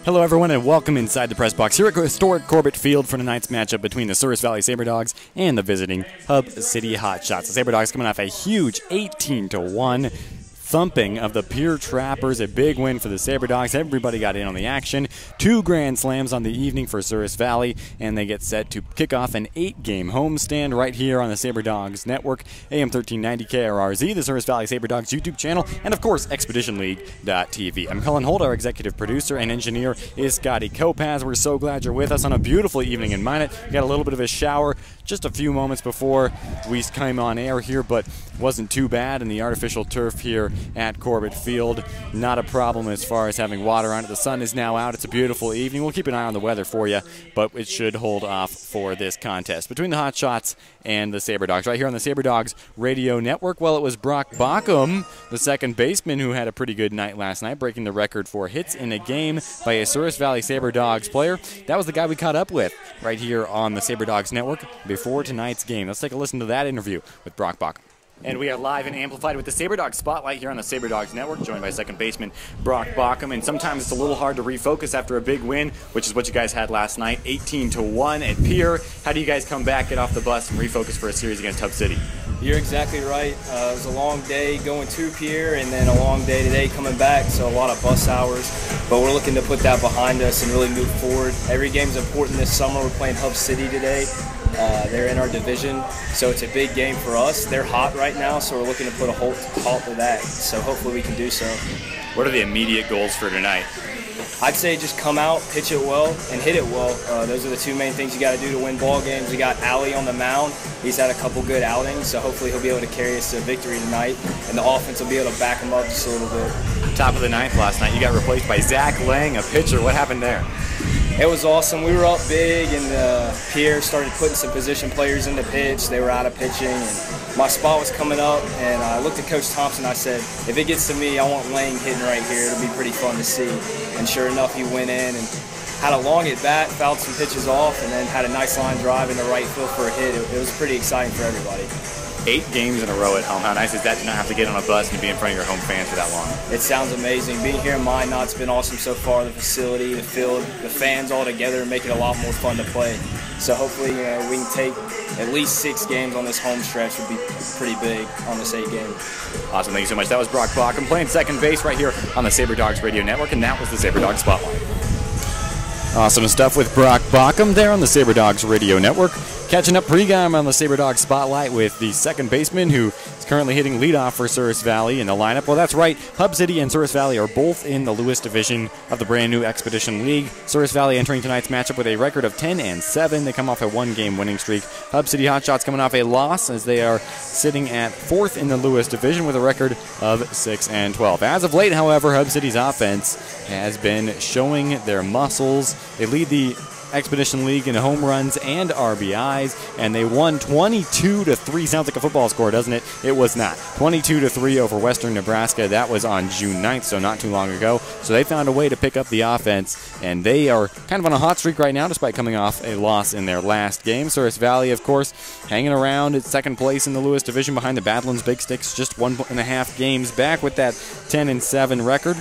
Hello everyone and welcome inside the press box here at historic Corbett Field for tonight's matchup between the Souris Valley Sabre Dogs and the visiting Hub City Hotshots. The Sabre Dogs coming off a huge 18-1 thumping of the Pier Trappers, a big win for the Sabre Dogs. Everybody got in on the action. 2 grand slams on the evening for Souris Valley, and they get set to kick off an 8-game homestand right here on the Sabre Dogs Network, AM 1390 KRRZ, the Souris Valley Sabre Dogs YouTube channel, and of course, ExpeditionLeague.tv. I'm Cullen Holt, our executive producer, and engineer is Scotty Kopaz. We're so glad you're with us on a beautiful evening in Minot. We got a little bit of a shower just a few moments before we came on air here, but wasn't too bad, and the artificial turf here at Corbett Field, not a problem as far as having water on it. The sun is now out. It's a beautiful evening. We'll keep an eye on the weather for you, but it should hold off for this contest between the Hotshots and the Sabre Dogs. Right here on the Sabre Dogs Radio Network, well, it was Brock Bockham, the second baseman, who had a pretty good night last night, breaking the record for hits in a game by a Souris Valley Sabre Dogs player. That was the guy we caught up with right here on the Sabre Dogs Network before tonight's game. Let's take a listen to that interview with Brock Bockham. And we are live and amplified with the Sabre Dogs Spotlight here on the Sabre Dogs Network, joined by second baseman Brock Bockham. And sometimes it's a little hard to refocus after a big win, which is what you guys had last night, 18-1 at Pier. How do you guys come back, get off the bus, and refocus for a series against Hub City? You're exactly right. It was a long day going to Pier and then a long day today coming back, so a lot of bus hours. But we're looking to put that behind us and really move forward. Every game's important this summer. We're playing Hub City today. They're in our division, so it's a big game for us. They're hot right now, so we're looking to put a halt to that. So hopefully we can do so. What are the immediate goals for tonight? I'd say just come out, pitch it well, and hit it well. Those are the 2 main things you got to do to win ball games. We got Allie on the mound. He's had a couple good outings, so hopefully he'll be able to carry us to a victory tonight, and the offense will be able to back him up just a little bit. Top of the ninth last night, you got replaced by Zach Lang, a pitcher. What happened there? It was awesome. We were up big, and Pierre started putting some position players in the pitch. They were out of pitching, and my spot was coming up, and I looked at Coach Thompson. I said, if it gets to me, I want Lang hitting right here. It'll be pretty fun to see. And sure enough, he went in and had a long at-bat, fouled some pitches off, and then had a nice line drive in the right field for a hit. It was pretty exciting for everybody. 8 games in a row at home. How nice is that to not have to get on a bus and be in front of your home fans for that long? It sounds amazing. Being here in Minot's been awesome so far. The facility, the field, the fans all together make it a lot more fun to play. So hopefully we can take at least 6 games on this home stretch. Would be pretty big on this 8 game. Awesome. Thank you so much. That was Brock Bockham playing second base right here on the Sabre Dogs Radio Network, and that was the Sabre Dogs Spotlight. Awesome stuff with Brock Bockham there on the Sabre Dogs Radio Network. Catching up pregame on the Sabre Dogs Spotlight with the second baseman who is currently hitting leadoff for Souris Valley in the lineup. Well, that's right. Hub City and Souris Valley are both in the Lewis division of the brand new Expedition League. Souris Valley entering tonight's matchup with a record of 10-7. They come off a 1-game winning streak. Hub City Hotshots coming off a loss as they are sitting at 4th in the Lewis division with a record of 6-12. As of late, however, Hub City's offense has been showing their muscles. They lead the Expedition League in home runs and RBIs, and they won 22-3. Sounds like a football score, doesn't it? It was not. 22-3 over Western Nebraska. That was on June 9th, so not too long ago. So they found a way to pick up the offense, and they are kind of on a hot streak right now despite coming off a loss in their last game. Souris Valley, of course, hanging around at second place in the Lewis division behind the Badlands Big Sticks, just 1.5 games back with that 10-7 record.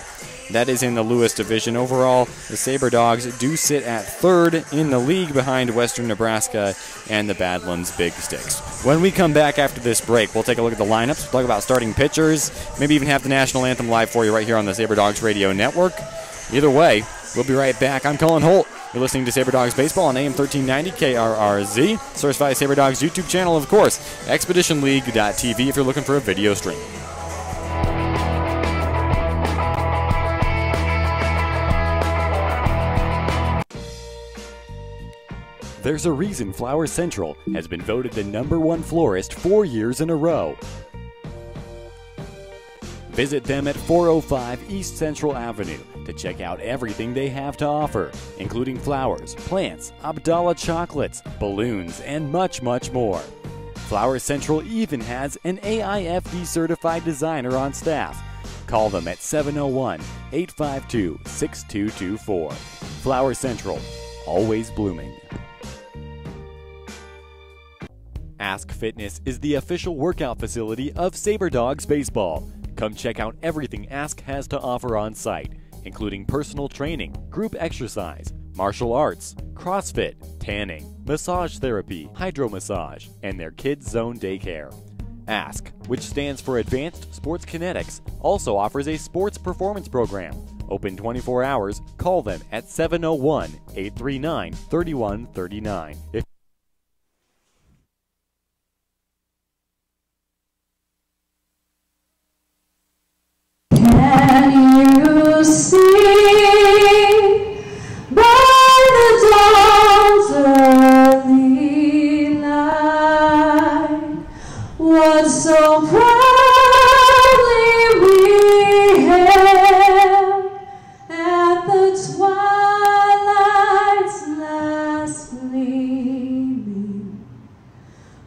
That is in the Lewis division. Overall, the Sabre Dogs do sit at 3rd in the league behind Western Nebraska and the Badlands Big Sticks. When we come back after this break, we'll take a look at the lineups, talk about starting pitchers, maybe even have the national anthem live for you right here on the Sabre Dogs Radio Network. Either way, we'll be right back. I'm Cullen Holt. You're listening to Sabre Dogs Baseball on AM 1390 KRRZ, Souris Valley Sabre Dogs YouTube channel, of course, ExpeditionLeague.tv if you're looking for a video stream. There's a reason Flower Central has been voted the #1 florist 4 years in a row. Visit them at 405 East Central Avenue to check out everything they have to offer, including flowers, plants, Abdallah chocolates, balloons, and much, much more. Flower Central even has an AIFD certified designer on staff. Call them at 701-852-6224. Flower Central, always blooming. Ask Fitness is the official workout facility of Sabre Dogs Baseball. Come check out everything Ask has to offer on site. including personal training, group exercise, martial arts, CrossFit, tanning, massage therapy, hydromassage, and their Kids Zone daycare. Ask, which stands for Advanced Sports Kinetics, also offers a sports performance program. Open 24 hours. Call them at 701-839-3139. Can you see by the dawn's early light what so proudly we hailed at the twilight's last gleaming,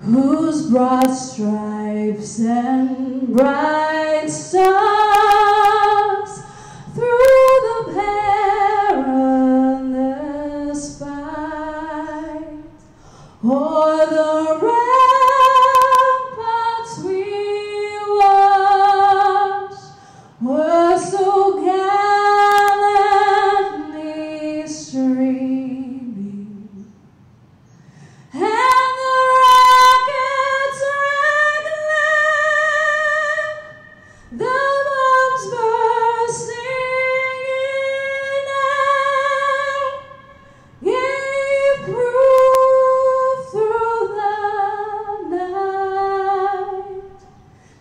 whose broad stripes and bright stars through the perilous fight o'er the ramparts we watched were so gallantly streaming, and the rockets red glare, the bombs bursting in air, gave proof through the night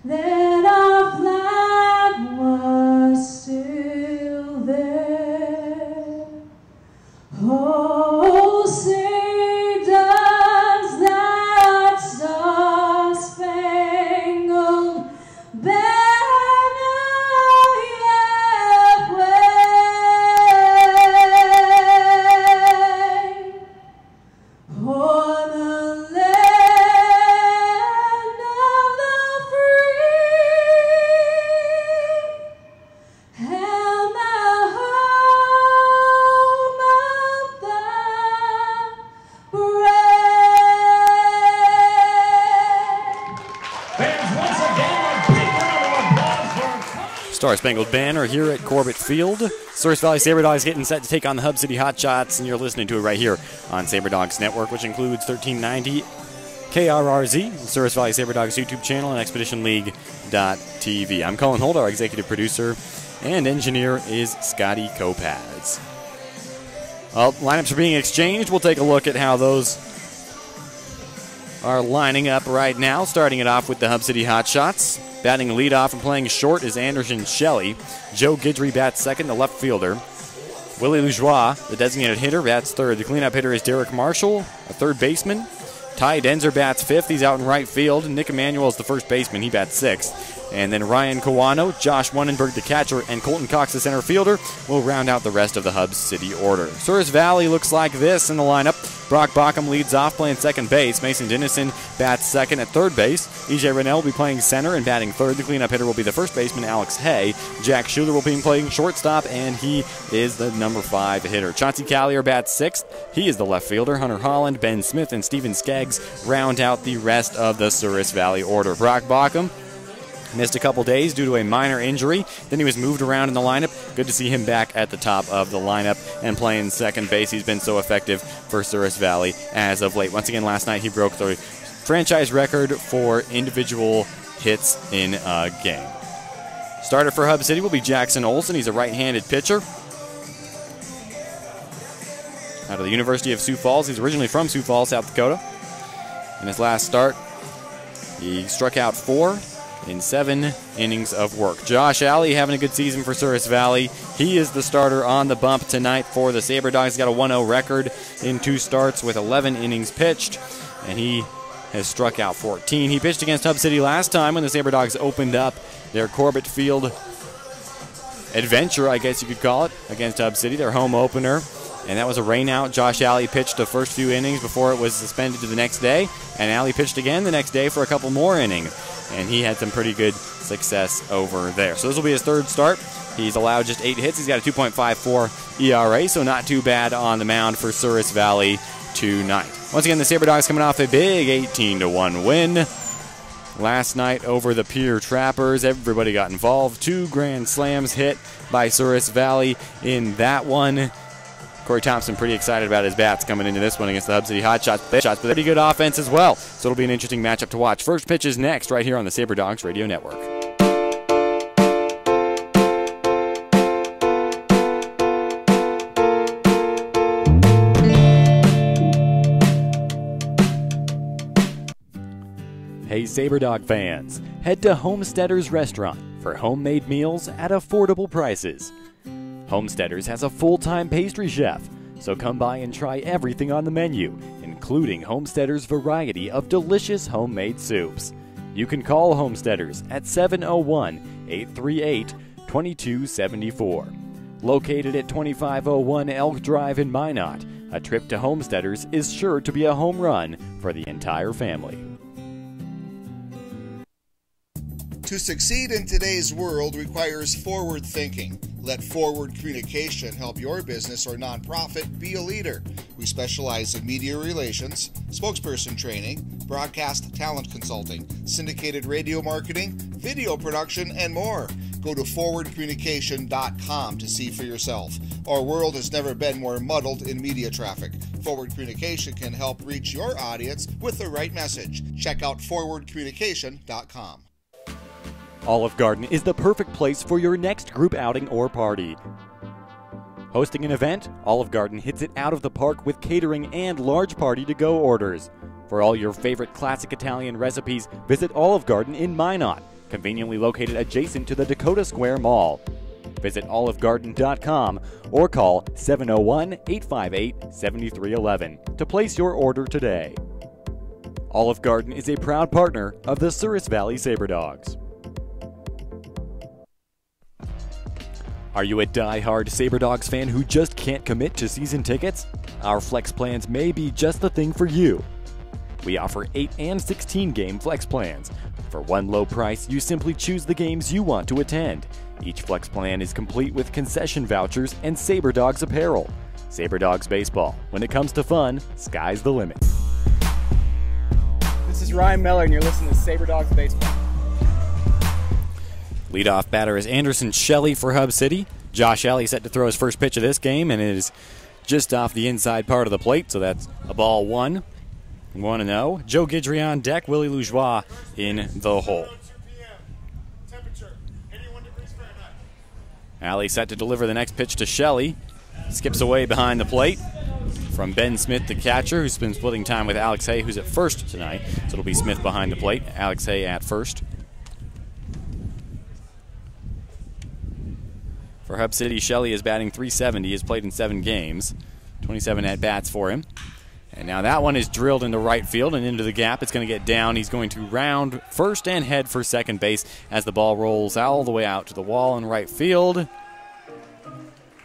that our flag was still there. Oh, say does that star-spangled banner yet wave o'er the land of the free and the home of the brave. Fans, once again, a big round of applause for Star Spangled Banner here at Corbett Field. Souris Valley Sabre Dogs getting set to take on the Hub City Hotshots, and you're listening to it right here on Sabre Dogs Network, which includes 1390 KRRZ, Souris Valley Sabre Dogs YouTube channel, and ExpeditionLeague.tv. I'm Colin Holt, our executive producer, and engineer is Scotty Kopaz. Well, lineups are being exchanged. We'll take a look at how those are lining up right now, starting it off with the Hub City Hotshots. Batting leadoff and playing short is Anderson Shelley. Joe Guidry bats second, the left fielder. Willie Lajoie, the designated hitter, bats third. The cleanup hitter is Derek Marshall, a third baseman. Ty Denzer bats fifth. He's out in right field. Nick Emanuel is the first baseman. He bats sixth. And then Ryan Kawano, Josh Wannenberg, the catcher, and Colton Cox, the center fielder, will round out the rest of the Hub City order. Souris Valley looks like this in the lineup. Brock Bockham leads off playing second base. Mason Dennison bats second at third base. EJ Rennell will be playing center and batting third. The cleanup hitter will be the first baseman, Alex Hay. Jack Schuler will be playing shortstop, and he is the number 5 hitter. Chauncey Callier bats sixth. He is the left fielder. Hunter Holland, Ben Smith, and Steven Skeggs round out the rest of the Souris Valley order. Brock Bockham missed a couple days due to a minor injury. Then he was moved around in the lineup. Good to see him back at the top of the lineup and playing second base. He's been so effective for Souris Valley as of late. Once again, last night he broke the franchise record for individual hits in a game. Starter for Hub City will be Jackson Olson. He's a right-handed pitcher out of the University of Sioux Falls. He's originally from Sioux Falls, South Dakota. In his last start, he struck out 4 in 7 innings of work. Josh Alley having a good season for Souris Valley. He is the starter on the bump tonight for the Sabre Dogs. He's got a 1-0 record in 2 starts with 11 innings pitched, and he has struck out 14. He pitched against Hub City last time when the Sabre Dogs opened up their Corbett Field adventure, I guess you could call it, against Hub City, their home opener. And that was a rainout. Josh Alley pitched the first few innings before it was suspended to the next day. And Alley pitched again the next day for a couple more innings. And he had some pretty good success over there. So this will be his 3rd start. He's allowed just 8 hits. He's got a 2.54 ERA, so not too bad on the mound for Souris Valley tonight. Once again, the Sabre Dogs coming off a big 18-1 win last night over the Pier Trappers. Everybody got involved. 2 grand slams hit by Souris Valley in that one. Corey Thompson pretty excited about his bats coming into this one against the Hub City Hotshots. But pretty good offense as well, so it'll be an interesting matchup to watch. First pitch is next right here on the Sabre Dogs Radio Network. Hey Sabre Dog fans, head to Homesteaders Restaurant for homemade meals at affordable prices. Homesteaders has a full-time pastry chef, so come by and try everything on the menu, including Homesteaders' variety of delicious homemade soups. You can call Homesteaders at 701-838-2274. Located at 2501 Elk Drive in Minot, a trip to Homesteaders is sure to be a home run for the entire family. To succeed in today's world requires forward thinking. Let Forward Communication help your business or nonprofit be a leader. We specialize in media relations, spokesperson training, broadcast talent consulting, syndicated radio marketing, video production, and more. Go to forwardcommunication.com to see for yourself. Our world has never been more muddled in media traffic. Forward Communication can help reach your audience with the right message. Check out forwardcommunication.com. Olive Garden is the perfect place for your next group outing or party. Hosting an event, Olive Garden hits it out of the park with catering and large party-to-go orders. For all your favorite classic Italian recipes, visit Olive Garden in Minot, conveniently located adjacent to the Dakota Square Mall. Visit olivegarden.com or call 701-858-7311 to place your order today. Olive Garden is a proud partner of the Souris Valley Sabre Dogs. Are you a die-hard Sabre Dogs fan who just can't commit to season tickets? Our flex plans may be just the thing for you. We offer 8 and 16 game flex plans. For one low price, you simply choose the games you want to attend. Each flex plan is complete with concession vouchers and Sabre Dogs apparel. Sabre Dogs Baseball. When it comes to fun, sky's the limit. This is Ryan Meller, and you're listening to Sabre Dogs Baseball. Leadoff batter is Anderson Shelley for Hub City. Josh Alley set to throw his first pitch of this game, and it is just off the inside part of the plate, so that's a ball 1. 1-0. Joe Guidry on deck, Willie Loujois in the hole. Alley set to deliver the next pitch to Shelley. Skips away behind the plate. From Ben Smith, the catcher, who's been splitting time with Alex Hay, who's at first tonight. So it'll be Smith behind the plate, Alex Hay at first. For Hub City, Shelley is batting .370. He has played in 7 games. 27 at-bats for him. And now that one is drilled into right field and into the gap. It's going to get down. He's going to round first and head for second base as the ball rolls all the way out to the wall in right field.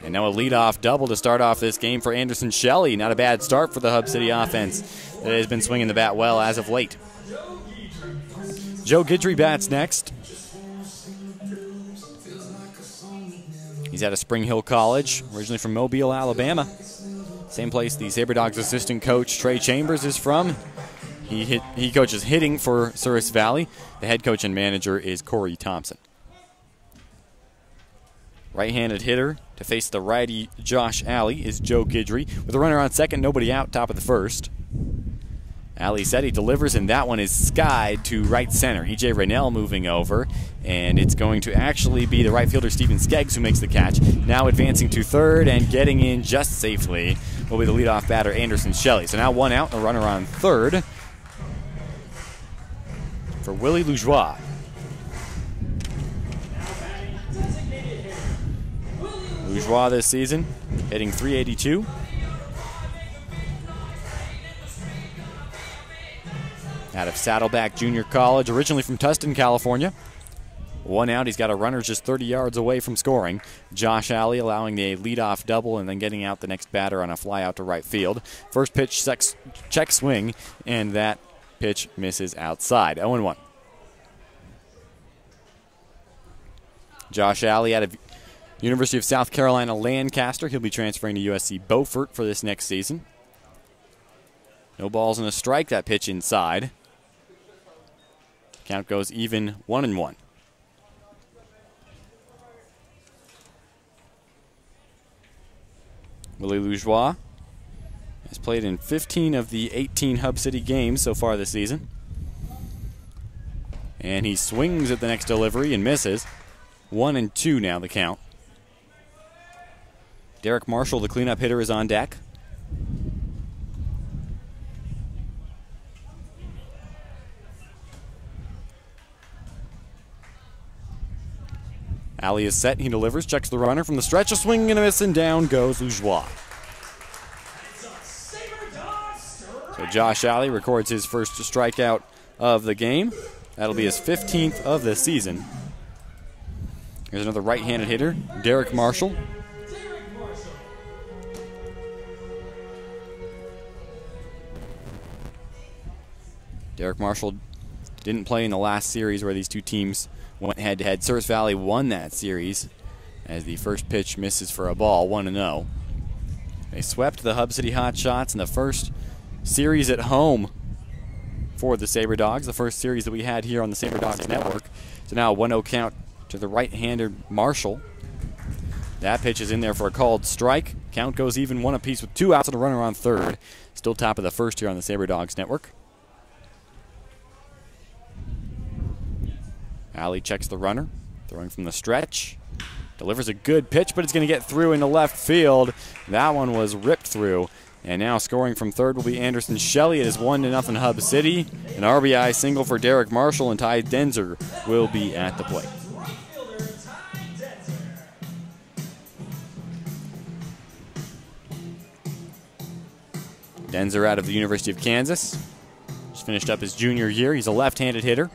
And now a leadoff double to start off this game for Anderson Shelley. Not a bad start for the Hub City offense that has been swinging the bat well as of late. Joe Guidry bats next. He's out of Spring Hill College, originally from Mobile, Alabama. Same place the Sabre Dogs assistant coach Trey Chambers is from. He coaches hitting for Souris Valley. The head coach and manager is Corey Thompson. Right-handed hitter to face the righty Josh Alley is Joe Guidry. With a runner on second, nobody out, top of the first. Alley said he delivers, and that one is skied to right center. E.J. Raynell moving over, and it's going to actually be the right fielder Steven Skeggs who makes the catch. Now advancing to third and getting in just safely will be the leadoff batter Anderson Shelley. So now 1 out and a runner on third for Willie Loujois. Loujois this season hitting .382. Out of Saddleback Junior College, originally from Tustin, California. 1 out, he's got a runner just 30 yards away from scoring. Josh Alley allowing the leadoff double and then getting out the next batter on a fly out to right field. First pitch, check swing, and that pitch misses outside. 0-1. Josh Alley out of University of South Carolina Lancaster. He'll be transferring to USC Beaufort for this next season. No balls and a strike, that pitch inside. Count goes even 1-1. Willie Lougeois has played in 15 of the 18 Hub City games so far this season. And he swings at the next delivery and misses. 1-2 now the count. Derek Marshall, the cleanup hitter, is on deck. Alley is set, he delivers, checks the runner from the stretch, a swing and a miss, and down goes Lougeois. So Josh Alley records his first strikeout of the game. That'll be his 15th of the season. Here's another right-handed hitter, Derek Marshall. Derek Marshall didn't play in the last series where these two teams went head-to-head. Service Valley won that series as the first pitch misses for a ball, 1-0. They swept the Hub City Hotshots in the first series at home for the Sabre Dogs, the first series that we had here on the Sabre Dogs Network. So now a 1-0 count to the right-hander Marshall. That pitch is in there for a called strike. Count goes even, one apiece with 2 outs and a runner on third. Still top of the first here on the Sabre Dogs Network. Alley checks the runner, throwing from the stretch. Delivers a good pitch, but it's going to get through into left field. That one was ripped through. And now scoring from third will be Anderson Shelley. It is 1-0 Hub City. An RBI single for Derek Marshall, and Ty Denzer will be at the plate. Denzer out of the University of Kansas. Just finished up his junior year. He's a left-handed hitter.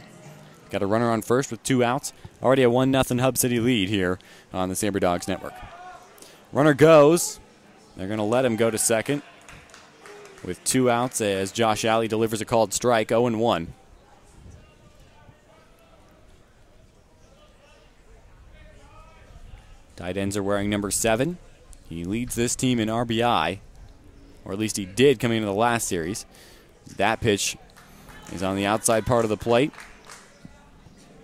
Got a runner on first with 2 outs. Already a 1-0 Hub City lead here on the Sabre Dogs Network. Runner goes. They're going to let him go to second with 2 outs as Josh Alley delivers a called strike, 0-1. Ty Denzer wearing number 7. He leads this team in RBI, or at least he did coming into the last series. That pitch is on the outside part of the plate.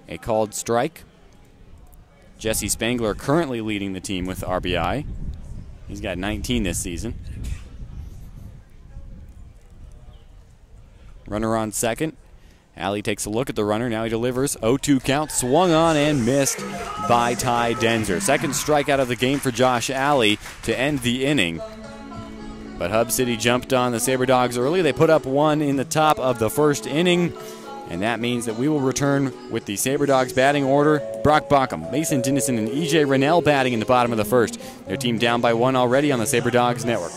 A called strike. Jesse Spangler currently leading the team with RBI. He's got 19 this season. Runner on second. Alley takes a look at the runner. Now he delivers. 0-2 count. Swung on and missed by Ty Denzer. Second strikeout of the game for Josh Alley to end the inning. But Hub City jumped on the Sabre Dogs early. They put up 1 in the top of the first inning. And that means that we will return with the Sabre Dogs batting order. Brock Bockham, Mason Dennison, and E.J. Rennell batting in the bottom of the first. Their team down by 1 already on the Sabre Dogs Network.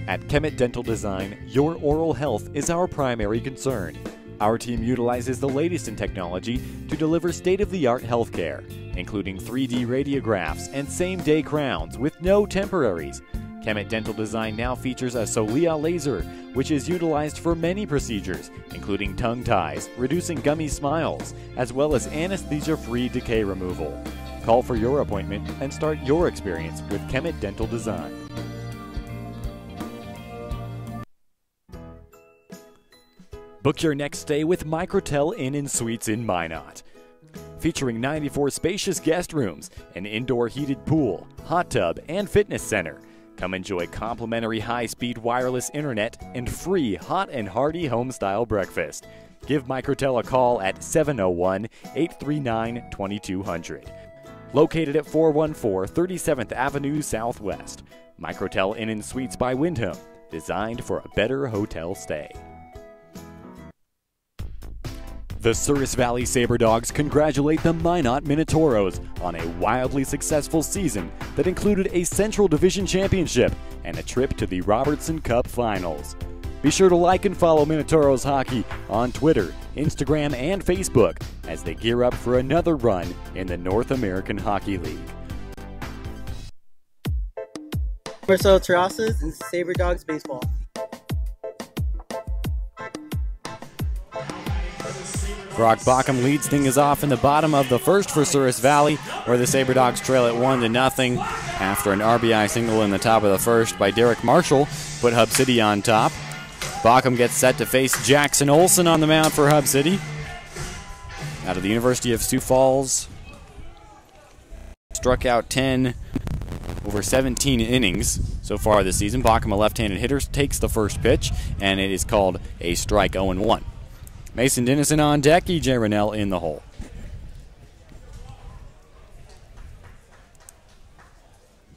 At Kemet Dental Design, your oral health is our primary concern. Our team utilizes the latest in technology to deliver state-of-the-art healthcare, including 3D radiographs and same-day crowns with no temporaries. Kemet Dental Design now features a Solia laser, which is utilized for many procedures, including tongue ties, reducing gummy smiles, as well as anesthesia-free decay removal. Call for your appointment and start your experience with Kemet Dental Design. Book your next stay with Microtel Inn & Suites in Minot. Featuring 94 spacious guest rooms, an indoor heated pool, hot tub, and fitness center. Come enjoy complimentary high-speed wireless internet and free hot and hearty home-style breakfast. Give Microtel a call at 701-839-2200. Located at 414 37th Avenue Southwest. Microtel Inn & Suites by Wyndham. Designed for a better hotel stay. The Service Valley Sabre Dogs congratulate the Minot Minotauros on a wildly successful season that included a Central Division Championship and a trip to the Robertson Cup Finals. Be sure to like and follow Minotauros Hockey on Twitter, Instagram, and Facebook as they gear up for another run in the North American Hockey League. Marcelo Terrazas and Sabre Dogs Baseball. Brock Bockham leads things off in the bottom of the first for Service Valley, where the Sabre Dogs trail at 1-0. after an RBI single in the top of the first by Derek Marshall put Hub City on top. Bockham gets set to face Jackson Olson on the mound for Hub City. Out of the University of Sioux Falls. Struck out 10 over 17 innings so far this season. Bockham, a left-handed hitter, takes the first pitch, and it is called a strike, 0-1. Mason Dennison on deck, E.J. Rennell in the hole.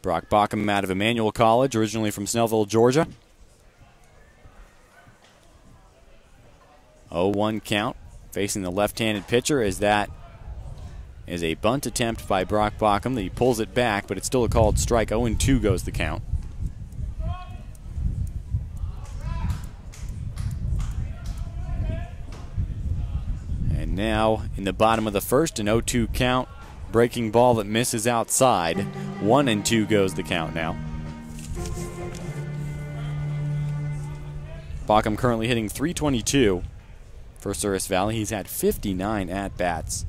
Brock Bockham out of Emmanuel College, originally from Snellville, Georgia. 0-1 count, facing the left-handed pitcher, as that is a bunt attempt by Brock Bockham. He pulls it back, but it's still a called strike. 0-2 goes the count. And now in the bottom of the first, an 0-2 count. Breaking ball that misses outside. 1-2 goes the count now. Bockham currently hitting .322 for Souris Valley. He's had 59 at-bats.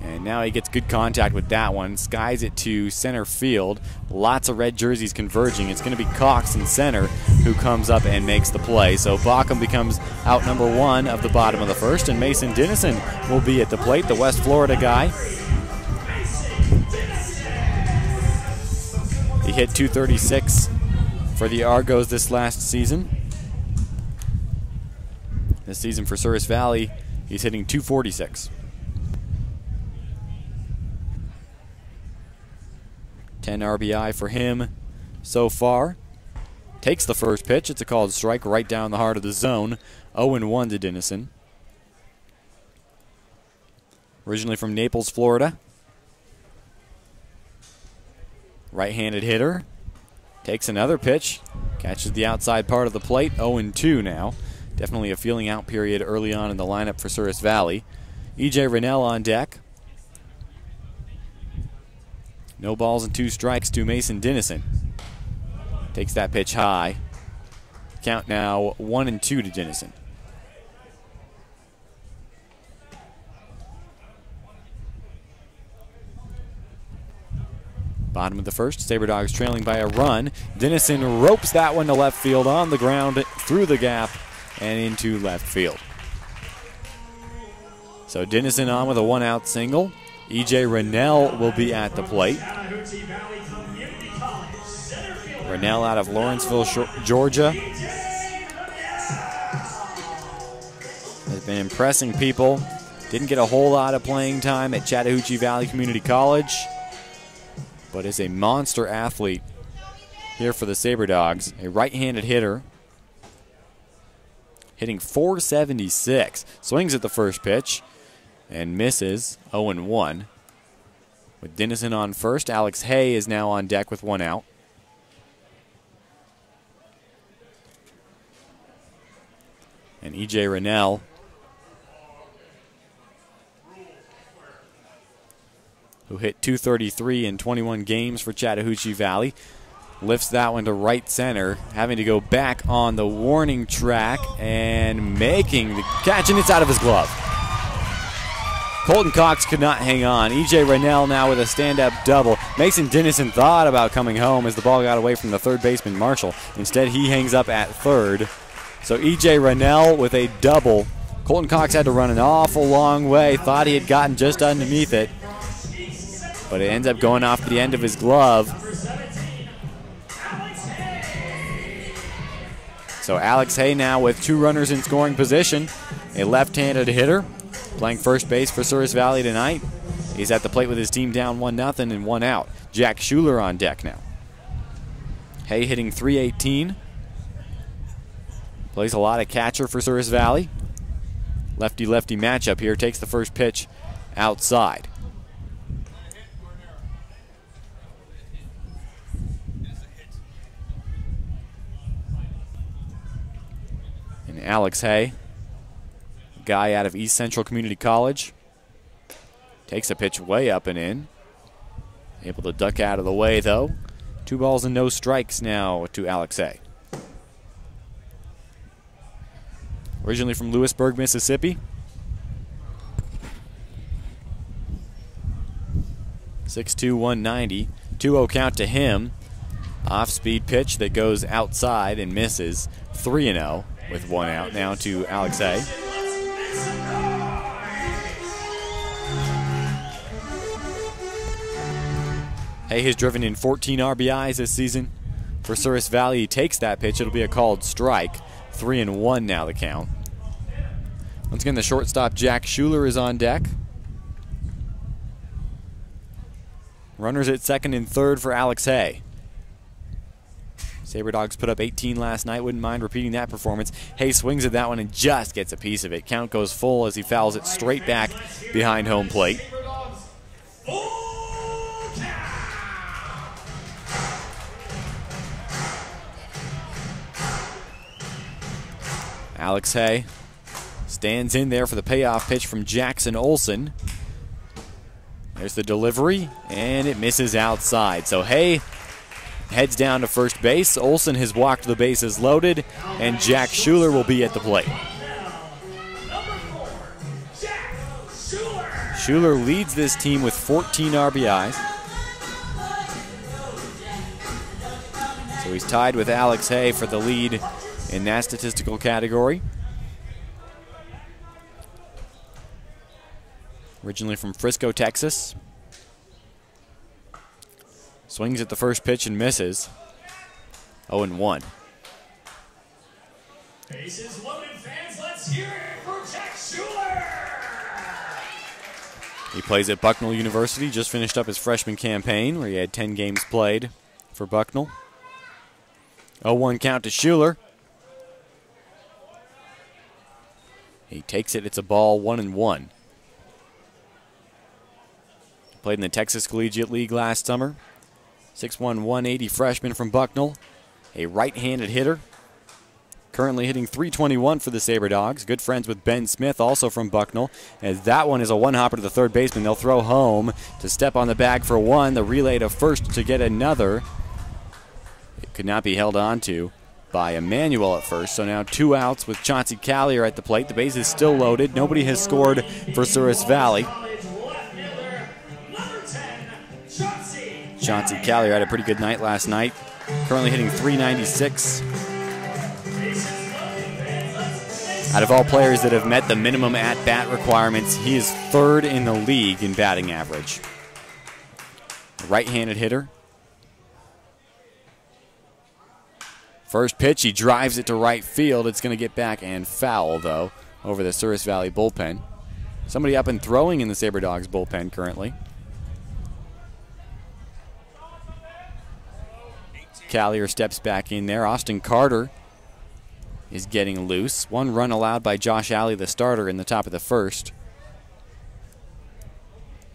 And now he gets good contact with that one. Skies it to center field. Lots of red jerseys converging. It's going to be Cox in center who comes up and makes the play. So Bockham becomes out number one of the bottom of the first, and Mason Dennison will be at the plate, the West Florida guy. He hit .236 for the Argos this last season. This season for Souris Valley, he's hitting .246. 10 RBI for him so far. Takes the first pitch. It's a called strike right down the heart of the zone. 0-1 to Dennison. Originally from Naples, Florida. Right-handed hitter. Takes another pitch. Catches the outside part of the plate. 0-2 now. Definitely a feeling out period early on in the lineup for Souris Valley. E.J. Rennell on deck. No balls and 2 strikes to Mason Dennison. Takes that pitch high. Count now 1-2 to Dennison. Bottom of the first, Sabre Dogs trailing by a run. Dennison ropes that one to left field on the ground, through the gap, and into left field. So Dennison on with a 1-out single. E.J. Rennell will be at the plate. Rennell out of Lawrenceville, Georgia. Has been impressing people. Didn't get a whole lot of playing time at Chattahoochee Valley Community College, but is a monster athlete here for the Sabre Dogs. A right-handed hitter, hitting .476. Swings at the first pitch and misses. 0-1. With Dennison on first, Alex Hay is now on deck with 1 out. And E.J. Rennell who hit .233 in 21 games for Chattahoochee Valley, lifts that one to right center, having to go back on the warning track and making the catch, and it's out of his glove. Colton Cox could not hang on. E.J. Rennell now with a stand-up double. Mason Dennison thought about coming home as the ball got away from the third baseman, Marshall. Instead, he hangs up at third. So E.J. Rennell with a double. Colton Cox had to run an awful long way. Thought he had gotten just underneath it, but it ends up going off the end of his glove. So Alex Hay now with 2 runners in scoring position. A left-handed hitter playing first base for Souris Valley tonight. He's at the plate with his team down 1-0 and 1 out. Jack Schuler on deck now. Hay hitting .318. Plays a lot of catcher for Souris Valley. Lefty-lefty matchup here. Takes the first pitch outside. And Alex Hay, guy out of East Central Community College, takes a pitch way up and in. Able to duck out of the way, though. 2 balls and no strikes now to Alex Hay. Originally from Lewisburg, Mississippi. 6'2", 190. 2-0 count to him. Off-speed pitch that goes outside and misses. 3-0 with 1 out now to Alex Hay. Hay has driven in 14 RBIs this season. For Souris Valley, he takes that pitch. It'll be a called strike. 3-1 now the count. Once again, the shortstop Jack Schuler is on deck. Runners at second and third for Alex Hay. Sabre Dogs put up 18 last night. Wouldn't mind repeating that performance. Hay swings at that one and just gets a piece of it. Count goes full as he fouls it straight back behind home plate. Alex Hay stands in there for the payoff pitch from Jackson Olson. There's the delivery, and it misses outside. So Hay heads down to first base. Olson has walked the bases loaded, and Jack Schuler will be at the plate. Schuler leads this team with 14 RBIs. So he's tied with Alex Hay for the lead in that statistical category. Originally from Frisco, Texas. Swings at the first pitch and misses. 0-1. Bases loaded, fans. Let's hear it for Jack Schuler. He plays at Bucknell University. Just finished up his freshman campaign where he had 10 games played for Bucknell. 0-1 count to Schuler. He takes it. It's a ball, 1-1. Played in the Texas Collegiate League last summer. 6'1", 180 freshman from Bucknell. A right-handed hitter. Currently hitting .321 for the Sabre Dogs. Good friends with Ben Smith, also from Bucknell. As that one is a one-hopper to the third baseman. They'll throw home to step on the bag for one. The relay to first to get another. It could not be held on to by Emmanuel at first. So now 2 outs with Chauncey Callier at the plate. The base is still loaded. Nobody has scored for Souris Valley. Chauncey Callier had a pretty good night last night. Currently hitting .396. Out of all players that have met the minimum at-bat requirements, he is third in the league in batting average. Right-handed hitter. First pitch, he drives it to right field. It's going to get back and foul, though, over the Souris Valley bullpen. Somebody up and throwing in the Sabre Dogs bullpen currently. Callier steps back in there. Austin Carter is getting loose. 1 run allowed by Josh Alley, the starter, in the top of the first.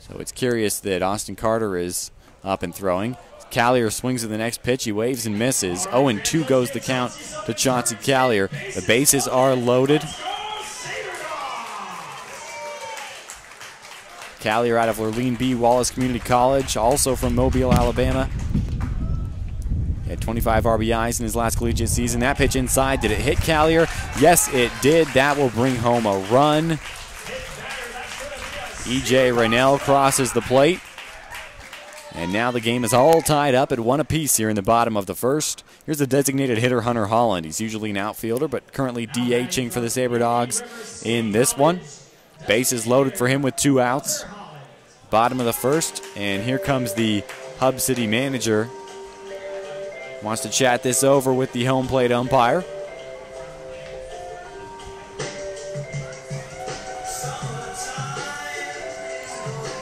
So it's curious that Austin Carter is up and throwing. Callier swings at the next pitch. He waves and misses. 0-2 goes the count to Chauncey Callier. The bases are loaded. Callier out of Lurleen B. Wallace Community College, also from Mobile, Alabama. He had 25 RBIs in his last collegiate season. That pitch inside, did it hit Callier? Yes, it did. That will bring home a run. E.J. Raynell crosses the plate. And now the game is all tied up at 1 apiece here in the bottom of the first. Here's the designated hitter, Hunter Holland. He's usually an outfielder, but currently DHing for the Sabre Dogs in this one. Bases loaded for him with 2 outs. Bottom of the first, and here comes the Hub City manager. Wants to chat this over with the home plate umpire.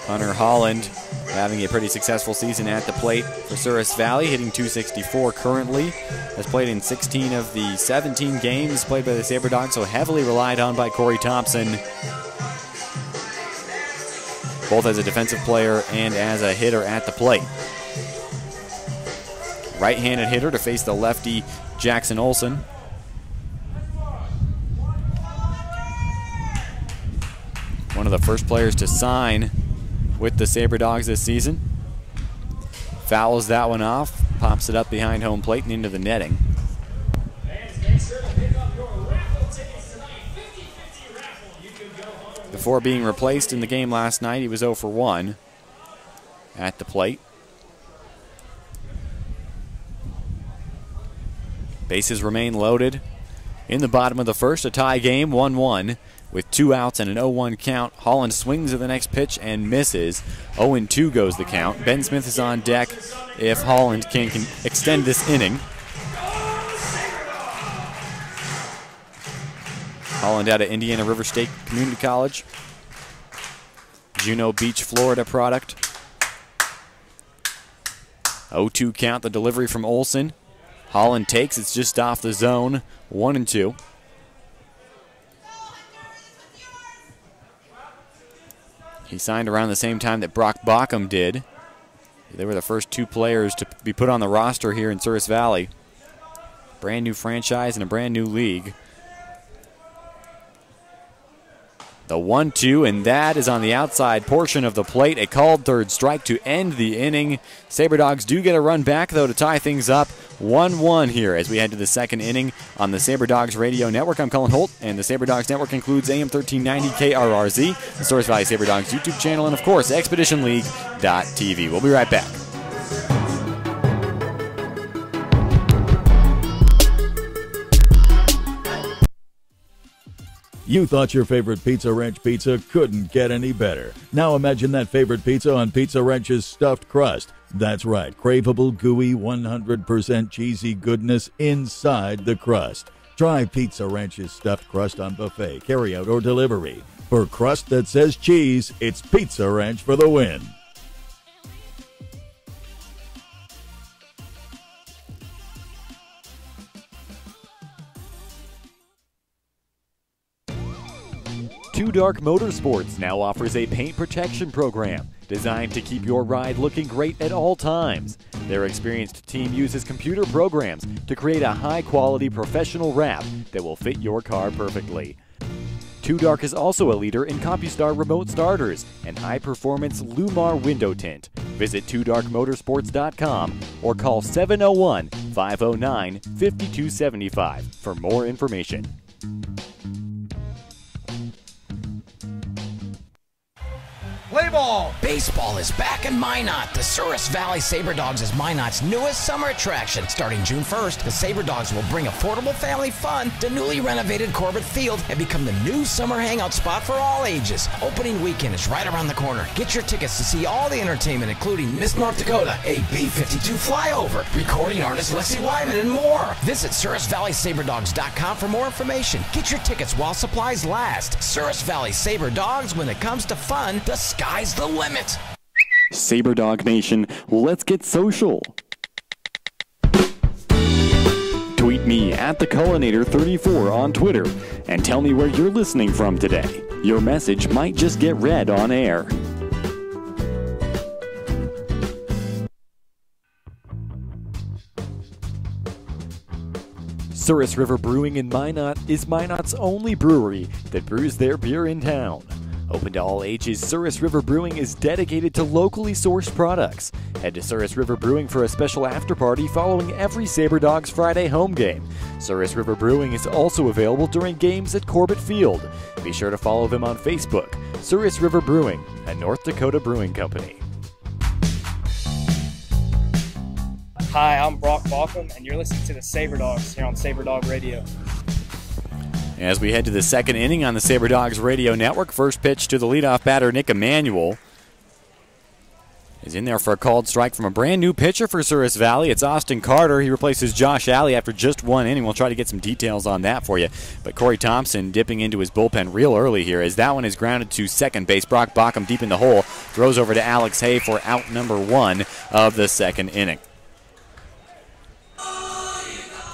Hunter Holland having a pretty successful season at the plate for Souris Valley, hitting .264 currently. Has played in 16 of the 17 games played by the Sabre Dogs, so heavily relied on by Corey Thompson, both as a defensive player and as a hitter at the plate. Right-handed hitter to face the lefty Jackson Olson. One of the first players to sign with the Sabre Dogs this season. Fouls that one off, pops it up behind home plate and into the netting. Before being replaced in the game last night, he was 0 for 1 at the plate. Bases remain loaded. In the bottom of the first, a tie game, 1-1. With 2 outs and an 0-1 count, Holland swings at the next pitch and misses. 0-2 goes the count. Ben Smith is on deck if Holland can extend this inning. Holland out of Indiana River State Community College. Juneau Beach, Florida product. 0-2 count, the delivery from Olson. Holland takes, it's just off the zone, 1-2. He signed around the same time that Brock Bockham did. They were the first 2 players to be put on the roster here in Souris Valley. Brand new franchise and a brand new league. The 1-2, and that is on the outside portion of the plate. A called third strike to end the inning. Sabre Dogs do get a run back, though, to tie things up 1-1 here as we head to the second inning on the Sabre Dogs Radio Network. I'm Cullen Holt, and the Sabre Dogs Network includes AM 1390 KRRZ, the Souris Valley Sabre Dogs YouTube channel, and, of course, ExpeditionLeague.tv. We'll be right back. You thought your favorite Pizza Ranch pizza couldn't get any better. Now imagine that favorite pizza on Pizza Ranch's stuffed crust. That's right, craveable, gooey, 100% cheesy goodness inside the crust. Try Pizza Ranch's stuffed crust on buffet, carryout, or delivery. For crust that says cheese, it's Pizza Ranch for the win. Two Dark Motorsports now offers a paint protection program designed to keep your ride looking great at all times. Their experienced team uses computer programs to create a high-quality professional wrap that will fit your car perfectly. Two Dark is also a leader in CompuStar remote starters and high-performance Lumar window tint. Visit twodarkmotorsports.com or call 701-509-5275 for more information. Play ball! Baseball is back in Minot. The Souris Valley Sabre Dogs is Minot's newest summer attraction. Starting June 1st, the Sabre Dogs will bring affordable family fun to newly renovated Corbett Field and become the new summer hangout spot for all ages. Opening weekend is right around the corner. Get your tickets to see all the entertainment, including Miss North Dakota, a B-52 flyover, recording artist Leslie Wyman, and more. Visit SourisValleySabreDogs.com for more information. Get your tickets while supplies last. Souris Valley Sabre Dogs, when it comes to fun, the sky's the limit. Sabre Dog Nation, let's get social. Tweet me at the Cullinator34 on Twitter and tell me where you're listening from today. Your message might just get read on air. Souris River Brewing in Minot is Minot's only brewery that brews their beer in town. Open to all ages, Souris River Brewing is dedicated to locally sourced products. Head to Souris River Brewing for a special after-party following every Sabre Dogs Friday home game. Souris River Brewing is also available during games at Corbett Field. Be sure to follow them on Facebook. Souris River Brewing, a North Dakota brewing company. Hi, I'm Brock Bockham, and you're listening to the Sabre Dogs here on Sabre Dog Radio. As we head to the second inning on the Sabre Dogs Radio Network, first pitch to the leadoff batter, Nick Emanuel, is in there for a called strike from a brand new pitcher for Souris Valley. It's Austin Carter. He replaces Josh Alley after just one inning. We'll try to get some details on that for you. But Corey Thompson dipping into his bullpen real early here as that one is grounded to second base. Brock Bockham deep in the hole, throws over to Alex Hay for out number one of the second inning.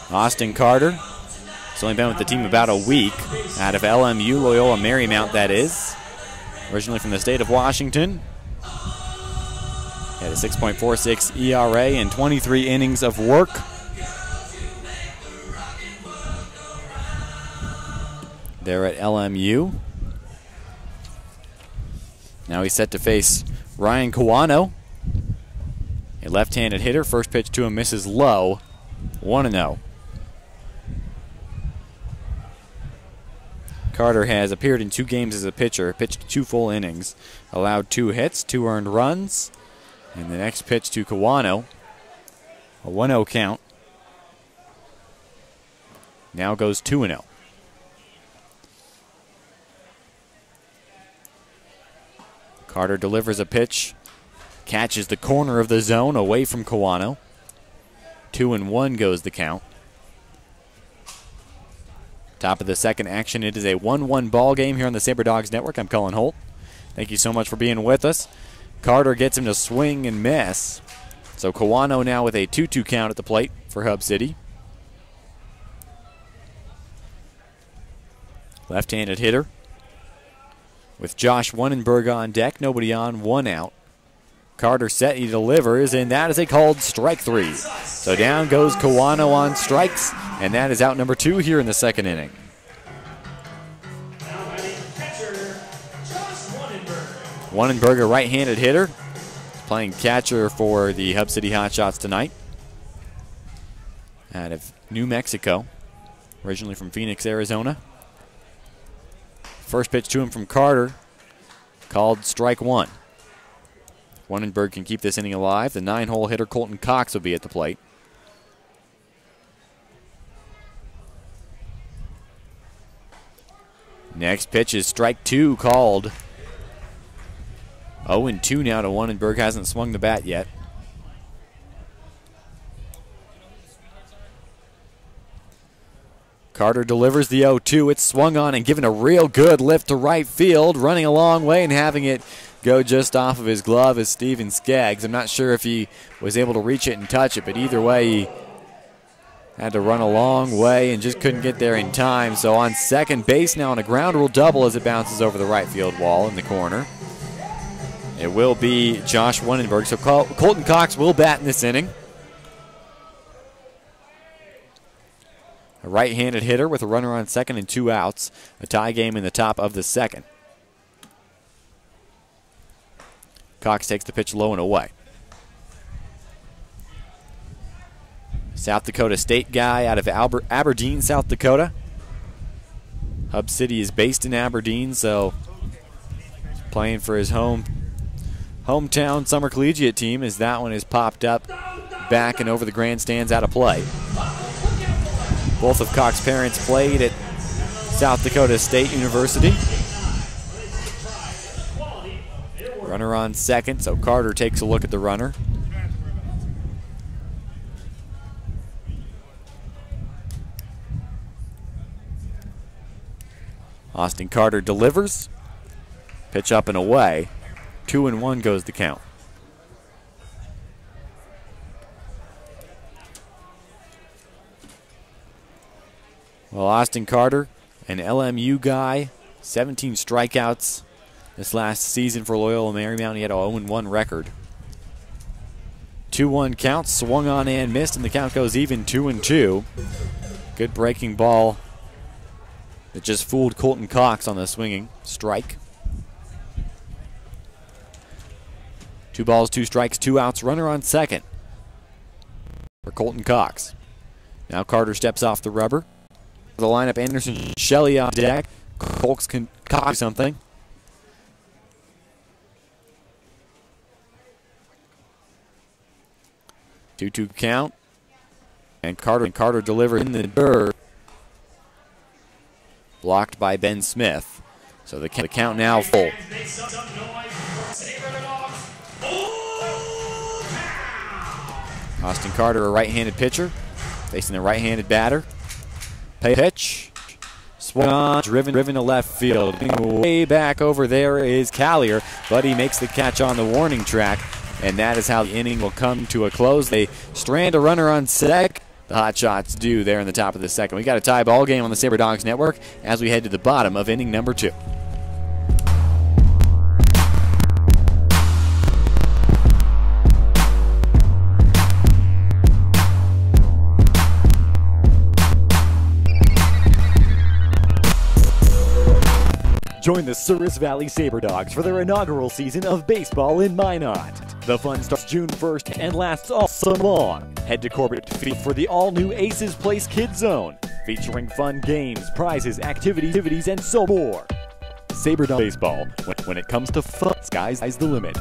Austin Carter, he's only been with the team about a week, out of LMU, Loyola Marymount, that is. Originally from the state of Washington. He had a 6.46 ERA and 23 innings of work. There at LMU. Now he's set to face Ryan Kawano, a left-handed hitter. First pitch to him misses low, 1-0. Carter has appeared in 2 games as a pitcher, pitched 2 full innings, allowed 2 hits, 2 earned runs, and the next pitch to Kawano, a 1-0 count. Now goes 2-0. Carter delivers a pitch, catches the corner of the zone away from Kawano. 2-1 goes the count. Top of the second action. It is a 1-1 ball game here on the Sabre Dogs Network. I'm Cullen Holt. Thank you so much for being with us. Carter gets him to swing and miss. So Kawano now with a 2-2 count at the plate for Hub City. Left-handed hitter with Josh Wannenberg on deck. Nobody on, 1 out. Carter set, he delivers, and that is a called strike 3. So down goes Kawano on strikes, and that is out number 2 here in the second inning. Now batting catcher, Josh Wannenberg. Wannenberg, a right-handed hitter, playing catcher for the Hub City Hotshots tonight. Out of New Mexico, originally from Phoenix, Arizona. First pitch to him from Carter, called strike 1. Wannenberg can keep this inning alive. The 9-hole hitter Colton Cox will be at the plate. Next pitch is strike 2 called. 0-2 now to Wannenberg. Hasn't swung the bat yet. Carter delivers the 0-2. It's swung on and given a real good lift to right field. Running a long way and having it go just off of his glove is Steven Skaggs. I'm not sure if he was able to reach it and touch it, but either way, he had to run a long way and just couldn't get there in time. So on second base now on a ground rule double as it bounces over the right field wall in the corner. It will be Josh Wannenberg. So Colton Cox will bat in this inning. A right-handed hitter with a runner on second and 2 outs. A tie game in the top of the second. Cox takes the pitch low and away. South Dakota State guy out of Aberdeen, South Dakota. Hub City is based in Aberdeen, so playing for his hometown Summer Collegiate team as that one is popped up back and over the grandstands out of play. Both of Cox's parents played at South Dakota State University. Runner on second, so Carter takes a look at the runner. Austin Carter delivers. Pitch up and away. 2-1 goes the count. Well, Austin Carter, an LMU guy, 17 strikeouts this last season for Loyola Marymount. He had a 0-1 record. 2-1 count, swung on and missed, and the count goes even 2-2. Good breaking ball that just fooled Colton Cox on the swinging strike. 2 balls, 2 strikes, 2 outs, runner on second for Colton Cox. Now Carter steps off the rubber. The lineup, Anderson Shelley on deck. Colts can copy something. Two count. And Carter delivered in the dirt. Blocked by Ben Smith. So the count now full. Austin Carter, a right-handed pitcher, facing a right-handed batter. Pitch, swung on, driven to left field. Way back over there is Callier, but he makes the catch on the warning track, and that is how the inning will come to a close. They strand a runner on second. The Hotshots do there in the top of the second. We got a tie ball game on the Sabre Dogs Network as we head to the bottom of inning number 2. Join the Souris Valley Sabre Dogs for their inaugural season of baseball in Minot. The fun starts June 1st and lasts all summer long. Head to Corbett Field for the all-new Aces Place Kids Zone, featuring fun games, prizes, activities, and so more. Sabre Dog Baseball. When it comes to fun, sky's the limit.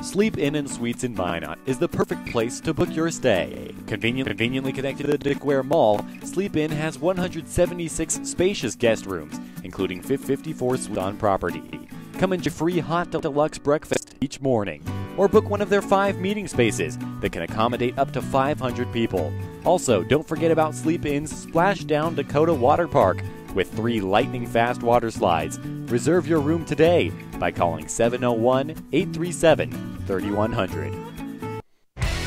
Sleep Inn and Suites in Minot is the perfect place to book your stay. Conveniently connected to the Dickware Mall, Sleep Inn has 176 spacious guest rooms, including 54 suites on property. Come enjoy free hot deluxe breakfast each morning, or book one of their 5 meeting spaces that can accommodate up to 500 people. Also, don't forget about Sleep Inn's Splashdown Dakota Water Park with 3 lightning-fast water slides. Reserve your room today by calling 701-837-3100.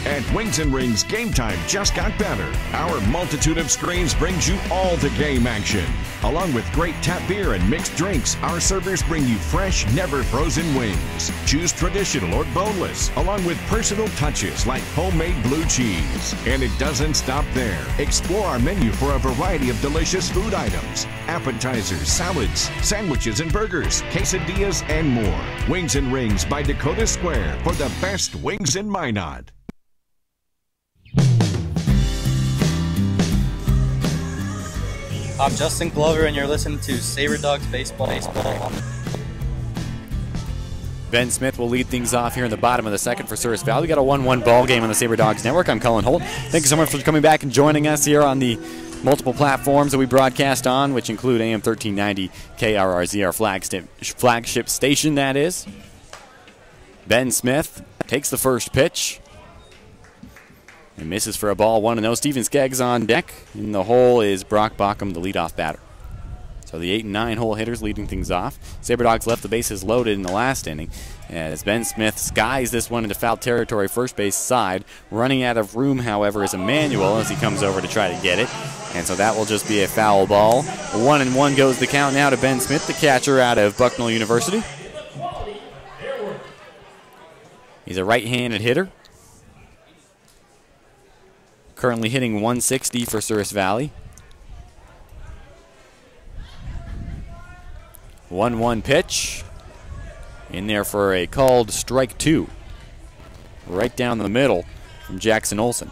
At Wings and Rings, game time just got better. Our multitude of screens brings you all the game action. Along with great tap beer and mixed drinks, our servers bring you fresh, never frozen wings. Choose traditional or boneless, along with personal touches like homemade blue cheese. And it doesn't stop there. Explore our menu for a variety of delicious food items, appetizers, salads, sandwiches and burgers, quesadillas, and more. Wings and Rings by Dakota Square for the best wings in Minot. I'm Justin Glover, and you're listening to Sabre Dogs Baseball. Ben Smith will lead things off here in the bottom of the second for Souris Valley. We got a 1-1 ball game on the Sabre Dogs Network. I'm Cullen Holt. Thank you so much for coming back and joining us here on the multiple platforms that we broadcast on, which include AM 1390 KRRZ, our flagship station, that is. Ben Smith takes the first pitch and misses for a ball, 1-0. Steven Skeggs on deck. In the hole is Brock Bockham, the leadoff batter. So the 8 and 9 hole hitters leading things off. Sabre Dogs left the bases loaded in the last inning as Ben Smith skies this one into foul territory, first base side. Running out of room, however, is Emmanuel as he comes over to try to get it. And so that will just be a foul ball. 1-1 goes the count now to Ben Smith, the catcher out of Bucknell University. He's a right-handed hitter. Currently hitting 160 for Souris Valley. 1-1 pitch. In there for a called strike 2. Right down the middle from Jackson Olson.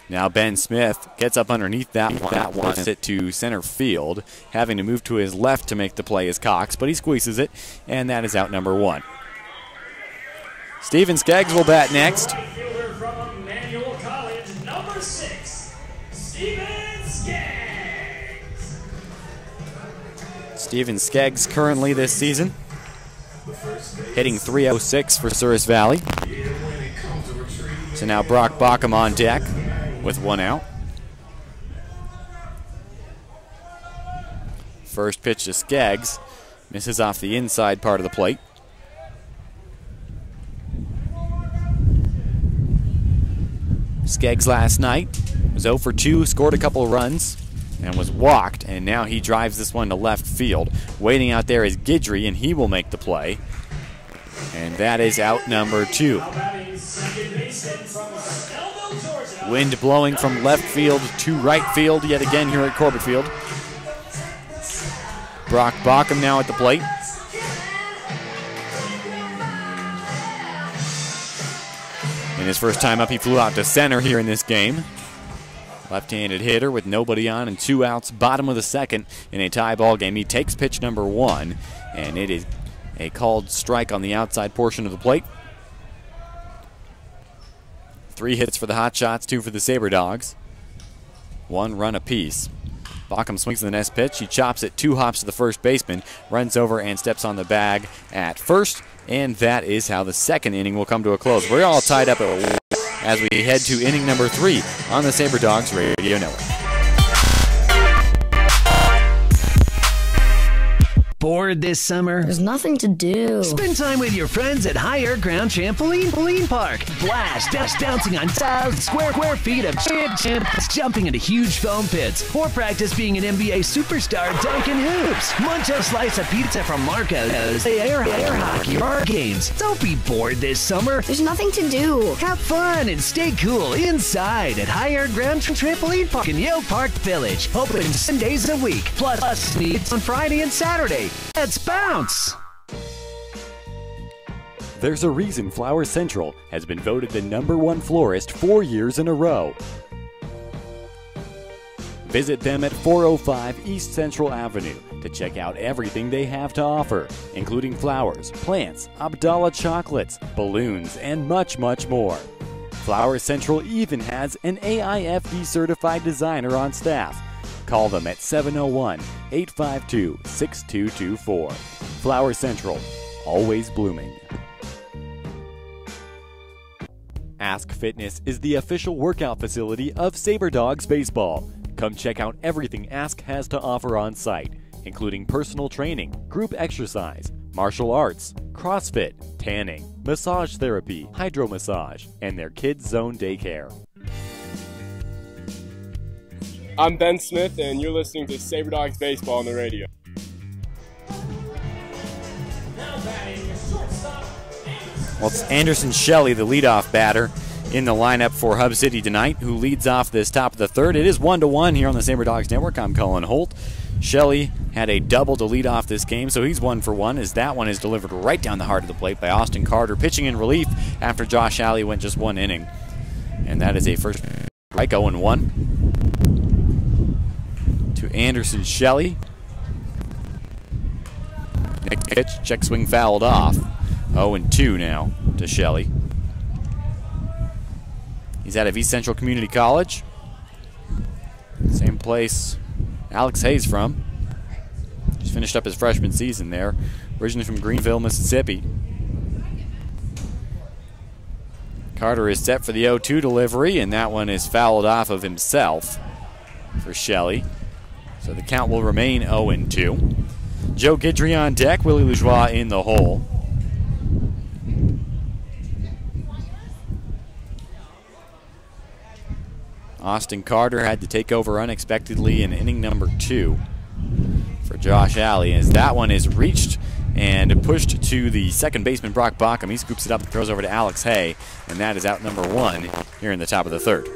Now Ben Smith gets up underneath that one. That one it to center field. Having to move to his left to make the play is Cox, but he squeezes it, and that is out number 1. Steven Skeggs will bat next. Fielder from Emmanuel College, number 6, Steven Skeggs. Steven Skeggs currently this season hitting .306 for Souris Valley. So now Brock Bockham on deck with 1 out. First pitch to Skeggs. Misses off the inside part of the plate. Skeggs last night was 0 for 2, scored a couple runs, and was walked, and now he drives this one to left field. Waiting out there is Guidry, and he will make the play. And that is out number 2. Wind blowing from left field to right field yet again here at Corbett Field. Brock Bockham now at the plate. In his first time up, he flew out to center here in this game. Left-handed hitter with nobody on and 2 outs, bottom of the second in a tie ball game. He takes pitch number 1, and it is a called strike on the outside portion of the plate. 3 hits for the Hotshots, 2 for the Sabre Dogs. 1 run apiece. Bockham swings the next pitch. He chops it 2 hops to the first baseman, runs over and steps on the bag at first. And that is how the second inning will come to a close. We're all tied up as we head to inning number 3 on the Sabre Dogs Radio Network. Bored this summer? There's nothing to do. Spend time with your friends at Higher Ground Trampoline Park. Blast, bouncing on square feet of champs, jumping into huge foam pits, or practice being an NBA superstar dunking hoops. Munch a slice of pizza from Marco's. Air hockey, bar games. Don't be bored this summer. There's nothing to do. Have fun and stay cool inside at Higher Ground Trampoline Park in Yale Park Village. Open 7 days a week, plus meets on Friday and Saturday. Let's bounce! There's a reason Flower Central has been voted the #1 florist 4 years in a row. Visit them at 405 East Central Avenue to check out everything they have to offer, including flowers, plants, Abdallah chocolates, balloons, and much, much more. Flower Central even has an AIFD certified designer on staff. Call them at 701-852-6224. Flower Central, always blooming. Ask Fitness is the official workout facility of Sabre Dogs Baseball. Come check out everything Ask has to offer on site, including personal training, group exercise, martial arts, CrossFit, tanning, massage therapy, hydro massage, and their Kids Zone daycare. I'm Ben Smith, and you're listening to Sabre Dogs Baseball on the radio. Well, it's Anderson Shelley, the leadoff batter, in the lineup for Hub City tonight, who leads off this top of the third. It is 1-1 here on the Sabre Dogs Network. I'm Colin Holt. Shelley had a double to lead off this game, so he's 1 for 1, as that one is delivered right down the heart of the plate by Austin Carter, pitching in relief after Josh Alley went just 1 inning. And that is a first strike, 0-1 to Anderson Shelley. Next pitch, check swing fouled off. 0-2 now to Shelley. He's out of East Central Community College. Same place Alex Hayes from. Just finished up his freshman season there. Originally from Greenville, Mississippi. Carter is set for the 0-2 delivery, and that one is fouled off of himself for Shelley. So the count will remain 0-2. Joe Guidry on deck, Willie Lajoie in the hole. Austin Carter had to take over unexpectedly in inning number 2 for Josh Alley, as that one is reached and pushed to the second baseman, Brock Bockham. He scoops it up and throws over to Alex Hay, and that is out number 1 here in the top of the third.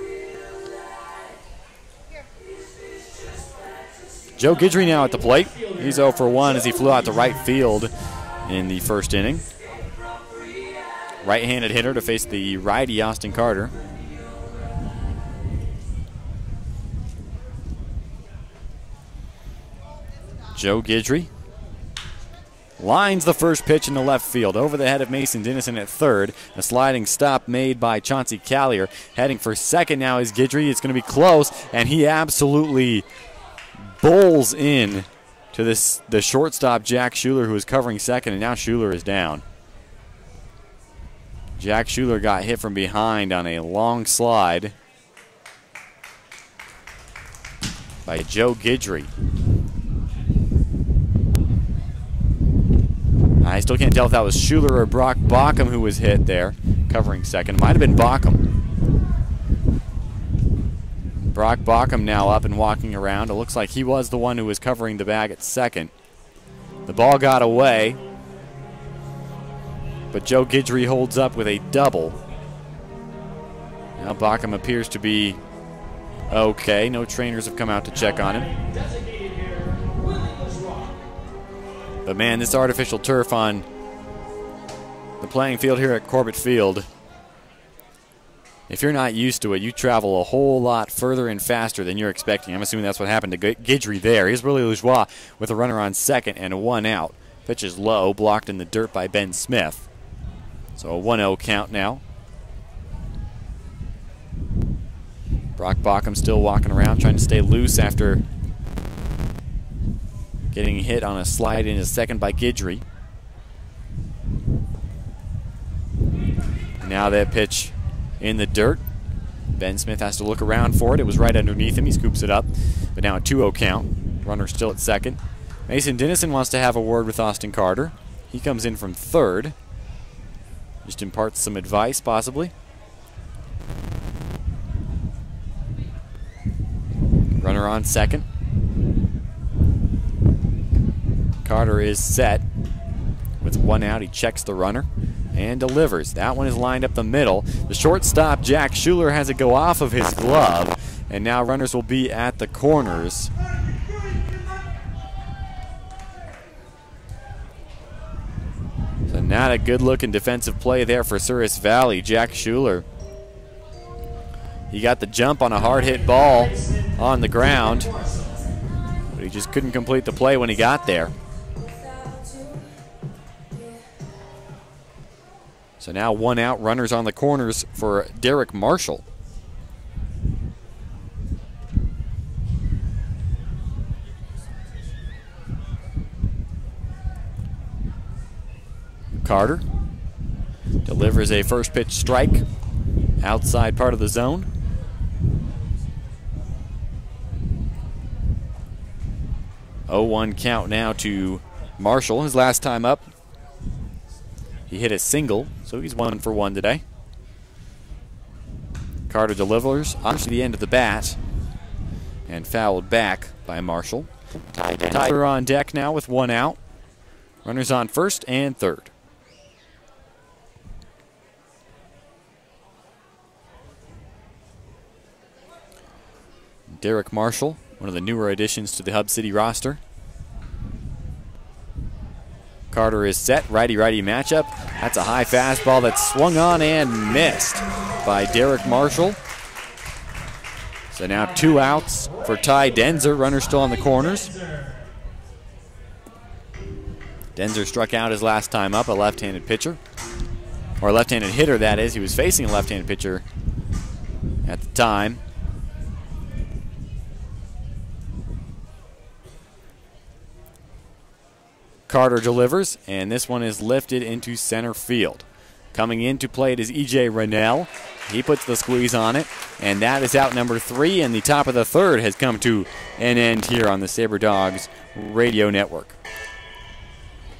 Joe Guidry now at the plate. He's 0 for 1 as he flew out to right field in the first inning. Right-handed hitter to face the righty Austin Carter. Joe Guidry lines the first pitch into left field over the head of Mason Dennison at third. A sliding stop made by Chauncey Callier. Heading for second now is Guidry. It's going to be close, and he absolutely bowls in to the shortstop, Jack Schuler, who is covering second, and now Schuler is down. Jack Schuler got hit from behind on a long slide by Joe Guidry. I still can't tell if that was Schuler or Brock Bockham who was hit there, covering second. Might have been Bockham. Brock Bockham now up and walking around. It looks like he was the one who was covering the bag at second. The ball got away, but Joe Guidry holds up with a double. Now Bockham appears to be okay. No trainers have come out to check on him. But man, this artificial turf on the playing field here at Corbett Field, if you're not used to it, you travel a whole lot further and faster than you're expecting. I'm assuming that's what happened to Guidry there. Here's Willie Lajoie with a runner on second and 1 out. Pitch is low, blocked in the dirt by Ben Smith. So a 1-0 count now. Brock Bockham still walking around, trying to stay loose after getting hit on a slide into second by Guidry. Now that pitch in the dirt. Ben Smith has to look around for it. It was right underneath him. He scoops it up. But now a 2-0 count. Runner still at second. Mason Dennison wants to have a word with Austin Carter. He comes in from third. Just imparts some advice, possibly. Runner on second. Carter is set with 1 out. He checks the runner and delivers. That one is lined up the middle. The shortstop, Jack Schuler, has it go off of his glove, and now runners will be at the corners. So not a good-looking defensive play there for Souris Valley. Jack Schuler He got the jump on a hard hit ball on the ground, but he just couldn't complete the play when he got there. So now 1 out, runners on the corners for Derek Marshall. Carter delivers a first pitch strike outside part of the zone. Oh, 1 count now to Marshall. His last time up, he hit a single, so he's 1 for 1 today. Carter delivers onto the end of the bat and fouled back by Marshall. Tyler on deck now with 1 out. Runners on first and third. Derek Marshall, one of the newer additions to the Hub City roster. Carter is set, righty-righty matchup. That's a high fastball that's swung on and missed by Derek Marshall. So now 2 outs for Ty Denzer, runner still on the corners. Denzer struck out his last time up, a left-handed pitcher. Or a left-handed hitter, that is. He was facing a left-handed pitcher at the time. Carter delivers, and this one is lifted into center field. Coming in to play it is E.J. Rennell. He puts the squeeze on it, and that is out number 3, and the top of the third has come to an end here on the Sabre Dogs radio network.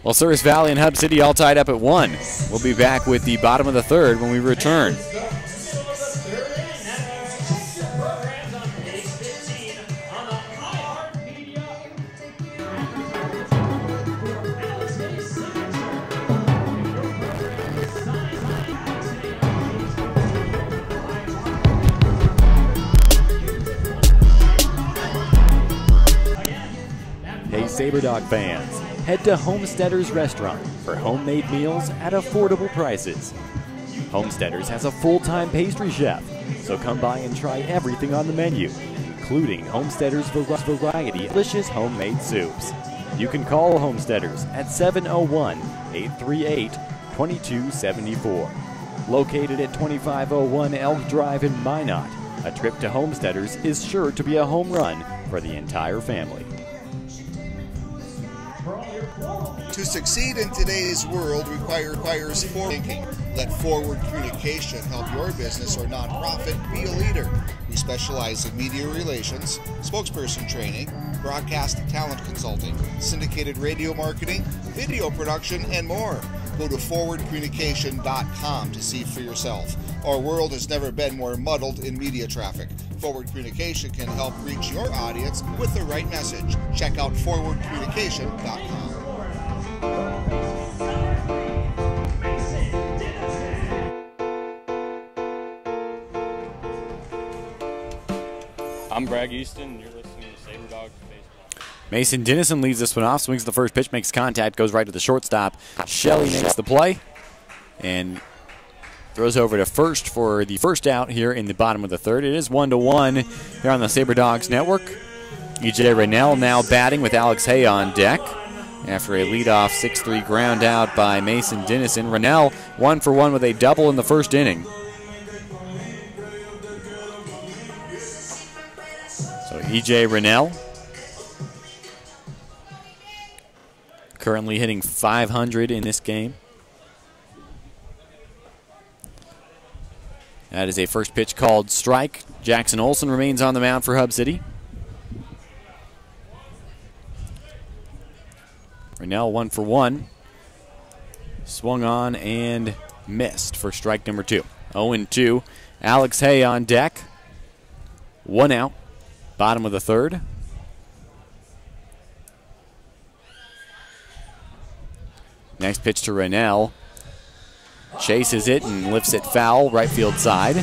Well, Souris Valley and Hub City all tied up at 1. We'll be back with the bottom of the third when we return. Hey Sabre Dog fans, head to Homesteaders Restaurant for homemade meals at affordable prices. Homesteaders has a full-time pastry chef, so come by and try everything on the menu, including Homesteaders' variety of delicious homemade soups. You can call Homesteaders at 701-838-2274. Located at 2501 Elk Drive in Minot, a trip to Homesteaders is sure to be a home run for the entire family. To succeed in today's world requires forward thinking. Let forward communication help your business or nonprofit be a leader. We specialize in media relations, spokesperson training, broadcast talent consulting, syndicated radio marketing, video production, and more. Go to forwardcommunication.com to see for yourself. Our world has never been more muddled in media traffic. Forward Communication can help reach your audience with the right message. Check out forwardcommunication.com. I'm Bragg Easton, and you're listening to Sabre Dogs Baseball. Mason Dennison leads this one off, swings the first pitch, makes contact, goes right to the shortstop. Shelley makes the play and throws over to first for the first out here in the bottom of the third. It is 1-1 here on the Sabre Dogs Network. E.J. Rennell now batting with Alex Hay on deck after a leadoff 6-3 ground out by Mason Dennison. Rennell 1 for 1 with a double in the first inning. So E.J. Rennell currently hitting .500 in this game. That is a first pitch called strike. Jackson Olson remains on the mound for Hub City. Rennell 1 for 1. Swung on and missed for strike number 2. 0-2. Alex Hay on deck. 1 out. Bottom of the third. Next pitch to Rennell. Chases it and lifts it foul, right field side.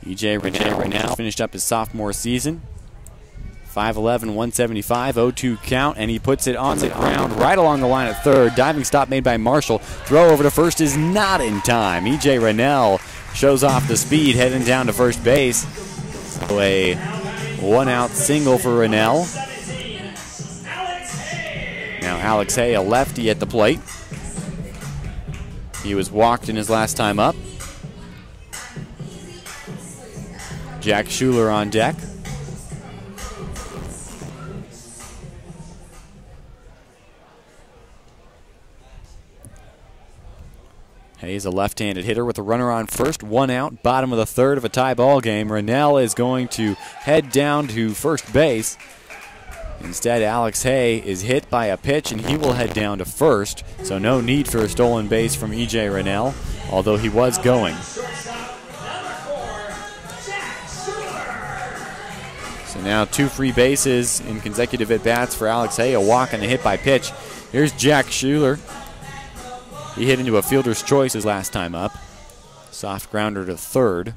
E.J. Rennell finished up his sophomore season. 5'11", 175, 0-2 count, and he puts it on the ground right along the line at third. Diving stop made by Marshall. Throw over to first is not in time. E.J. Rennell shows off the speed heading down to first base. So a one-out single for Rennell. Now Alex Hay, a lefty at the plate. He was walked in his last time up. Jack Schuler on deck. Hayes, a left-handed hitter with a runner on first, one out, bottom of the third of a tie ball game. Rennell is going to head down to first base. Instead, Alex Hay is hit by a pitch, and he will head down to first. So no need for a stolen base from E.J. Rennell, although he was going. So now 2 free bases in consecutive at-bats for Alex Hay, a walk and a hit by pitch. Here's Jack Schuler. He hit into a fielder's choice his last time up. Soft grounder to third.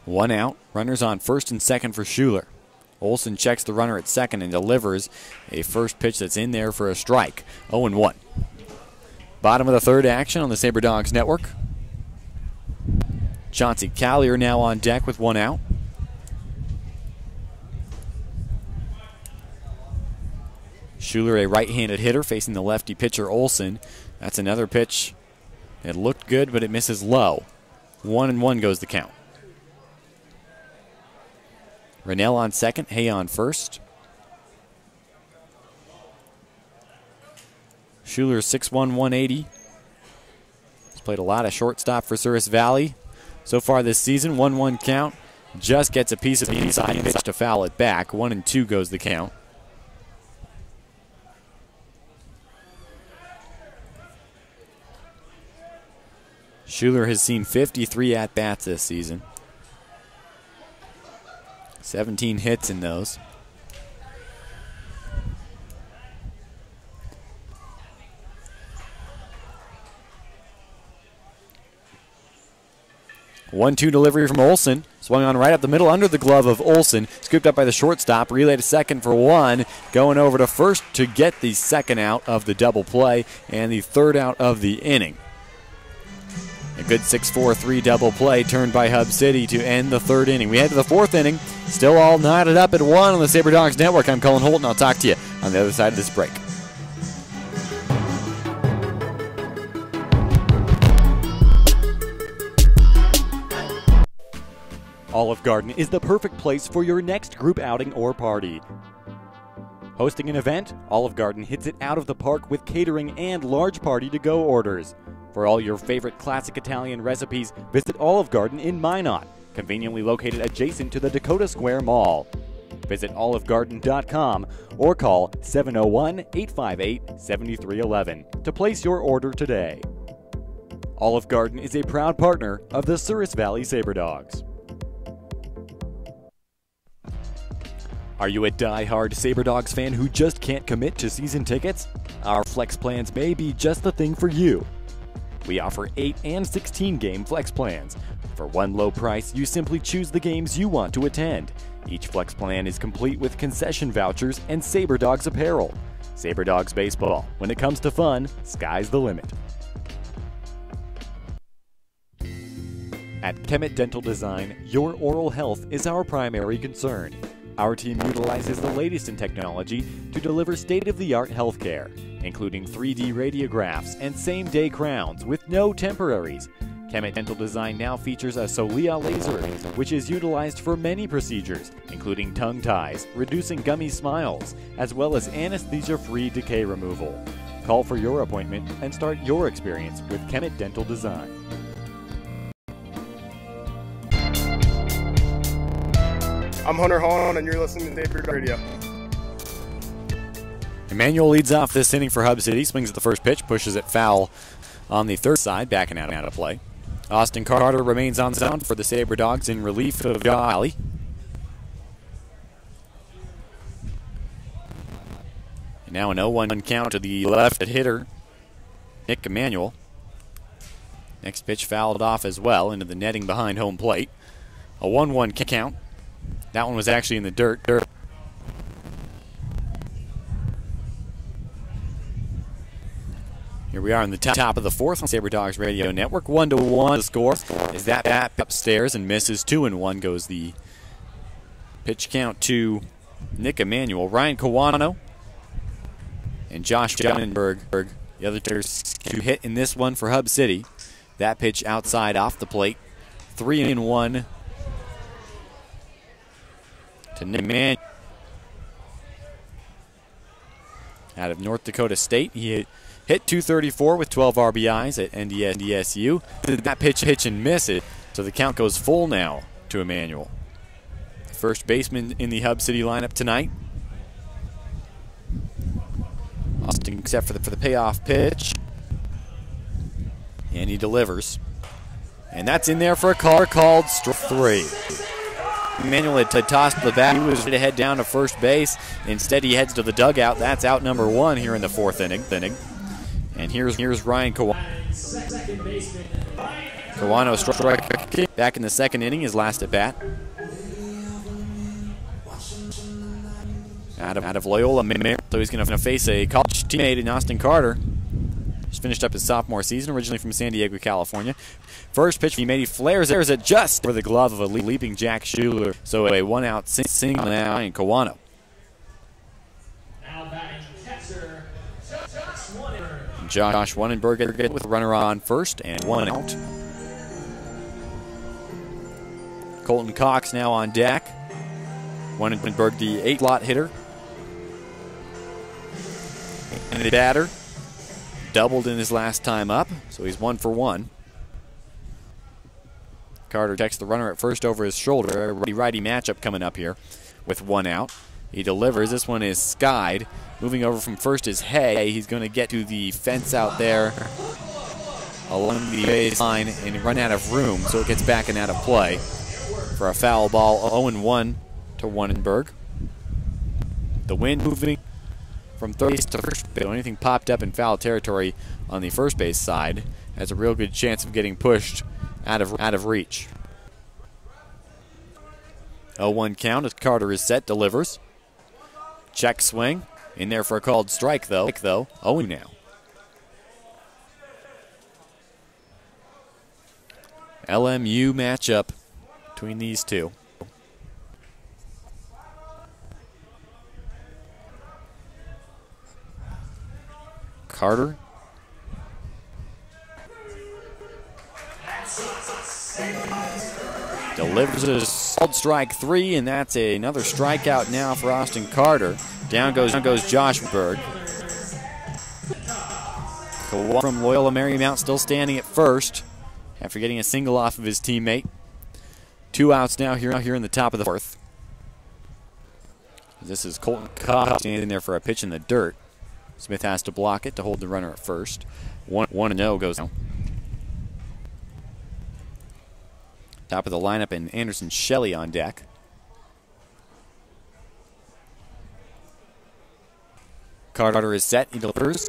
One out. Runners on first and second for Schuler. Olson checks the runner at second and delivers a first pitch that's in there for a strike. 0-1. Bottom of the third action on the Sabre Dogs Network. Chauncey Callier now on deck with one out. Schuler, a right-handed hitter, facing the lefty pitcher Olson. That's another pitch. It looked good, but it misses low. 1-1 goes the count. Rennell on second, Hay on first. Schuler 6'1", 180. He's played a lot of shortstop for Souris Valley so far this season. 1-1 count. Just gets a piece of the inside pitch to foul it back. 1-2 goes the count. Schuler has seen 53 at-bats this season. 17 hits in those. One-two delivery from Olson. Swung on right up the middle under the glove of Olson. Scooped up by the shortstop. Relay to second for one. Going over to first to get the second out of the double play and the third out of the inning. A good 6-4-3 double play turned by Hub City to end the third inning. We head to the fourth inning. Still all knotted up at 1 on the Sabre Dogs Network. I'm Cullen Holt, and I'll talk to you on the other side of this break. Olive Garden is the perfect place for your next group outing or party. Hosting an event, Olive Garden hits it out of the park with catering and large party-to-go orders. For all your favorite classic Italian recipes, visit Olive Garden in Minot, conveniently located adjacent to the Dakota Square Mall. Visit olivegarden.com or call 701-858-7311 to place your order today. Olive Garden is a proud partner of the Souris Valley Sabre Dogs. Are you a die-hard Sabre Dogs fan who just can't commit to season tickets? Our flex plans may be just the thing for you. We offer 8 and 16 game flex plans. For one low price, you simply choose the games you want to attend. Each flex plan is complete with concession vouchers and Sabre Dogs apparel. Sabre Dogs baseball. When it comes to fun, sky's the limit. At Kemet Dental Design, your oral health is our primary concern. Our team utilizes the latest in technology to deliver state-of-the-art healthcare, including 3D radiographs and same-day crowns with no temporaries. Kemet Dental Design now features a Solia laser, which is utilized for many procedures, including tongue ties, reducing gummy smiles, as well as anesthesia-free decay removal. Call for your appointment and start your experience with Kemet Dental Design. I'm Hunter Hahn, and you're listening to Sabre Radio. Emmanuel leads off this inning for Hub City. Swings at the first pitch, pushes it foul on the third side, backing out of play. Austin Carter remains on sound for the Sabre Dogs in relief of Valley. And now an 0-1 count to the left hitter, Nick Emmanuel. Next pitch fouled off as well into the netting behind home plate. A 1-1 count. That one was actually in the dirt. Here we are in the top of the fourth on Sabre Dogs Radio Network. 1-1 the score. Is that upstairs and misses. 2-1 goes the pitch count to Nick Emanuel. Ryan Kawano and Josh Jennenberg, the other two hit in this one for Hub City. That pitch outside off the plate. 3-1 to Nick Emanuel. Out of North Dakota State, he hit .234 with 12 RBIs at NDSU. That pitch and miss it, so the count goes full now to Emanuel. First baseman in the Hub City lineup tonight. Austin except for the payoff pitch. And he delivers. And that's in there for a call called strike 3. Emanuel had tossed the bat. He was ready to head down to first base. Instead, he heads to the dugout. That's out number 1 here in the fourth inning. And here's Ryan Kawano. Kawano struck back in the second inning, his last at bat. Out of Loyola, so he's going to face a college teammate in Austin Carter. Just finished up his sophomore season, originally from San Diego, California. First pitch, he flares it just for the glove of a leaping Jack Schuler. So a one-out single now in Kawano. Now batting catcher, Josh Wannenberg with a runner on first and 1 out. Colton Cox now on deck. Wannenberg, the 8-slot hitter. And the batter doubled in his last time up, so he's 1 for 1. Carter checks the runner at first over his shoulder. A righty matchup coming up here with 1 out. He delivers. This one is skied. Moving over from first is Hay. He's going to get to the fence out there along the baseline and run out of room, so it gets back and out of play for a foul ball. 0-1 to Wannenberg. The wind moving from third base to first base. Anything popped up in foul territory on the first base side has a real good chance of getting pushed out of reach. 0-1 count as Carter is set, delivers. Check swing. In there for a called strike, though. 0 now. LMU matchup between these two. Carter. Delivers a called strike 3, and that's another strikeout now for Austin Carter. Down goes Josh Berg. From Loyola Marymount still standing at first after getting a single off of his teammate. 2 outs now here in the top of the fourth. This is Colton Cox standing there for a pitch in the dirt. Smith has to block it to hold the runner at first. 1-0 goes now. Top of the lineup, and Anderson Shelley on deck. Carter is set. He delivers.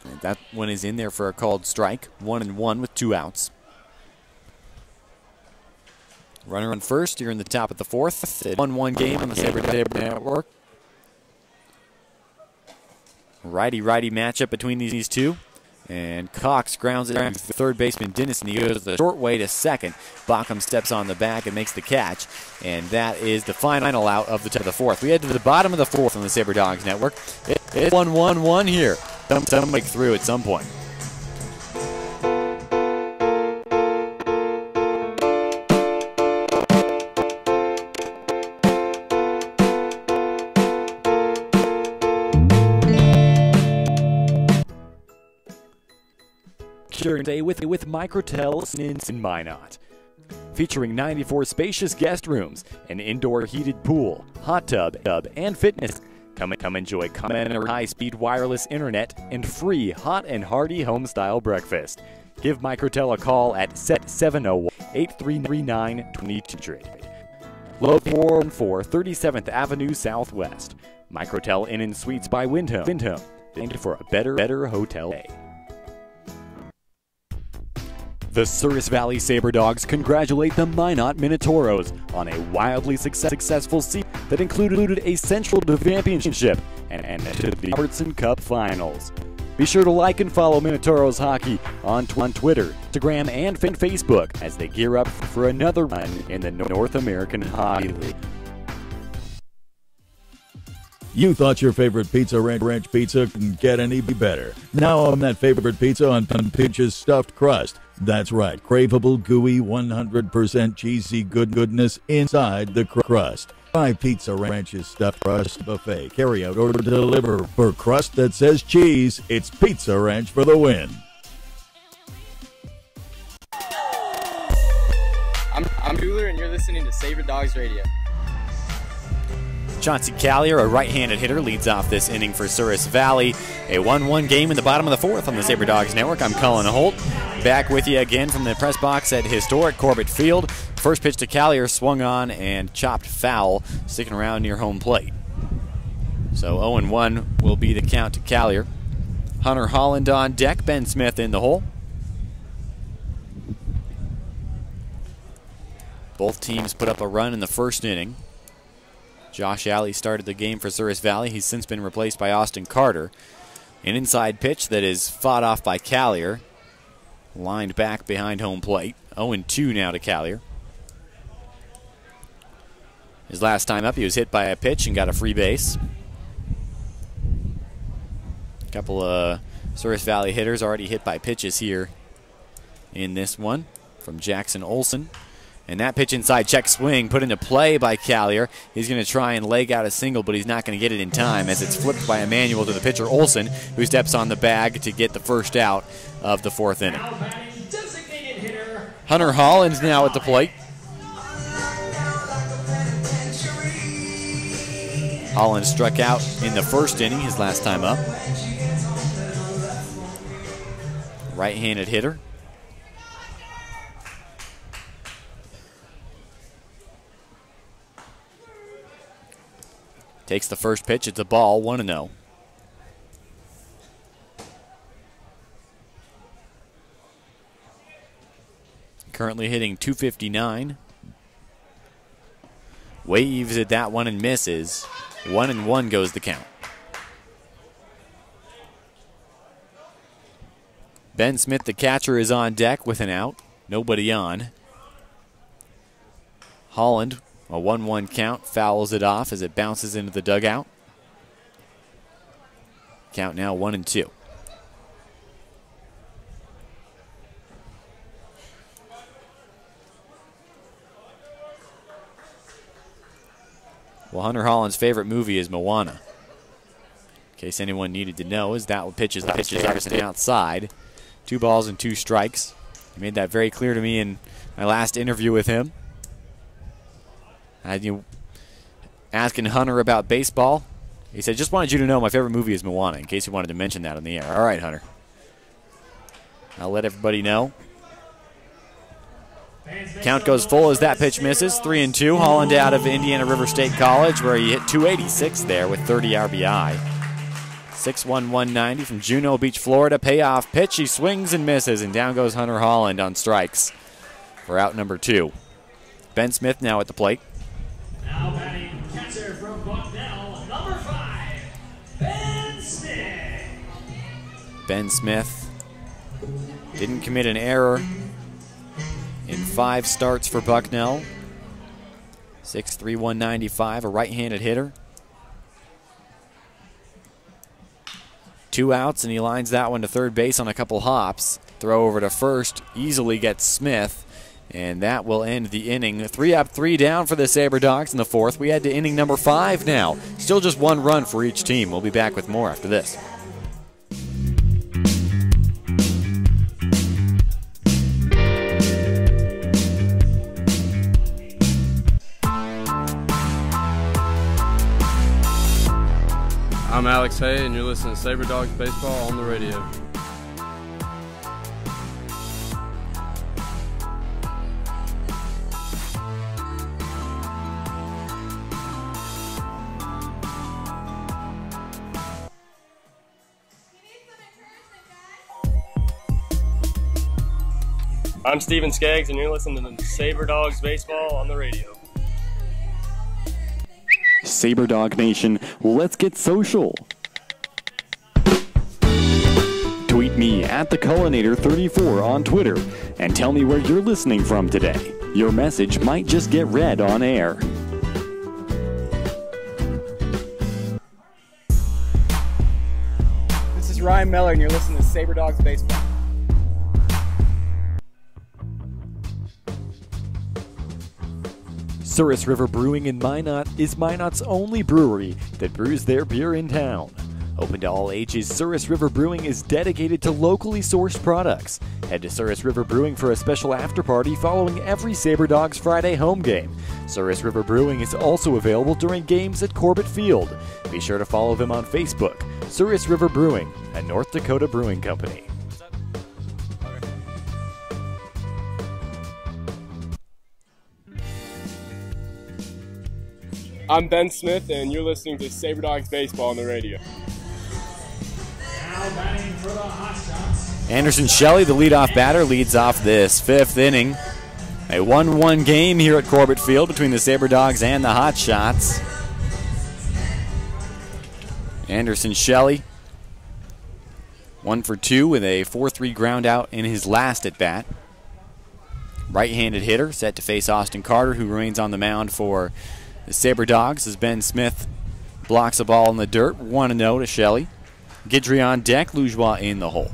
And that one is in there for a called strike. 1-1 with 2 outs. Runner on first here in the top of the fourth. 1-1 game on the Sabre Network. Righty-righty matchup between these two. And Cox grounds it to third baseman Dennison. He goes the short way to second. Bockham steps on the back and makes the catch. And that is the final out of the fourth. We head to the bottom of the fourth on the Sabre Dogs Network. It's 1-1-1 here. Some break through at some point. Day with Microtel in Minot. Featuring 94 spacious guest rooms, an indoor heated pool, hot tub, and fitness. Come enjoy complimentary high-speed wireless internet and free hot and hearty home-style breakfast. Give Microtel a call at 701-8339-2200. Located 4 37th Avenue Southwest. Microtel Inn and Suites by Wyndham. Named for a better hotel day. The Souris Valley Sabre Dogs congratulate the Minot Minotauros on a wildly successful season that included a Central Championship and to the Albertson Cup Finals. Be sure to like and follow Minotauros Hockey on Twitter, Instagram, and Facebook as they gear up for another run in the North American Hockey League. You thought your favorite pizza, ranch pizza, couldn't get any better. Now on that favorite pizza on Peach's stuffed crust. That's right, craveable, gooey, 100% cheesy goodness inside the crust. Buy Pizza Ranch's stuffed crust buffet. Carry out or deliver for crust that says cheese. It's Pizza Ranch for the win. I'm Bueller, and you're listening to Sabre Dogs Radio. Chauncey Callier, a right-handed hitter, leads off this inning for Souris Valley. A 1-1 game in the bottom of the fourth on the Sabre Dogs Network. I'm Colin Holt, back with you again from the press box at historic Corbett Field. First pitch to Callier, swung on and chopped foul, sticking around near home plate. So 0-1 will be the count to Callier. Hunter Holland on deck, Ben Smith in the hole. Both teams put up a run in the first inning. Josh Alley started the game for Souris Valley. He's since been replaced by Austin Carter. An inside pitch that is fought off by Callier. Lined back behind home plate. 0-2 now to Callier. His last time up, he was hit by a pitch and got a free base. A couple of Souris Valley hitters already hit by pitches here in this one from Jackson Olson. And that pitch inside, check swing, put into play by Callier. He's going to try and leg out a single, but he's not going to get it in time as it's flipped by Emmanuel to the pitcher, Olson, who steps on the bag to get the first out of the fourth inning. Hunter Holland's now at the plate. Holland struck out in the first inning, his last time up. Right-handed hitter. Takes the first pitch. It's a ball, 1-0. Currently hitting .259. Waves at that one and misses. 1-1 goes the count. Ben Smith, the catcher, is on deck with an out. Nobody on. Holland, a 1-1 count, fouls it off as it bounces into the dugout. Count now 1-2. Well, Hunter Holland's favorite movie is Moana. In case anyone needed to know, as that pitch is outside. 2 balls and 2 strikes. He made that very clear to me in my last interview with him. Asking Hunter about baseball. He said, just wanted you to know my favorite movie is Moana, in case you wanted to mention that on the air. All right, Hunter. I'll let everybody know. Count goes full as that pitch misses. 3-2. Holland out of Indiana River State College, where he hit .286 there with 30 RBI. 6'1", 190 from Juno Beach, Florida. Payoff pitch. He swings and misses, and down goes Hunter Holland on strikes for out number 2. Ben Smith now at the plate. Now batting catcher from Bucknell, number 5, Ben Smith. Ben Smith didn't commit an error in 5 starts for Bucknell. 6'3", 195, a right-handed hitter. 2 outs, and he lines that one to third base on a couple hops. Throw over to first, easily gets Smith, and that will end the inning. 3 up, 3 down for the Sabre Dogs in the fourth. We head to inning number 5 now. Still just 1 run for each team. We'll be back with more after this. I'm Alex Hay, and you're listening to Sabre Dogs Baseball on the radio. I'm Steven Skaggs, and you're listening to Sabre Dogs Baseball on the radio. Sabre Dog Nation, let's get social. Tweet me at @thecullinator34 on Twitter and tell me where you're listening from today. Your message might just get read on air. This is Ryan Miller, and you're listening to Sabre Dogs Baseball. Souris River Brewing in Minot is Minot's only brewery that brews their beer in town. Open to all ages, Souris River Brewing is dedicated to locally sourced products. Head to Souris River Brewing for a special after-party following every Sabre Dogs Friday home game. Souris River Brewing is also available during games at Corbett Field. Be sure to follow them on Facebook. Souris River Brewing, a North Dakota brewing company. I'm Ben Smith, and you're listening to Sabre Dogs Baseball on the radio. Anderson Shelley, the leadoff batter, leads off this 5th inning. A 1-1 game here at Corbett Field between the Sabre Dogs and the Hot Shots. Anderson Shelley, 1 for 2 with a 4-3 ground out in his last at bat. Right-handed hitter set to face Austin Carter, who remains on the mound for the Sabre Dogs as Ben Smith blocks a ball in the dirt. 1-0 to Shelley. Guidry on deck, Lujois in the hole.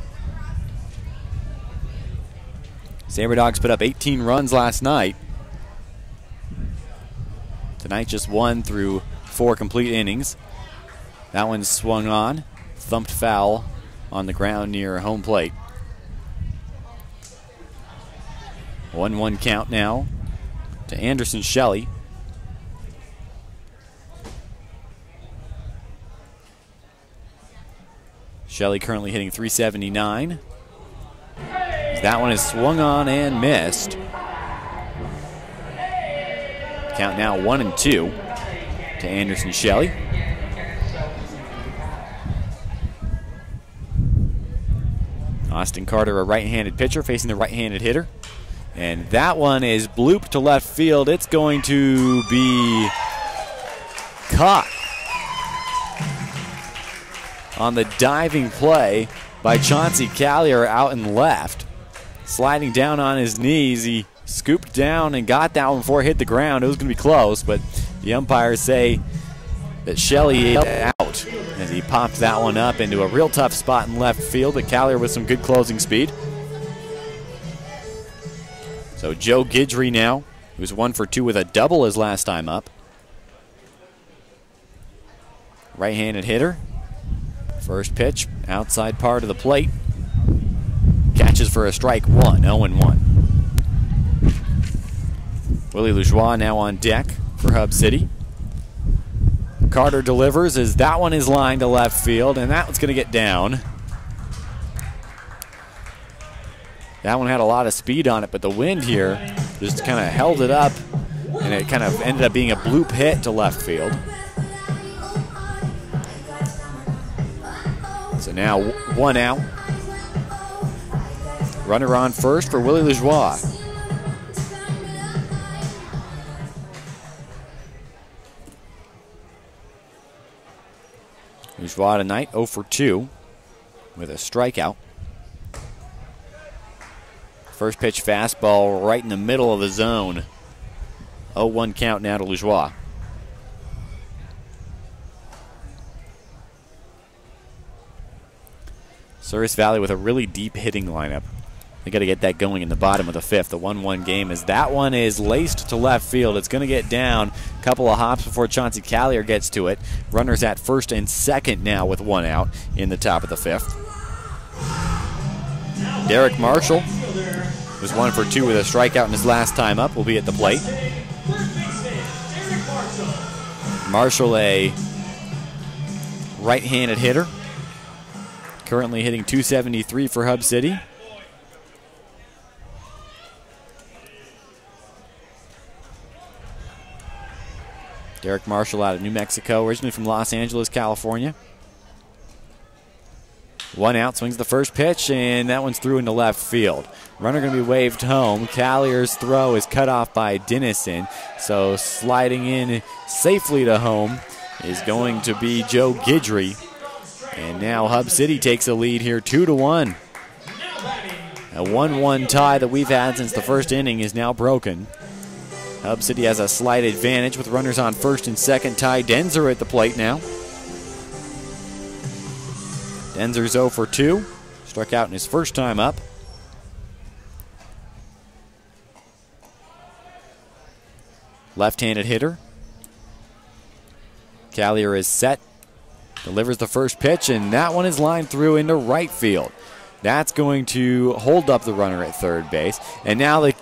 Sabre Dogs put up 18 runs last night. Tonight just 1 through 4 complete innings. That one swung on, thumped foul on the ground near home plate. 1-1 count now to Anderson Shelley. Shelley currently hitting .379. That one is swung on and missed. Count now 1-2 to Anderson Shelley. Austin Carter, a right-handed pitcher, facing the right-handed hitter. And that one is blooped to left field. It's going to be caught on the diving play by Chauncey Callier out in left. Sliding down on his knees, he scooped down and got that one before it hit the ground. It was going to be close, but the umpires say that Shelley is out as he popped that one up into a real tough spot in left field, but Callier with some good closing speed. So Joe Guidry now, who's 1 for 2 with a double his last time up. Right-handed hitter. First pitch, outside part of the plate. Catches for a strike, 0-1. Willie Lujois now on deck for Hub City. Carter delivers as that one is lined to left field, and that one's going to get down. That one had a lot of speed on it, but the wind here just kind of held it up, and it kind of ended up being a bloop hit to left field. So now 1 out. Runner on first for Willie Lujois. Lujois tonight 0 for 2 with a strikeout. First pitch fastball right in the middle of the zone. 0-1 count now to Lujois. Souris Valley with a really deep hitting lineup. They got to get that going in the bottom of the 5th. The 1-1 game as that one is laced to left field. It's going to get down. A couple of hops before Chauncey Callier gets to it. Runners at first and second now with 1 out in the top of the 5th. Derek Marshall, who's 1 for 2 with a strikeout in his last time up, will be at the plate. Marshall, a right-handed hitter. Currently hitting .273 for Hub City. Derek Marshall out of New Mexico, originally from Los Angeles, California. One out, swings the first pitch, and that one's through into left field. Runner going to be waved home. Callier's throw is cut off by Dennison, so sliding in safely to home is going to be Joe Guidry. And now Hub City takes a lead here, 2-1. A 1-1 tie that we've had since the first inning is now broken. Hub City has a slight advantage with runners on first and second. Ty Denzer at the plate now. Denzer's 0 for 2. Struck out in his first time up. Left-handed hitter. Callier is set. Delivers the first pitch, and that one is lined through into right field. That's going to hold up the runner at third base. And now the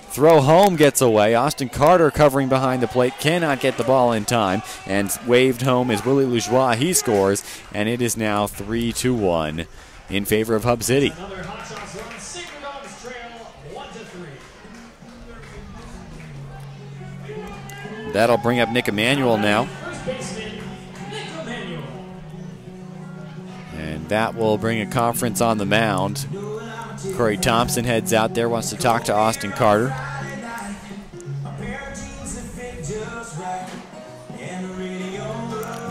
throw home gets away. Austin Carter covering behind the plate, cannot get the ball in time, and waved home is Willie Lajoie. He scores, and it is now 3-1 in favor of Hub City. Another hot sauce run. Sabre Dogs trail 1-3. That'll bring up Nick Emanuel now. First baseman, Nick Emanuel. And that will bring a conference on the mound. Corey Thompson heads out there, wants to talk to Austin Carter.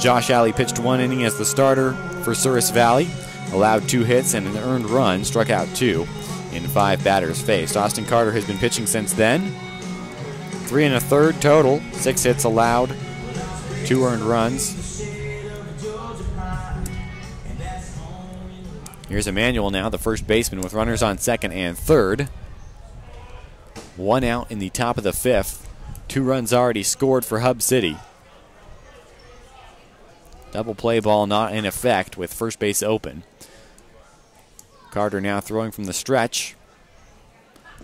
Josh Alley pitched 1 inning as the starter for Souris Valley. Allowed 2 hits and an earned run, struck out 2 in 5 batters faced. Austin Carter has been pitching since then. 3 1/3 total, 6 hits allowed, 2 earned runs. Here's Emanuel now, the first baseman, with runners on second and third. 1 out in the top of the 5th. 2 runs already scored for Hub City. Double play ball not in effect with first base open. Carter now throwing from the stretch.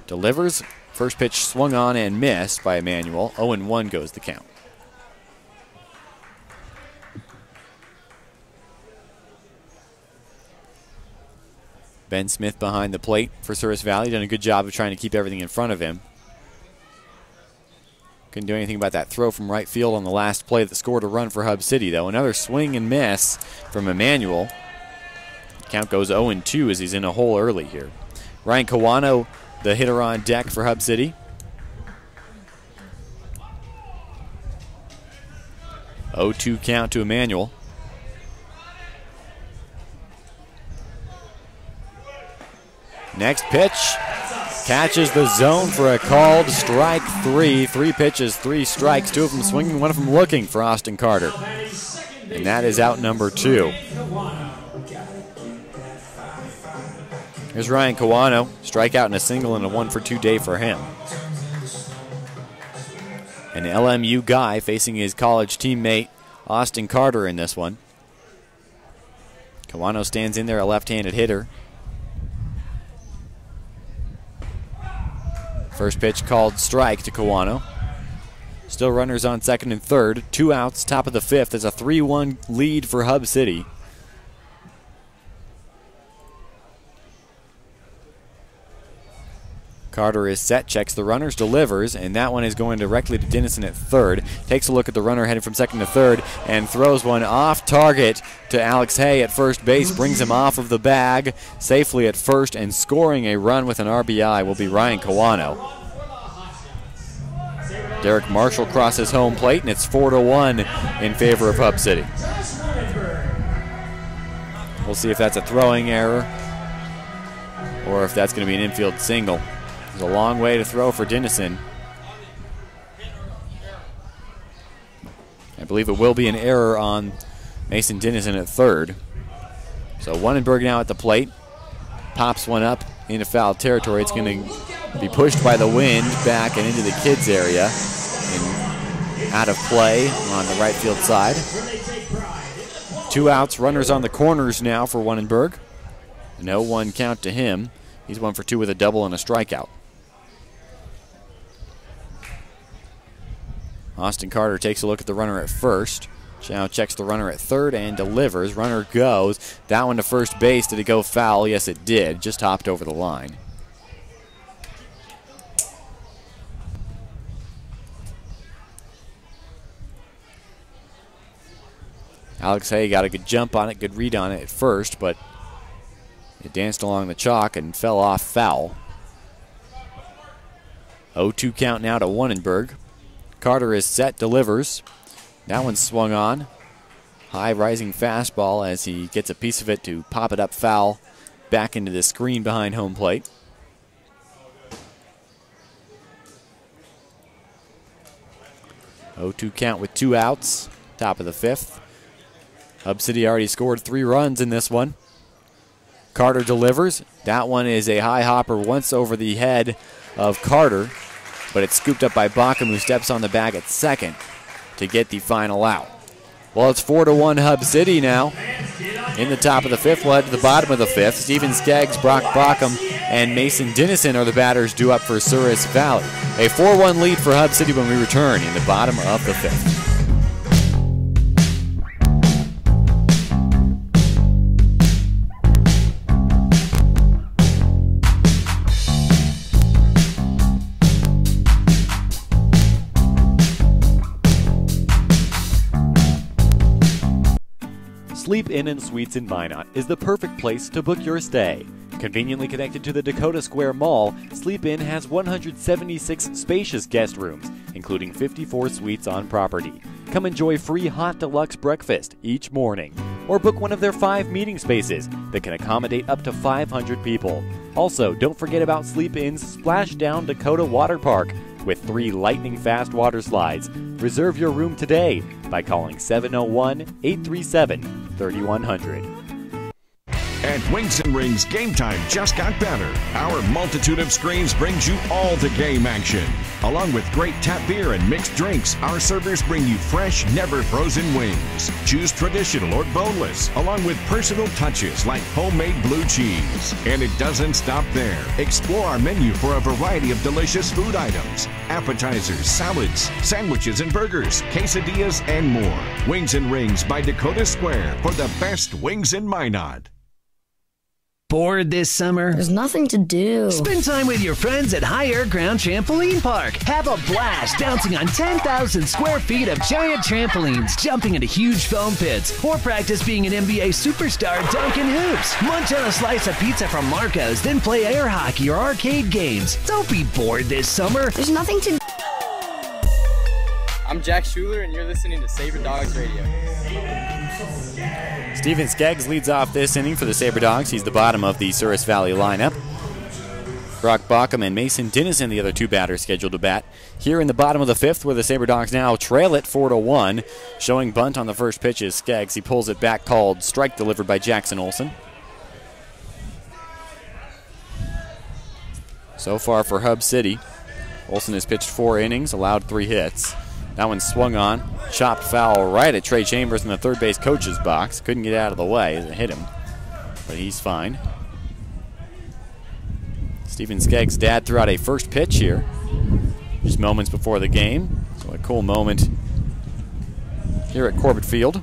Delivers. First pitch swung on and missed by Emanuel. 0-1 goes the count. Ben Smith behind the plate for Souris Valley. Done a good job of trying to keep everything in front of him. Couldn't do anything about that throw from right field on the last play that scored a run for Hub City, though. Another swing and miss from Emanuel. Count goes 0-2 as he's in a hole early here. Ryan Kawano, the hitter on deck for Hub City. 0-2 count to Emanuel. Next pitch, catches the zone for a called strike 3. 3 pitches, 3 strikes, 2 of them swinging, 1 of them looking for Austin Carter. And that is out number 2. Here's Ryan Kawano, strikeout and a single and a 1 for 2 day for him. An LMU guy facing his college teammate Austin Carter in this one. Kawano stands in there, a left-handed hitter. First pitch called strike to Kawano. Still runners on second and third. 2 outs, top of the 5th. There's a 3-1 lead for Hub City. Carter is set, checks the runners, delivers, and that one is going directly to Dennison at third. Takes a look at the runner headed from second to third and throws one off target to Alex Hay at first base. Brings him off of the bag safely at first, and scoring a run with an RBI will be Ryan Kawano. Derek Marshall crosses home plate, and it's 4-1 in favor of Hub City. We'll see if that's a throwing error or if that's going to be an infield single. It's a long way to throw for Dennison. I believe it will be an error on Mason Dennison at third. So Wannenberg now at the plate. Pops one up into foul territory. It's going to be pushed by the wind back and into the kids' area. And out of play on the right field side. 2 outs, runners on the corners now for Wannenberg. An 0-1 count to him. He's 1 for 2 with a double and a strikeout. Austin Carter takes a look at the runner at first. Now checks the runner at third and delivers. Runner goes. That one to first base. Did it go foul? Yes, it did. Just hopped over the line. Alex Hay got a good jump on it, good read on it at first, but It danced along the chalk and fell off foul. 0-2 count now to Wannenberg. Carter is set, delivers. That one's swung on. High rising fastball as he gets a piece of it to pop it up foul back into the screen behind home plate. Oh, 2 count with 2 outs. Top of the 5th. Hub City already scored 3 runs in this one. Carter delivers. That one is a high hopper once over the head of Carter, but it's scooped up by Bockham, who steps on the bag at second to get the final out. Well, it's 4-1 Hub City now. In the top of the 5th, led to the bottom of the 5th. Steven Skaggs, Brock Bockham, and Mason Dennison are the batters due up for Souris Valley. A 4-1 lead for Hub City when we return in the bottom of the 5th. Sleep Inn and Suites in Minot is the perfect place to book your stay. Conveniently connected to the Dakota Square Mall, Sleep Inn has 176 spacious guest rooms, including 54 suites on property. Come enjoy free hot deluxe breakfast each morning, or book one of their 5 meeting spaces that can accommodate up to 500 people. Also, don't forget about Sleep Inn's Splashdown Dakota Water Park with 3 lightning-fast water slides. Reserve your room today by calling 701-837-3100. At Wings and Rings, game time just got better. Our multitude of screens brings you all the game action. Along with great tap beer and mixed drinks, our servers bring you fresh, never frozen wings. Choose traditional or boneless, along with personal touches like homemade blue cheese. And it doesn't stop there. Explore our menu for a variety of delicious food items, appetizers, salads, sandwiches and burgers, quesadillas, and more. Wings and Rings by Dakota Square for the best wings in Minot. Bored this summer? There's nothing to do. Spend time with your friends at Higher Ground Trampoline Park. Have a blast bouncing on 10,000 square feet of giant trampolines, jumping into huge foam pits, or practice being an NBA superstar dunking hoops. Munch on a slice of pizza from Marco's, then play air hockey or arcade games. Don't be bored this summer. There's nothing to do. I'm Jack Schuler, and you're listening to Sabre Dogs Radio. Steven Skaggs leads off this inning for the Sabre Dogs. He's the bottom of the Souris Valley lineup. Brock Bockham and Mason Dennison, the other 2 batters scheduled to bat here in the bottom of the 5th, where the Sabre Dogs now trail it 4-1. Showing bunt on the first pitch is Skaggs. He pulls it back, called strike, delivered by Jackson Olson. So far for Hub City, Olson has pitched 4 innings, allowed 3 hits. That one swung on, chopped foul right at Trey Chambers in the third base coach's box. Couldn't get out of the way as it hit him, but he's fine. Steven Skaggs' dad threw out a first pitch here, just moments before the game. So a cool moment here at Corbett Field.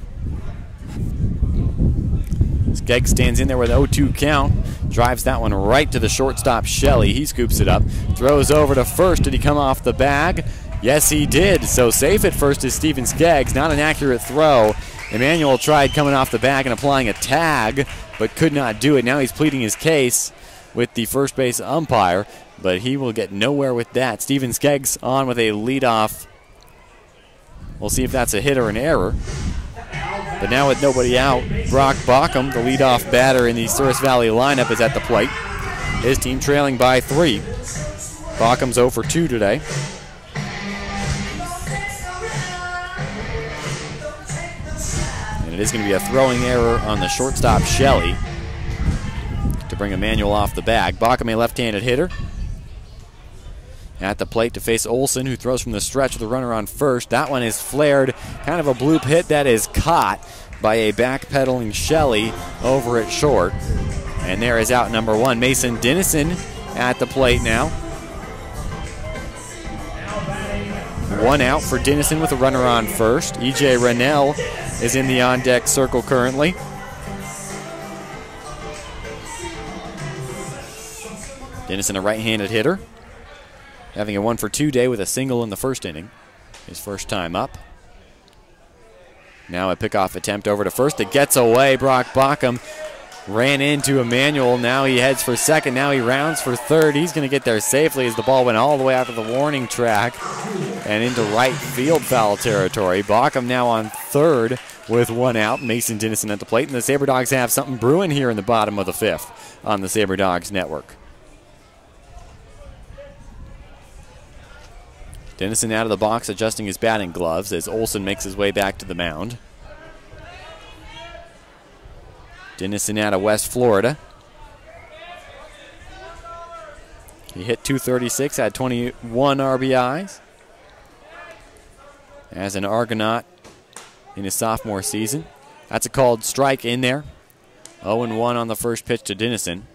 Skaggs stands in there with an 0-2 count. Drives that one right to the shortstop, Shelley. He scoops it up, throws over to first. Did he come off the bag? Yes, he did. So safe at first is Steven Skaggs. Not an accurate throw. Emmanuel tried coming off the bag and applying a tag, but could not do it. Now he's pleading his case with the first base umpire, but he will get nowhere with that. Steven Skaggs on with a leadoff. We'll see if that's a hit or an error. But now with nobody out, Brock Bockham, the leadoff batter in the Souris Valley lineup, is at the plate. His team trailing by 3. Bockham's 0 for 2 today. It is going to be a throwing error on the shortstop, Shelley, to bring Emmanuel off the bag. Bockham, a left-handed hitter. At the plate to face Olson, who throws from the stretch with a runner on first. That one is flared, kind of a bloop hit that is caught by a backpedaling Shelley over at short. And there is out number 1. Mason Dennison at the plate now. 1 out for Dennison with a runner on first. E.J. Rennell is in the on-deck circle currently. Dennison, a right-handed hitter, having a 1 for 2 day with a single in the first inning. His first time up. Now a pickoff attempt over to first. It gets away. Brock Bockham ran into Emmanuel. Now he heads for second. Now he rounds for third. He's going to get there safely as the ball went all the way out to the warning track and into right field foul territory. Bockham now on third with one out. Mason Dennison at the plate. And the Sabre Dogs have something brewing here in the bottom of the fifth on the Sabre Dogs Network. Dennison out of the box adjusting his batting gloves as Olsen makes his way back to the mound. Dennison out of West Florida. He hit .236, had 21 RBIs as an Argonaut in his sophomore season. That's a called strike in there. 0-1 on the first pitch to Dennison.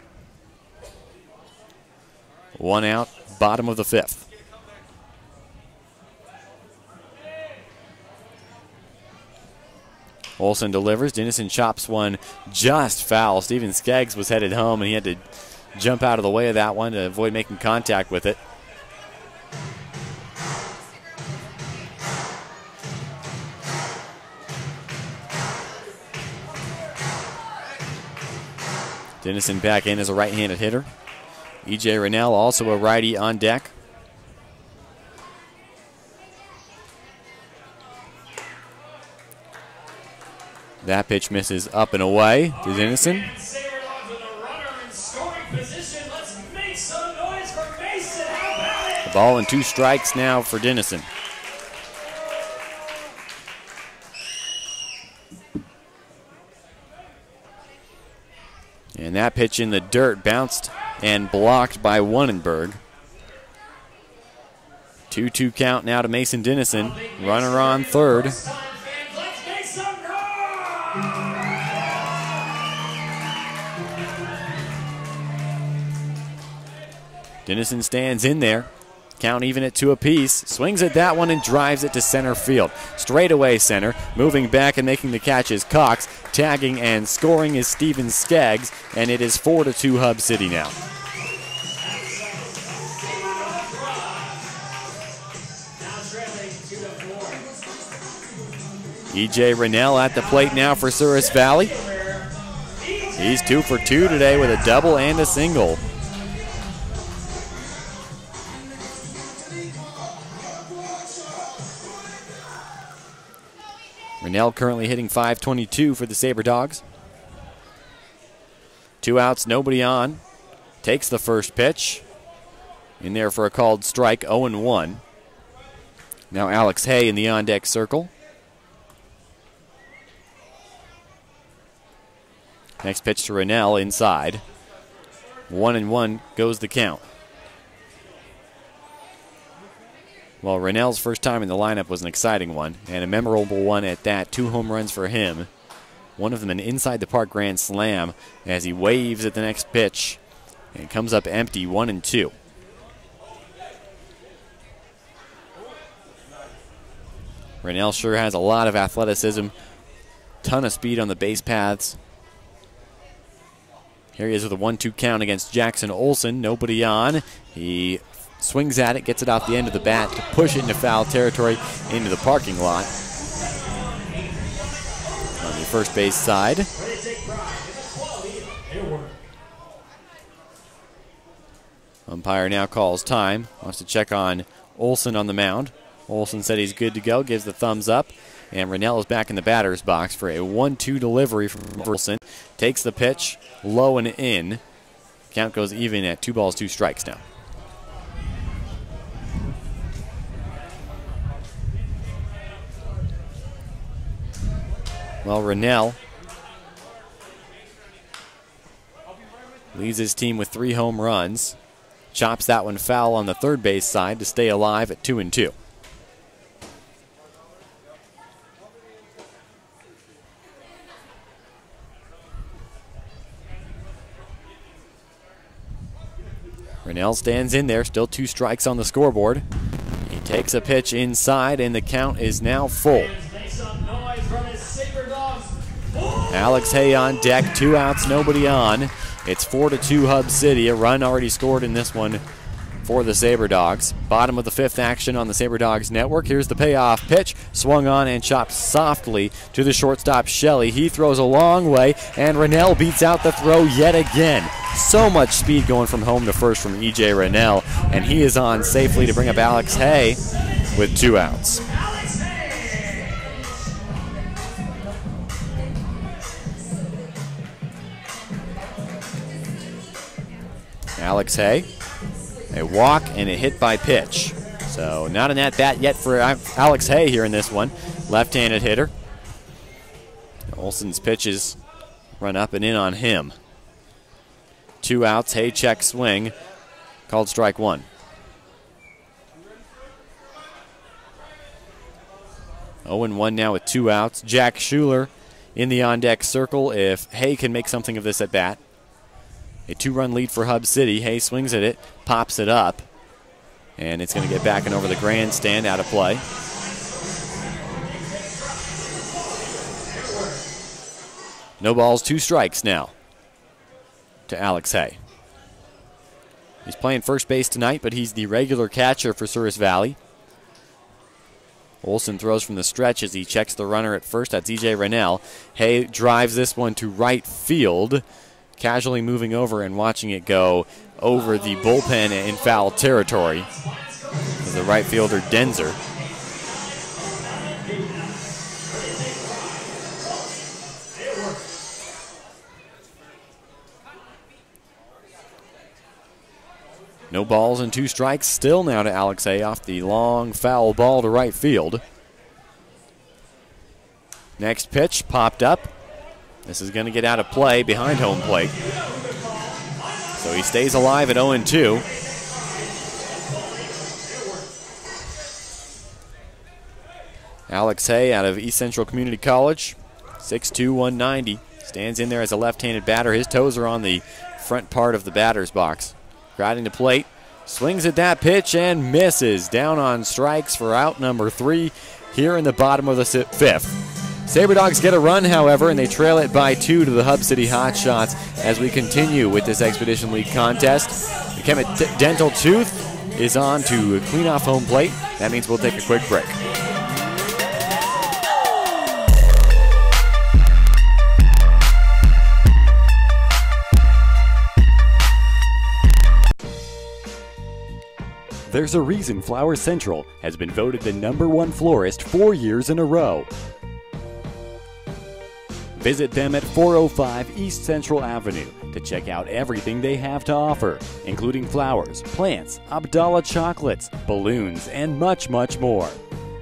One out, bottom of the fifth. Olsen delivers. Dennison chops one just foul. Steven Skaggs was headed home, and he had to jump out of the way of that one to avoid making contact with it. Dennison back in as a right-handed hitter. E.J. Rennell, also a righty, on deck. That pitch misses up and away to Dennison. The ball and 2 strikes now for Dennison. And that pitch in the dirt bounced and blocked by Wannenberg. 2-2 count now to Mason Dennison. Runner on third. Dennison stands in there. Count even at 2 apiece. Swings at that one and drives it to center field. Straightaway center. Moving back and making the catch is Cox. Tagging and scoring is Steven Skaggs. And it is 4-2 Hub City now. E.J. Rennell at the plate now for Souris Valley. He's 2 for 2 today with a double and a single. Rennell currently hitting .522 for the Sabre Dogs. 2 outs, nobody on. Takes the first pitch. In there for a called strike, 0-1. Now Alex Hay in the on-deck circle. Next pitch to Rennell inside. 1-1 goes the count. Well, Rennell's first time in the lineup was an exciting one, and a memorable one at that. 2 home runs for him. One of them an inside-the-park grand slam as he waves at the next pitch and comes up empty, 1-2. Rennell sure has a lot of athleticism, ton of speed on the base paths. Here he is with a 1-2 count against Jackson Olsen. Nobody on. He swings at it, gets it off the end of the bat to push it into foul territory into the parking lot. On the first base side. Umpire now calls time. Wants to check on Olsen on the mound. Olsen said he's good to go, gives the thumbs up. And Rennell is back in the batter's box for a 1-2 delivery from Olsen. Takes the pitch, low and in. Count goes even at 2 balls, 2 strikes now. Well, Rennell leads his team with 3 home runs. Chops that one foul on the third base side to stay alive at 2-2. Rennell stands in there, still 2 strikes on the scoreboard. He takes a pitch inside, and the count is now full. Alex Hay on deck, 2 outs, nobody on. It's 4-2 Hub City. A run already scored in this one for the Sabre Dogs. Bottom of the 5th action on the Sabre Dogs network. Here's the payoff pitch. Swung on and chopped softly to the shortstop, Shelley. He throws a long way, and Rennell beats out the throw yet again. So much speed going from home to first from E.J. Rennell, and he is on safely to bring up Alex Hay with 2 outs. Alex Hay, a walk and a hit by pitch. So not an at-bat yet for Alex Hay here in this one. Left-handed hitter. Olson's pitches run up and in on him. 2 outs, Hay check swing, called strike 1. 0-1 now with 2 outs. Jack Schuler in the on-deck circle if Hay can make something of this at bat. A 2-run lead for Hub City. Hay swings at it, pops it up, and it's going to get back and over the grandstand, out of play. No balls, 2 strikes now to Alex Hay. He's playing first base tonight, but he's the regular catcher for Souris Valley. Olson throws from the stretch as he checks the runner at first. That's E.J. Rennell. Hay drives this one to right field, casually moving over and watching it go over the bullpen in foul territory. As the right fielder, Denzer. No balls and 2 strikes still now to Alex Hay off the long foul ball to right field. Next pitch popped up. This is going to get out of play behind home plate. So he stays alive at 0-2. Alex Hay out of East Central Community College, 6'2", 190. Stands in there as a left-handed batter. His toes are on the front part of the batter's box. Riding the plate, swings at that pitch and misses. Down on strikes for out number 3 here in the bottom of the 5th. Sabre Dogs get a run, however, and they trail it by 2 to the Hub City Hotshots as we continue with this Expedition League contest. The Kemet Dental Tooth is on to clean off home plate. That means we'll take a quick break. There's a reason Flower Central has been voted the #1 florist 4 years in a row. Visit them at 405 East Central Avenue to check out everything they have to offer, including flowers, plants, Abdallah chocolates, balloons, and much, much more.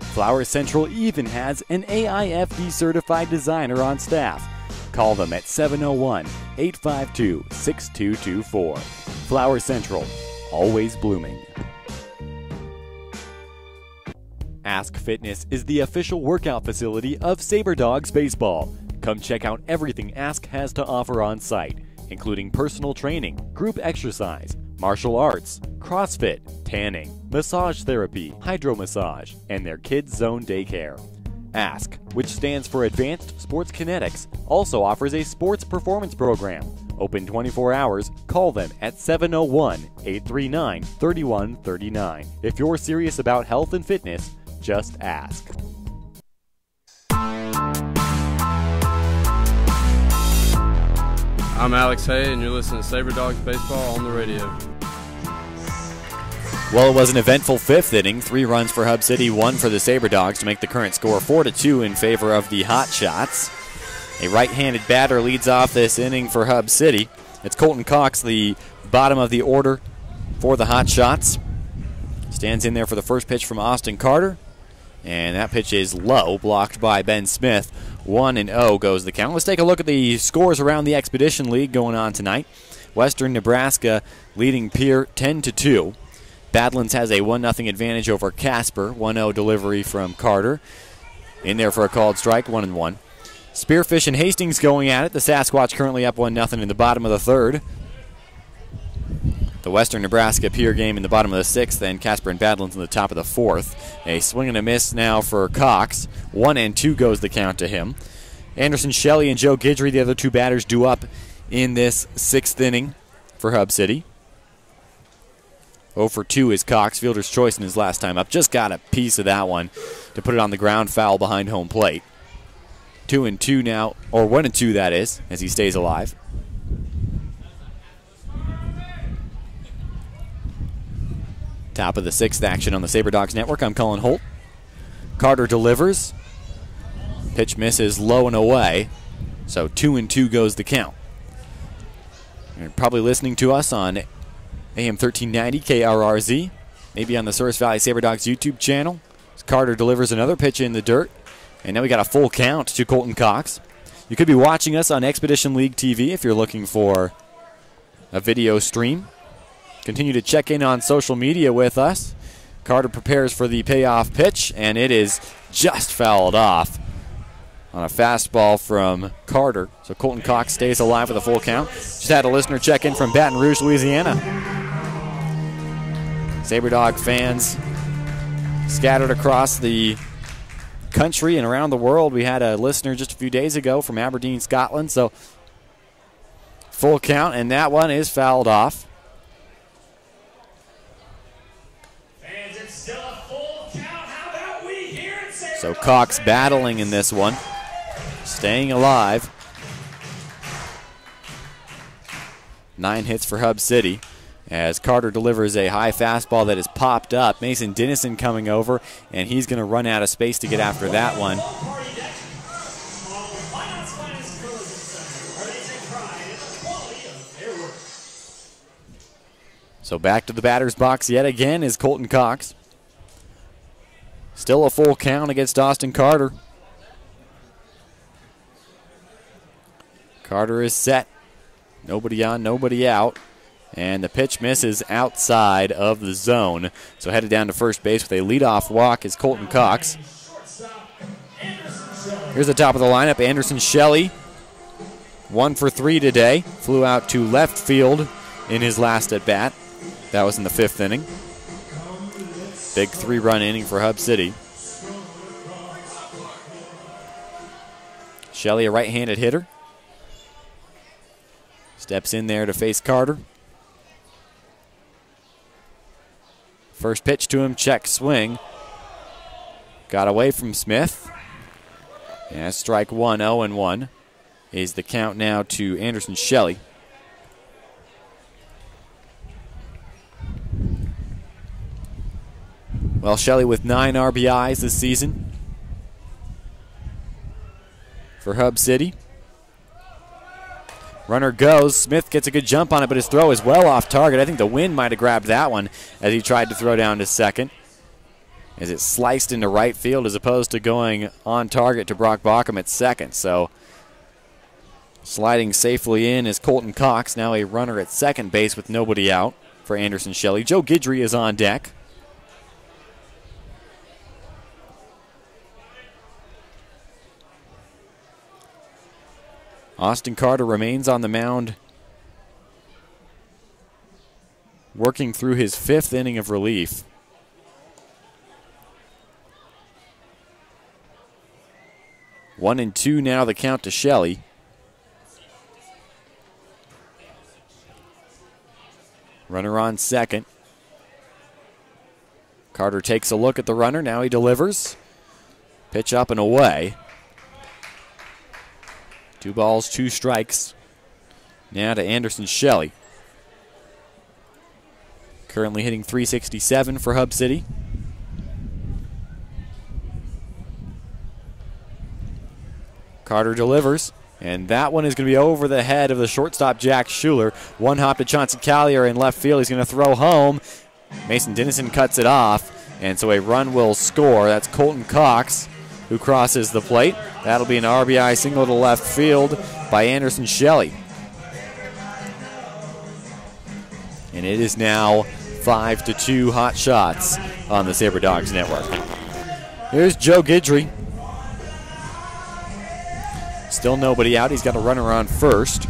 Flower Central even has an AIFD certified designer on staff. Call them at 701-852-6224. Flower Central, always blooming. Ask Fitness is the official workout facility of Sabre Dogs Baseball. Come check out everything Ask has to offer on site, including personal training, group exercise, martial arts, CrossFit, tanning, massage therapy, hydro massage, and their Kids Zone daycare. Ask, which stands for Advanced Sports Kinetics, also offers a sports performance program. Open 24 hours, call them at 701-839-3139. If you're serious about health and fitness, just ask. I'm Alex Hay, and you're listening to Sabre Dogs Baseball on the radio. Well, it was an eventful 5th inning. 3 runs for Hub City, 1 for the Sabre Dogs to make the current score 4-2 in favor of the Hotshots. A right-handed batter leads off this inning for Hub City. It's Colton Cox, the bottom of the order for the Hotshots. Stands in there for the first pitch from Austin Carter. And that pitch is low, blocked by Ben Smith. 1-0 goes the count. Let's take a look at the scores around the Expedition League going on tonight. Western Nebraska leading Pierre 10-2. Badlands has a 1-0 advantage over Casper. 1-0 delivery from Carter. In there for a called strike, 1-1. Spearfish and Hastings going at it. The Sasquatch currently up 1-0 in the bottom of the 3rd. The Western Nebraska Pierre game in the bottom of the 6th, and Casper and Badlands in the top of the 4th. A swing and a miss now for Cox. 1-2 goes the count to him. Anderson Shelley and Joe Guidry, the other 2 batters, due up in this 6th inning for Hub City. 0 for 2 is Cox, fielder's choice in his last time up. Just got a piece of that one to put it on the ground, foul behind home plate. 2-2 now, or 1-2 that is, as he stays alive. Top of the 6th action on the Sabre Dogs Network. I'm Colin Holt. Carter delivers. Pitch misses low and away. So 2-2 goes the count. You're probably listening to us on AM 1390 KRRZ, maybe on the Souris Valley Sabre Dogs YouTube channel. Carter delivers another pitch in the dirt. And now we got a full count to Colton Cox. You could be watching us on Expedition League TV if you're looking for a video stream. Continue to check in on social media with us. Carter prepares for the payoff pitch, and it is just fouled off on a fastball from Carter. So Colton Cox stays alive with a full count. Just had a listener check in from Baton Rouge, Louisiana. Sabre Dog fans scattered across the country and around the world. We had a listener just a few days ago from Aberdeen, Scotland. So full count, and that one is fouled off. Fans, it's still a full count. How about we hear it, Sabre So Cox battling in this one, staying alive. 9 hits for Hub City as Carter delivers a high fastball that is popped up. Mason Dennison coming over, and he's going to run out of space to get after that one. So back to the batter's box yet again is Colton Cox. Still a full count against Austin Carter. Carter is set. Nobody on, nobody out. And the pitch misses outside of the zone. So headed down to first base with a leadoff walk is Colton Cox. Here's the top of the lineup. Anderson Shelley, 1 for 3 today. Flew out to left field in his last at bat. That was in the 5th inning. Big 3-run inning for Hub City. Shelley, a right-handed hitter. Steps in there to face Carter. First pitch to him, check swing. Got away from Smith. And strike 1, 0-1 is the count now to Anderson Shelley. Well, Shelley with 9 RBIs this season for Hub City. Runner goes. Smith gets a good jump on it, but his throw is well off target. I think the wind might have grabbed that one as he tried to throw down to second, as it sliced into right field as opposed to going on target to Brock Baucom at second. So sliding safely in is Colton Cox, now a runner at second base with nobody out for Anderson Shelley. Joe Guidry is on deck. Austin Carter remains on the mound, working through his 5th inning of relief. One and 2 now the count to Shelley. Runner on second. Carter takes a look at the runner. Now he delivers. Pitch up and away. 2 balls, 2 strikes. Now to Anderson Shelley. Currently hitting .367 for Hub City. Carter delivers, and that one is going to be over the head of the shortstop Jack Schuler. One hop to Chauncey Collier in left field. He's going to throw home. Mason Dennison cuts it off, and so a run will score. That's Colton Cox, who crosses the plate. That'll be an RBI single to left field by Anderson Shelley. And it is now 5-2 hot shots on the Sabre Dogs Network. Here's Joe Guidry. Still nobody out. He's got a runner on first.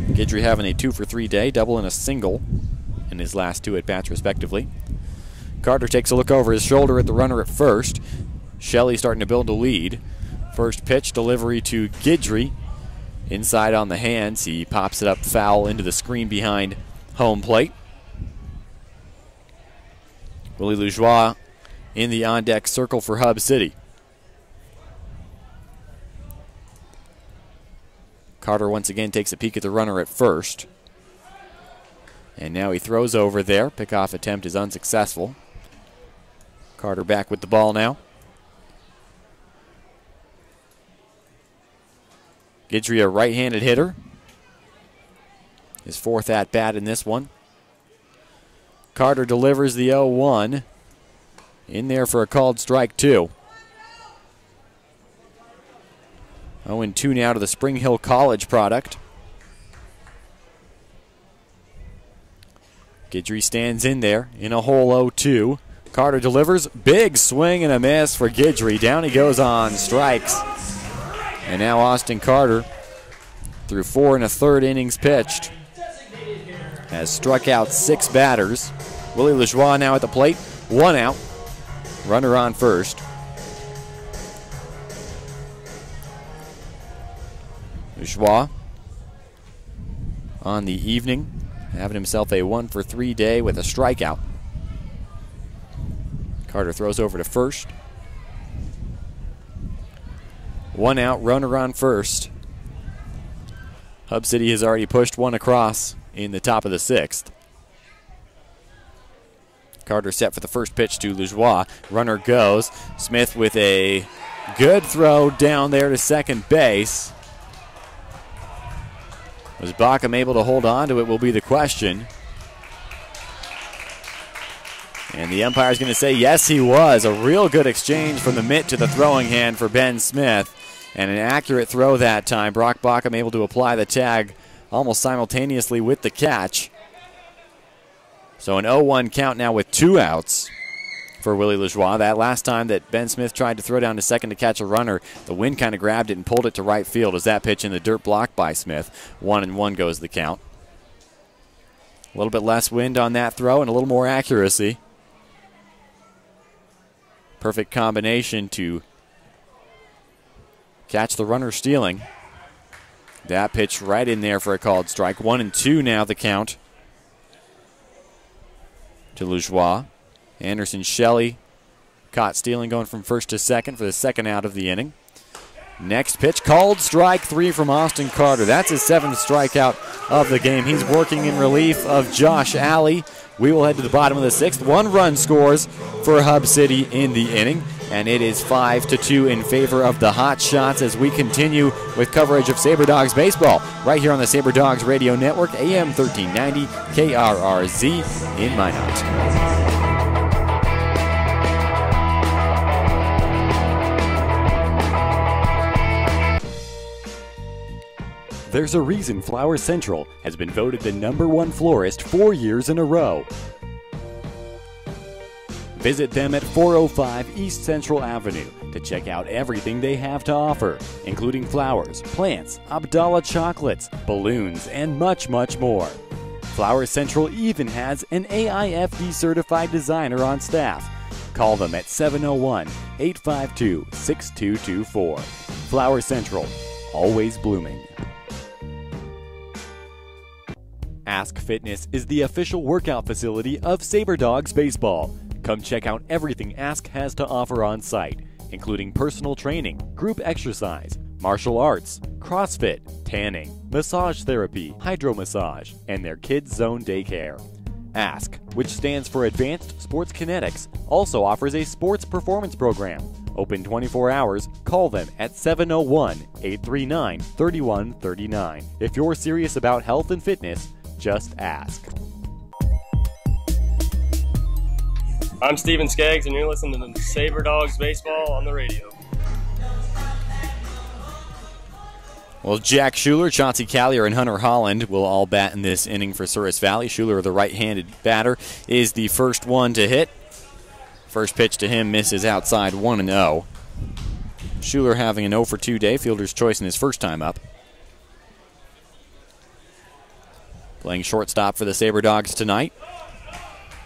Guidry having a 2 for 3 day, double and a single in his last 2 at-bats respectively. Carter takes a look over his shoulder at the runner at first. Shelley starting to build a lead. First pitch delivery to Guidry. Inside on the hands. He pops it up foul into the screen behind home plate. Willie Lajoie in the on-deck circle for Hub City. Carter once again takes a peek at the runner at first. And now he throws over there. Pickoff attempt is unsuccessful. Carter back with the ball now. Guidry, a right-handed hitter. His fourth at-bat in this one. Carter delivers the 0-1. In there for a called strike 2. 0-2 now to the Spring Hill College product. Guidry stands in there in a hole 0-2. Carter delivers. Big swing and a miss for Guidry. Down he goes on strikes. And now Austin Carter, through 4 1/3 innings pitched, has struck out 6 batters. Willie Lajoie now at the plate. 1 out. Runner on first. Lajoie on the evening, having himself a 1-for-3 day with a strikeout. Carter throws over to first. 1 out, runner on first. Hub City has already pushed 1 across in the top of the 6th. Carter set for the first pitch to Lajoie. Runner goes. Smith with a good throw down there to second base. Was Bockham able to hold on to it will be the question. And the umpire is going to say yes, he was. A real good exchange from the mitt to the throwing hand for Ben Smith. And an accurate throw that time. Brock Bockham able to apply the tag almost simultaneously with the catch. So an 0-1 count now with 2 outs for Willie Lajoie. That last time that Ben Smith tried to throw down to second to catch a runner, the wind kind of grabbed it and pulled it to right field as that pitch in the dirt blocked by Smith. 1-1 goes the count. A little bit less wind on that throw and a little more accuracy. Perfect combination to catch the runner stealing. That pitch right in there for a called strike. 1-2 now the count to Lajoie. Anderson Shelley caught stealing, going from first to second for the second out of the inning. Next pitch, called strike 3 from Austin Carter. That's his 7th strikeout of the game. He's working in relief of Josh Alley. We will head to the bottom of the 6th. 1 run scores for Hub City in the inning, and it is 5-2 in favor of the Hot Shots as we continue with coverage of Sabre Dogs baseball right here on the Sabre Dogs Radio Network, AM 1390 KRRZ in Minot. There's a reason Flower Central has been voted the #1 florist 4 years in a row. Visit them at 405 East Central Avenue to check out everything they have to offer, including flowers, plants, Abdallah chocolates, balloons, and much, much more. Flower Central even has an AIFD certified designer on staff. Call them at 701-852-6224. Flower Central, always blooming. Ask Fitness is the official workout facility of Sabre Dogs Baseball. Come check out everything Ask has to offer on site, including personal training, group exercise, martial arts, CrossFit, tanning, massage therapy, hydro massage, and their Kids Zone daycare. Ask, which stands for Advanced Sports Kinetics, also offers a sports performance program. Open 24 hours, call them at 701-839-3139. If you're serious about health and fitness, just ask. I'm Steven Skaggs, and you're listening to the Sabre Dogs Baseball on the radio. Well, Jack Schuler, Chauncey Callier, and Hunter Holland will all bat in this inning for Souris Valley. Schuler, the right-handed batter, is the first one to hit. First pitch to him misses outside 1-0. Schuler having an 0-for-2 day, fielder's choice in his first time up. Playing shortstop for the Sabre Dogs tonight.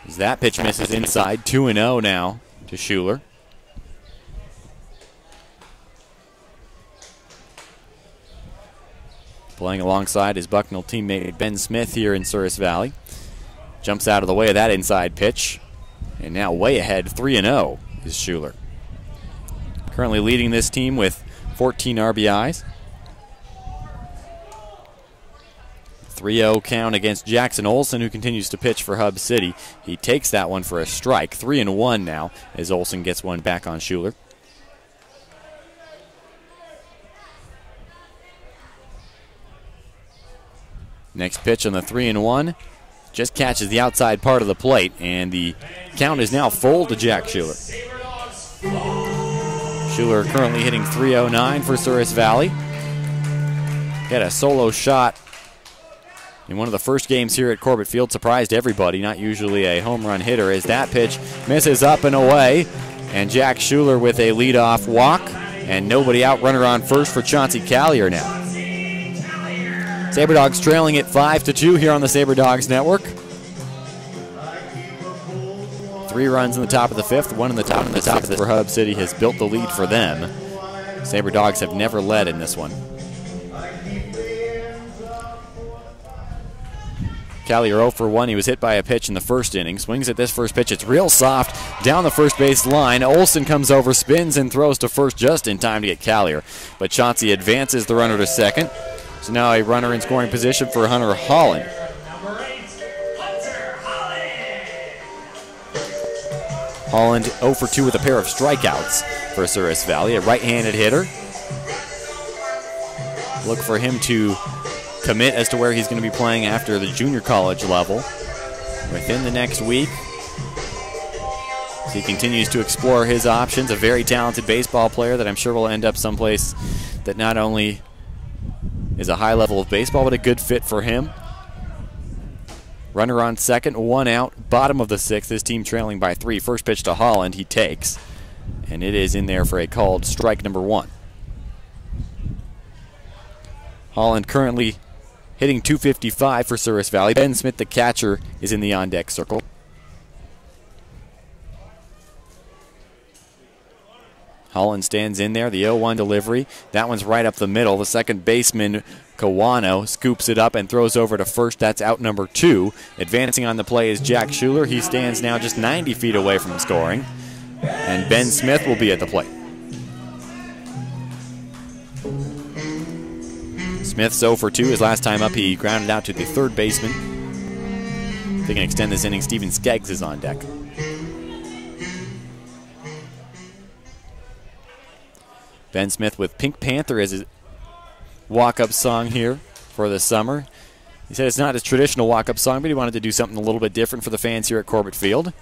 As that pitch misses inside, 2-0 now to Schuler. Playing alongside his Bucknell teammate Ben Smith here in Souris Valley. Jumps out of the way of that inside pitch. And now way ahead, 3-0 is Schuler. Currently leading this team with 14 RBIs. 3-0 count against Jackson Olson, who continues to pitch for Hub City. He takes that one for a strike. 3-1 now as Olson gets one back on Schuler. Next pitch on the 3-1. Just catches the outside part of the plate, and the count is now full to Jack Schuler. Schuler currently hitting .309 for Souris Valley. Got a solo shot in one of the first games here at Corbett Field. Surprised everybody, not usually a home run hitter, as that pitch misses up and away. And Jack Schuler with a leadoff walk, and nobody out. Runner on first for Chauncey Callier now. Sabre Dogs trailing it 5-2 here on the Sabre Dogs Network. 3 runs in the top of the 5th, 1 in the top of the 5th for Hub City has built the lead for them. Sabre Dogs have never led in this one. Callier 0 for 1. He was hit by a pitch in the first inning. Swings at this first pitch. It's real soft down the first base line. Olson comes over, spins, and throws to first just in time to get Callier. But Chauncey advances the runner to second. So now a runner in scoring position for Hunter Holland. Holland 0 for 2 with a pair of strikeouts for Souris Valley, a right-handed hitter. Look for him to commit as to where he's going to be playing after the junior college level within the next week. So he continues to explore his options, a very talented baseball player that I'm sure will end up someplace that not only is a high level of baseball, but a good fit for him. Runner on second, 1 out, bottom of the 6th. His team trailing by 3. First pitch to Holland, he takes, and it is in there for a called strike number 1. Holland currently hitting .255 for Souris Valley. Ben Smith, the catcher, is in the on-deck circle. Holland stands in there, the 0-1 delivery. That one's right up the middle. The second baseman, Kawano, scoops it up and throws over to first. That's out number 2. Advancing on the play is Jack Schuler. He stands now just 90 feet away from scoring. And Ben Smith will be at the plate. Smith's 0 for 2. His last time up, he grounded out to the third baseman. If they can extend this inning, Steven Skeggs is on deck. Ben Smith with Pink Panther as his walk-up song here for the summer. He said it's not his traditional walk-up song, but he wanted to do something a little bit different for the fans here at Corbett Field.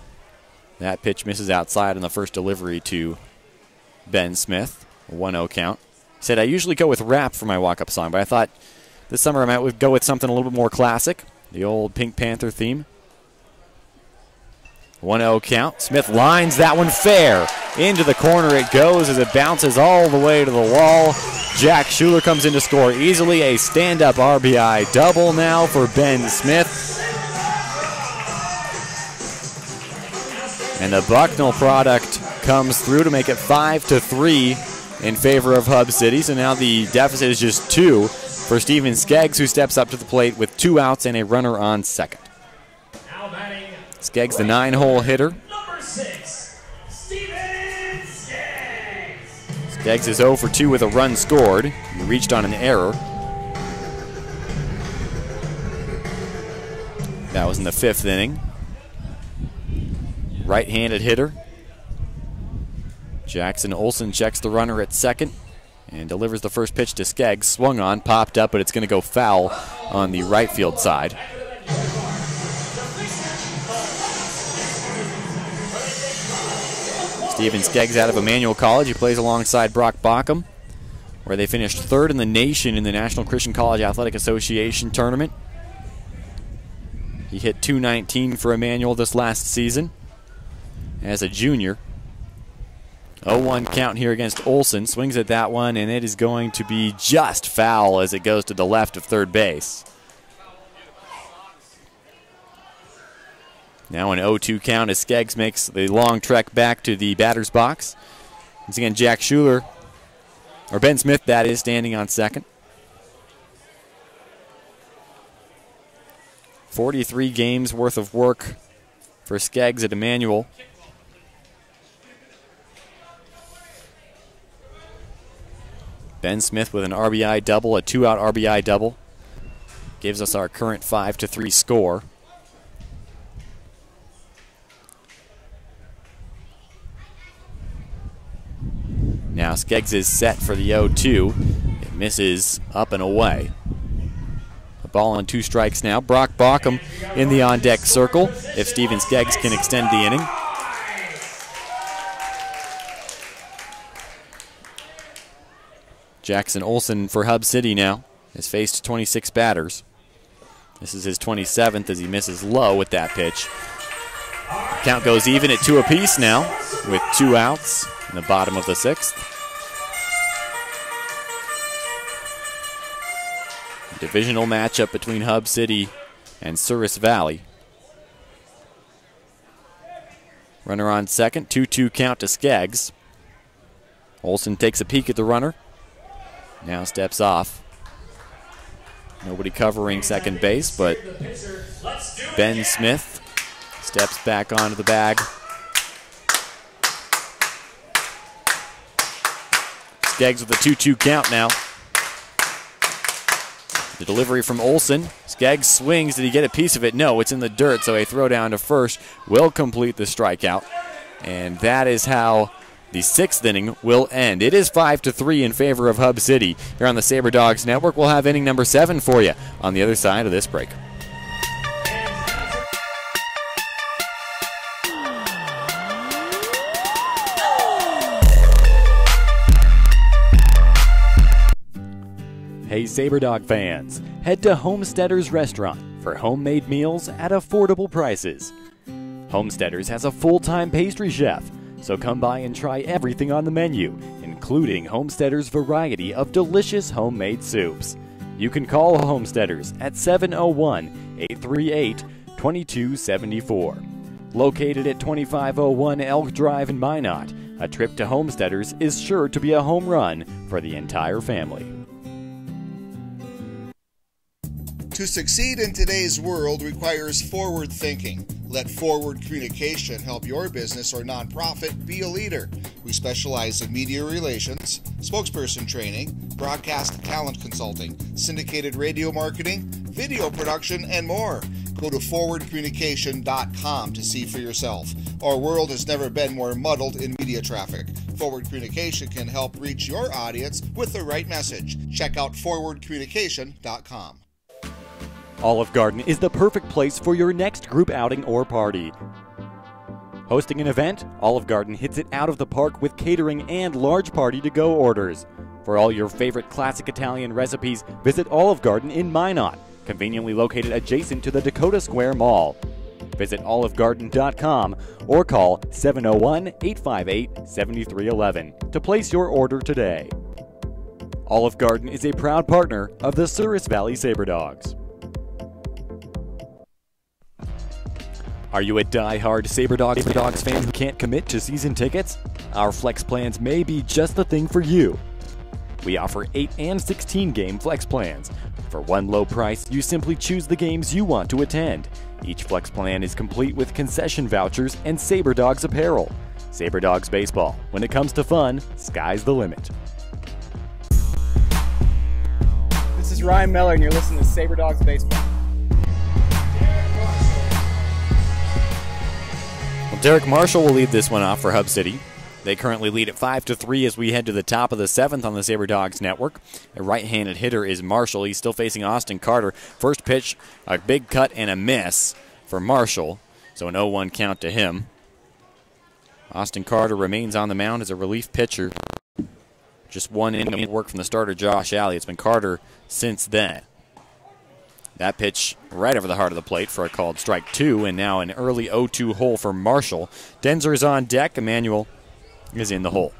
That pitch misses outside on the first delivery to Ben Smith, a 1-0 count. He said, I usually go with rap for my walk-up song, but I thought this summer I might go with something a little bit more classic, the old Pink Panther theme. 1-0 count. Smith lines that one fair. Into the corner it goes as it bounces all the way to the wall. Jack Schuler comes in to score easily. A stand-up RBI double now for Ben Smith. And the Bucknell product comes through to make it 5-3 in favor of Hub City. So now the deficit is just 2 for Steven Skeggs, who steps up to the plate with 2 outs and a runner on second. Skeggs, the 9-hole hitter. Number 6, Steven Skeggs. Skeggs is 0 for 2 with a run scored. He reached on an error. That was in the 5th inning. Right-handed hitter. Jackson Olson checks the runner at second and delivers the first pitch to Skeggs. Swung on, popped up, but it's going to go foul on the right field side. Steven Skeggs out of Emmanuel College. He plays alongside Brock Bockham, where they finished 3rd in the nation in the National Christian College Athletic Association tournament. He hit .219 for Emmanuel this last season as a junior. 0-1 count here against Olson. Swings at that one, and it is going to be just foul as it goes to the left of third base. Now an 0-2 count as Skeggs makes the long trek back to the batter's box. Once again, Jack Schuler, or Ben Smith, that is, standing on second. 43 games worth of work for Skeggs at Emmanuel. Ben Smith with an RBI double, a 2-out RBI double. Gives us our current 5-3 score. Now Skeggs is set for the 0-2. It misses up and away. A ball on 2 strikes now. Brock Bauckham in the on-deck circle if Steven Skeggs can extend the inning. Jackson Olsen for Hub City now has faced 26 batters. This is his 27th as he misses low with that pitch. Count goes even at 2 apiece now with 2 outs in the bottom of the 6th. Divisional matchup between Hub City and Souris Valley. Runner on second, 2-2 count to Skeggs. Olsen takes a peek at the runner. Now steps off. Nobody covering second base, but Ben Smith steps back onto the bag. Skeggs with a 2-2 count now. The delivery from Olsen. Skeggs swings. Did he get a piece of it? No, it's in the dirt, so a throw down to first will complete the strikeout. And that is how the 6th inning will end. It is 5-3 in favor of Hub City. Here on the Sabre Dogs Network, we'll have inning number 7 for you on the other side of this break. Hey Sabre Dog fans, head to Homesteaders Restaurant for homemade meals at affordable prices. Homesteaders has a full-time pastry chef, so come by and try everything on the menu, including Homesteaders' variety of delicious homemade soups. You can call Homesteaders at 701-838-2274. Located at 2501 Elk Drive in Minot, a trip to Homesteaders is sure to be a home run for the entire family. To succeed in today's world requires forward thinking. Let Forward Communication help your business or nonprofit be a leader. We specialize in media relations, spokesperson training, broadcast talent consulting, syndicated radio marketing, video production, and more. Go to forwardcommunication.com to see for yourself. Our world has never been more muddled in media traffic. Forward Communication can help reach your audience with the right message. Check out forwardcommunication.com. Olive Garden is the perfect place for your next group outing or party. Hosting an event, Olive Garden hits it out of the park with catering and large party-to-go orders. For all your favorite classic Italian recipes, visit Olive Garden in Minot, conveniently located adjacent to the Dakota Square Mall. Visit olivegarden.com or call 701-858-7311 to place your order today. Olive Garden is a proud partner of the Souris Valley Sabre Dogs. Are you a die-hard Sabre Dogs fan who can't commit to season tickets? Our flex plans may be just the thing for you. We offer 8 and 16 game flex plans. For one low price, you simply choose the games you want to attend. Each flex plan is complete with concession vouchers and Sabre Dogs apparel. Sabre Dogs Baseball. When it comes to fun, sky's the limit. This is Ryan Miller, and you're listening to Sabre Dogs Baseball. Well, Derek Marshall will lead this one off for Hub City. They currently lead at 5-3 as we head to the top of the 7th on the Sabre Dogs Network. A right-handed hitter is Marshall. He's still facing Austin Carter. First pitch, a big cut and a miss for Marshall, so an 0-1 count to him. Austin Carter remains on the mound as a relief pitcher. Just one inning of work from the starter, Josh Alley. It's been Carter since then. That pitch right over the heart of the plate for a called strike 2, and now an early 0-2 hole for Marshall. Denzer is on deck. Emmanuel is in the hole.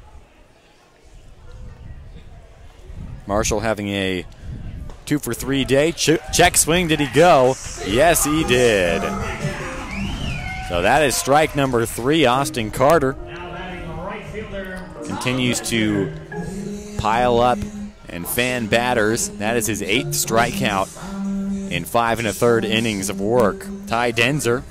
Marshall having a 2-for-3 day. Check swing, did he go? Yes, he did. So that is strike number 3. Austin Carter continues to pile up and fan batters. That is his 8th strikeout in 5 1/3 innings of work. Ty Denzer,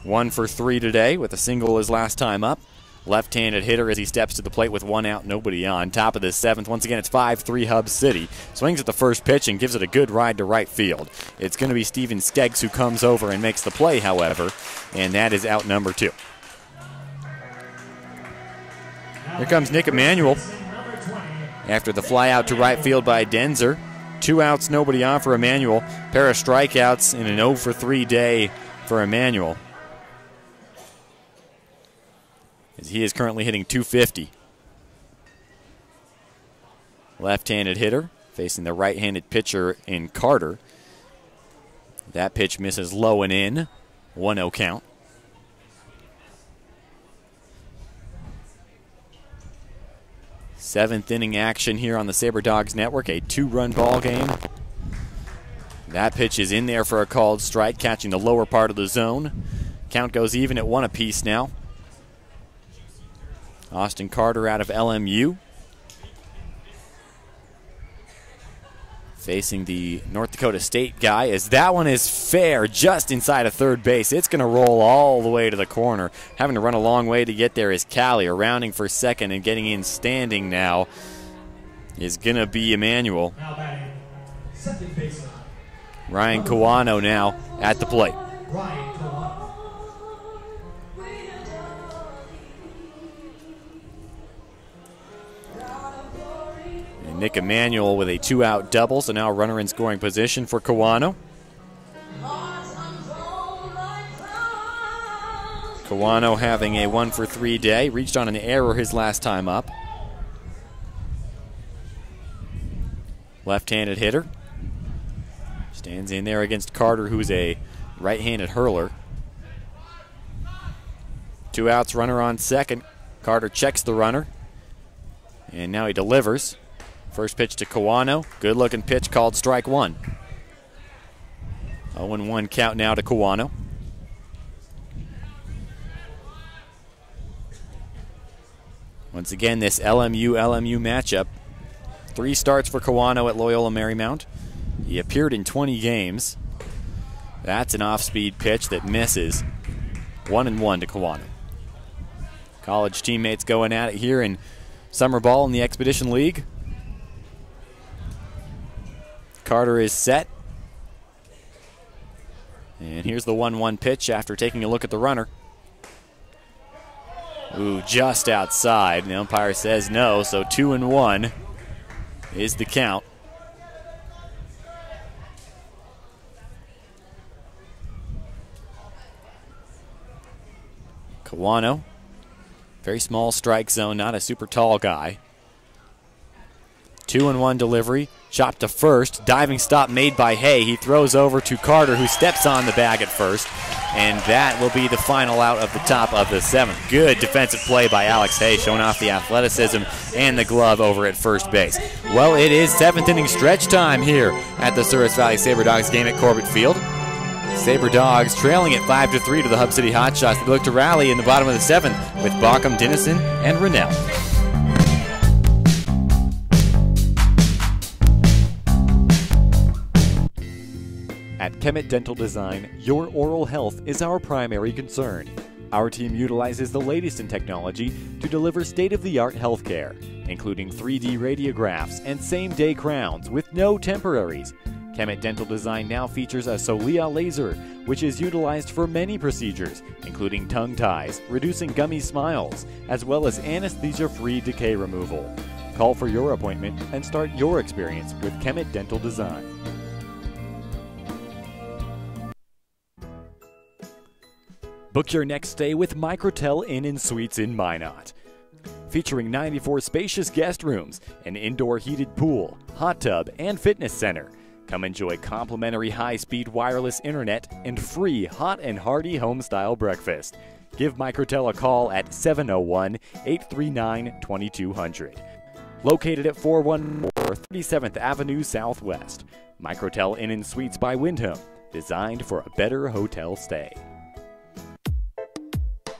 1 for 3 today with a single his last time up. Left-handed hitter as he steps to the plate with 1 out, nobody on. Top of the 7th. Once again, it's 5-3 Hub City. Swings at the first pitch and gives it a good ride to right field. It's going to be Steven Skeggs who comes over and makes the play, however, and that is out number 2. Here comes Nick Emanuel after the fly out to right field by Denzer. 2 outs, nobody on for Emanuel. Pair of strikeouts in an 0-for-3 day for Emanuel, as he is currently hitting .250. Left-handed hitter facing the right-handed pitcher in Carter. That pitch misses low and in. 1-0 count. Seventh inning action here on the Sabre Dogs Network, a 2-run ball game. That pitch is in there for a called strike, catching the lower part of the zone. Count goes even at 1 apiece now. Austin Carter out of LMU, facing the North Dakota State guy, as that one is fair just inside of third base. It's going to roll all the way to the corner. Having to run a long way to get there is Callier. Rounding for second and getting in standing now is going to be Emanuel. Now batting, second baseman. Ryan Kawano now at the plate. Ryan Kawano. Nick Emanuel with a 2-out double, so now runner in scoring position for Kawano. Kawano having a 1-for-3 day, reached on an error his last time up. Left-handed hitter. Stands in there against Carter, who's a right-handed hurler. 2 outs, runner on second. Carter checks the runner, and now he delivers. First pitch to Kawano. Good looking pitch, called strike 1. 0-1 count now to Kawano. Once again, this LMU matchup. 3 starts for Kawano at Loyola Marymount. He appeared in 20 games. That's an off-speed pitch that misses. 1-1 to Kawano. College teammates going at it here in summer ball in the Expedition League. Carter is set. And here's the 1-1 pitch after taking a look at the runner. Ooh, just outside. The umpire says no, so 2-1 is the count. Kawano, very small strike zone, not a super tall guy. 2-1 delivery, chopped to first, diving stop made by Hay. He throws over to Carter, who steps on the bag at first, and that will be the final out of the top of the 7th. Good defensive play by Alex Hay, showing off the athleticism and the glove over at first base. Well, it is 7th inning stretch time here at the Souris Valley Sabre Dogs game at Corbett Field. Sabre Dogs trailing at 5-3 to the Hub City Hotshots. They look to rally in the bottom of the 7th with Baucom, Dennison, and Rennell. At Kemet Dental Design, your oral health is our primary concern. Our team utilizes the latest in technology to deliver state-of-the-art healthcare, including 3D radiographs and same-day crowns with no temporaries. Kemet Dental Design now features a Solia laser, which is utilized for many procedures, including tongue ties, reducing gummy smiles, as well as anesthesia-free decay removal. Call for your appointment and start your experience with Kemet Dental Design. Book your next stay with Microtel Inn & Suites in Minot. Featuring 94 spacious guest rooms, an indoor heated pool, hot tub, and fitness center. Come enjoy complimentary high-speed wireless internet and free hot and hearty home-style breakfast. Give Microtel a call at 701-839-2200. Located at 414 37th Avenue Southwest. Microtel Inn & Suites by Wyndham. Designed for a better hotel stay.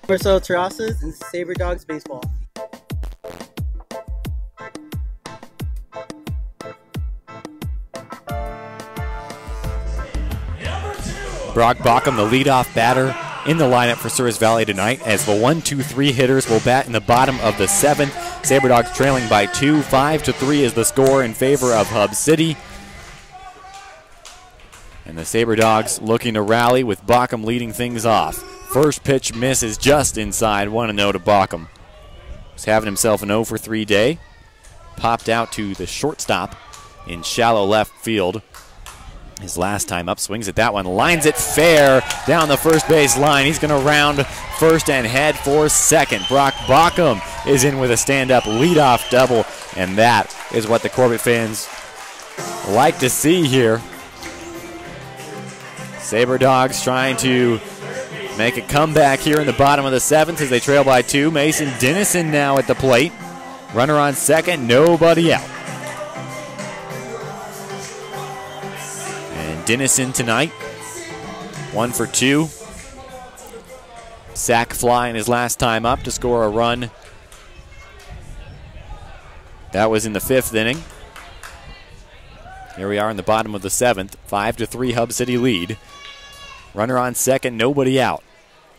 Marcelo Terrazas and Sabre Dogs Baseball. Brock Baucom, the leadoff batter in the lineup for Souris Valley tonight, as the 1-2-3 hitters will bat in the bottom of the 7th. Sabre Dogs trailing by 2. 5-3 is the score in favor of Hub City. And the Sabre Dogs looking to rally with Bockham leading things off. First pitch misses just inside, 1-0 to Bockham. He's having himself an 0-for-3 day. Popped out to the shortstop in shallow left field. His last time up, swings at that one, lines it fair down the first base line. He's going to round first and head for second. Brock Bockham is in with a stand-up leadoff double, and that is what the Corbett fans like to see here. Sabre Dogs trying to make a comeback here in the bottom of the 7th as they trail by 2. Mason Dennison now at the plate. Runner on second, nobody out. Dennison tonight, 1 for 2. Sack fly in his last time up to score a run. That was in the 5th inning. Here we are in the bottom of the 7th, 5-3 Hub City lead. Runner on second, nobody out.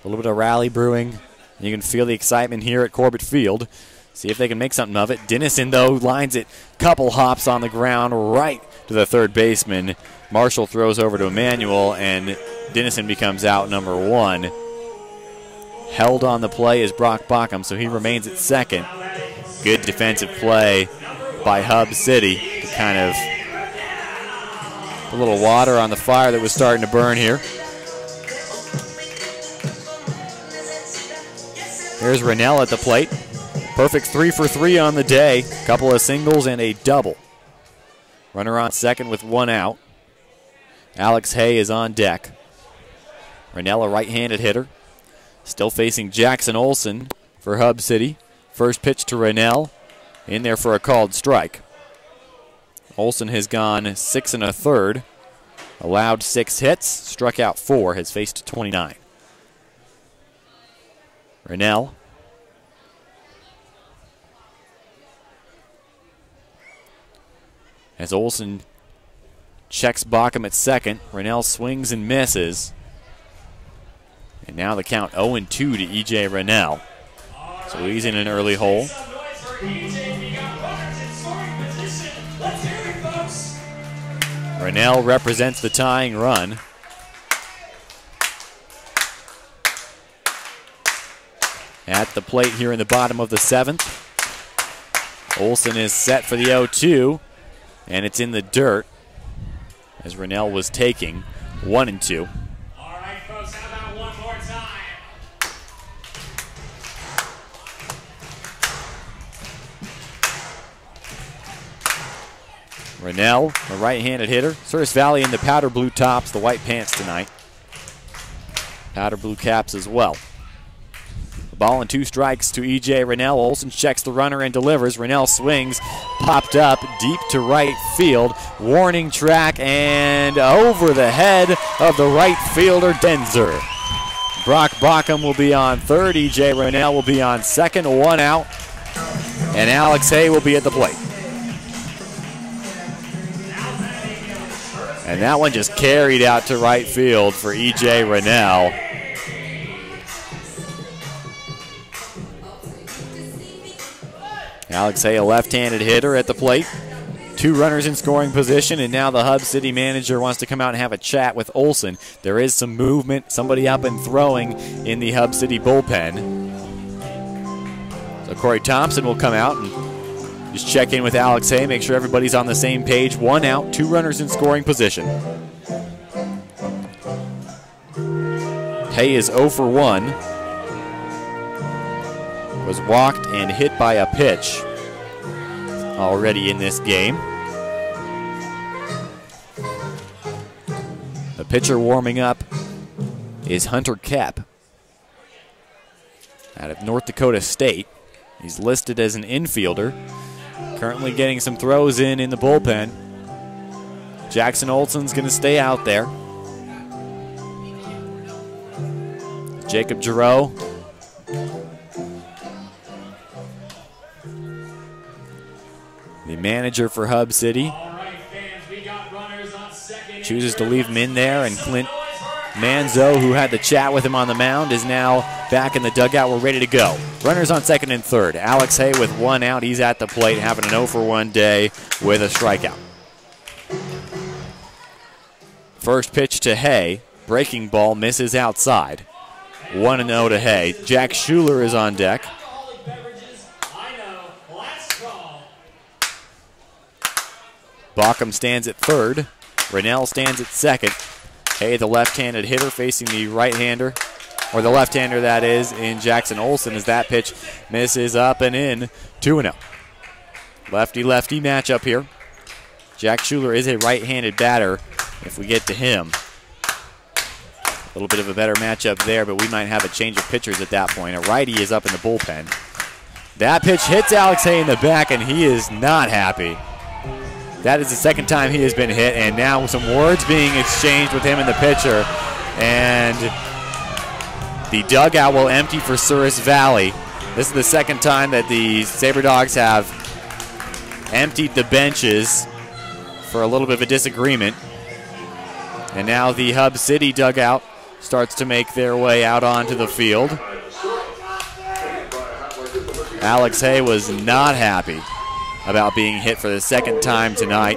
A little bit of rally brewing. You can feel the excitement here at Corbett Field. See if they can make something of it. Dennison, though, lines it. Couple hops on the ground right to the third baseman. Marshall throws over to Emmanuel, and Dennison becomes out number 1. Held on the play is Brock Bockham, so he remains at second. Good defensive play by Hub City to kind of put a little water on the fire that was starting to burn here. Here's Rennell at the plate. Perfect 3 for 3 on the day. Couple of singles and a double. Runner on second with 1 out. Alex Hay is on deck. Rennell, a right-handed hitter. Still facing Jackson Olson for Hub City. First pitch to Rennell. In there for a called strike. Olson has gone 6 1/3. Allowed 6 hits. Struck out 4. Has faced 29. Rennell. As Olson checks Bockham at second, Rennell swings and misses. And now the count 0-2 to E.J. Rennell. So he's in an early hole. Rennell represents the tying run. At the plate here in the bottom of the 7th. Olson is set for the 0-2. And it's in the dirt as Rennell was taking 1-2. All right, folks, how about one more time? Rennell, a right-handed hitter. Souris Valley in the powder blue tops, the white pants tonight. Powder blue caps as well. Ball and 2 strikes to E.J. Rennell. Olson checks the runner and delivers. Rennell swings, popped up deep to right field. Warning track and over the head of the right fielder, Denzer. Brock Bockham will be on third. E.J. Rennell will be on second, 1 out. And Alex Hay will be at the plate. And that one just carried out to right field for E.J. Rennell. Alex Hay, a left-handed hitter at the plate. 2 runners in scoring position, and now the Hub City manager wants to come out and have a chat with Olson. There is some movement, somebody up and throwing in the Hub City bullpen. So Corey Thompson will come out and just check in with Alex Hay, make sure everybody's on the same page. 1 out, 2 runners in scoring position. Hay is 0 for 1. Was walked and hit by a pitch already in this game. The pitcher warming up is Hunter Kep out of North Dakota State. He's listed as an infielder, currently getting some throws in the bullpen. Jackson Olson's going to stay out there. Jacob Giroux. The manager for Hub City chooses to leave him in there, and Clint Manzo, who had the chat with him on the mound, is now back in the dugout. We're ready to go. Runners on second and third. Alex Hay with one out. He's at the plate, having an 0-for-1 day with a strikeout. First pitch to Hay. Breaking ball misses outside. 1-0 to Hay. Jack Schuler is on deck. Baucom stands at third. Rennell stands at second. Hay, the left-handed hitter, facing the right-hander, or the left-hander, that is, in Jackson Olson, as that pitch misses up and in. 2-0. Lefty-lefty matchup here. Jack Schuler is a right-handed batter if we get to him. A little bit of a better matchup there, but we might have a change of pitchers at that point. A righty is up in the bullpen. That pitch hits Alex Hay in the back, and he is not happy. That is the second time he has been hit, and now some words being exchanged with him and the pitcher. And the dugout will empty for Souris Valley. This is the second time that the Sabre Dogs have emptied the benches for a little bit of a disagreement. And now the Hub City dugout starts to make their way out onto the field. Alex Hay was not happy about being hit for the second time tonight.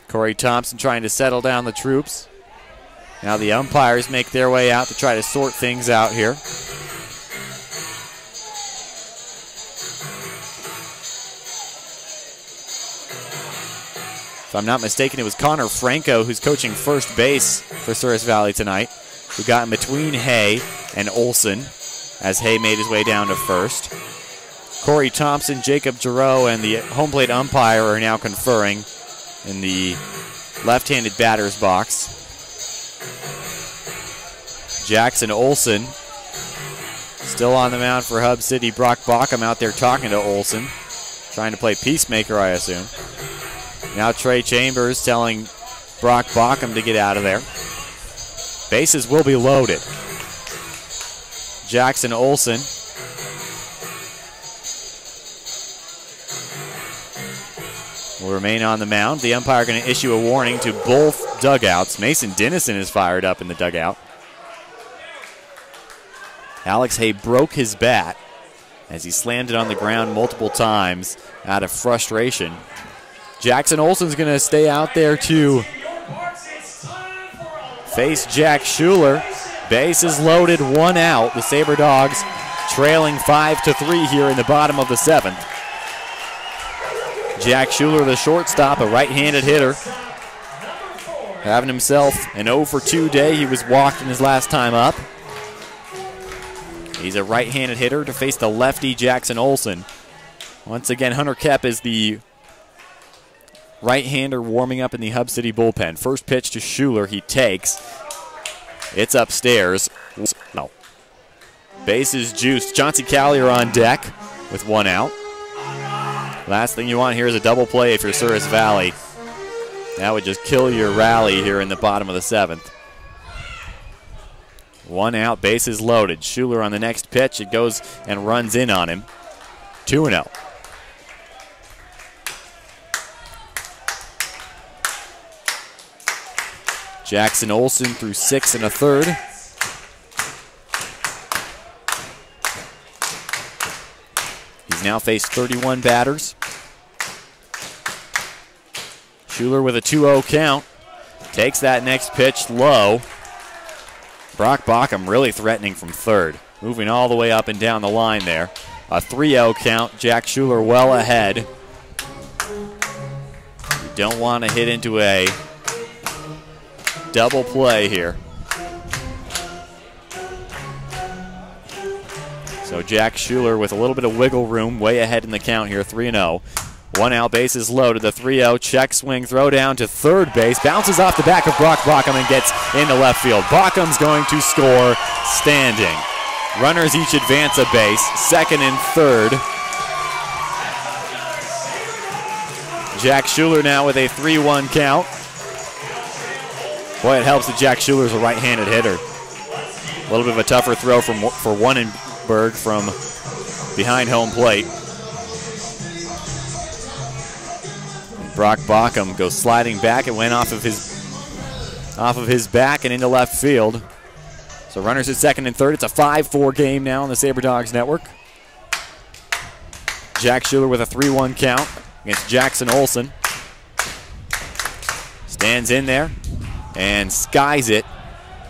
Corey Thompson trying to settle down the troops. Now the umpires make their way out to try to sort things out here. If I'm not mistaken, it was Connor Franco, who's coaching first base for Souris Valley tonight, who got in between Hay and Olson as Hay made his way down to first. Corey Thompson, Jacob Giroux, and the home plate umpire are now conferring in the left-handed batter's box. Jackson Olson still on the mound for Hub City. Brock Baucom out there talking to Olson, trying to play peacemaker, I assume. Now Trey Chambers telling Brock Baucom to get out of there. Bases will be loaded. Jackson Olson will remain on the mound. The umpire going to issue a warning to both dugouts. Mason Dennison is fired up in the dugout. Alex Hay broke his bat as he slammed it on the ground multiple times out of frustration. Jackson Olson's going to stay out there to face Jack Schuler. Bases loaded, one out. The Sabre Dogs trailing 5-3 here in the bottom of the seventh. Jack Schuler, the shortstop, a right-handed hitter, having himself an 0-for-2 day. He was walked in his last time up. He's a right-handed hitter to face the lefty Jackson Olson. Once again, Hunter Kep is the right-hander warming up in the Hub City bullpen. First pitch to Schuler, he takes. It's upstairs. No. Bases juiced. Chauncey Callier on deck with one out. Last thing you want here is a double play if you're Souris Valley. That would just kill your rally here in the bottom of the seventh. One out, bases loaded. Schuler on the next pitch. It goes and runs in on him. 2-0. Jackson Olson through 6 1/3. He's now faced 31 batters. Schuler with a 2-0 count. Takes that next pitch low. Brock Baucom really threatening from third. Moving all the way up and down the line there. A 3-0 count. Jack Schuler well ahead. You don't want to hit into a double play here. So Jack Schuler with a little bit of wiggle room, way ahead in the count here, 3-0. One out, bases loaded. The 3-0 check swing, throw down to third base. Bounces off the back of Brock Baucom and gets into left field. Baucom's going to score standing. Runners each advance a base, second and third. Jack Schuler now with a 3-1 count. Boy, it helps that Jack Schuler's a right-handed hitter. A little bit of a tougher throw for Wannenberg from behind home plate. Brock Baucom goes sliding back. It went off of his off of his back and into left field. So runners at second and third. It's a 5-4 game now on the Sabre Dogs Network. Jack Schuler with a 3-1 count against Jackson Olson. Stands in there and skies it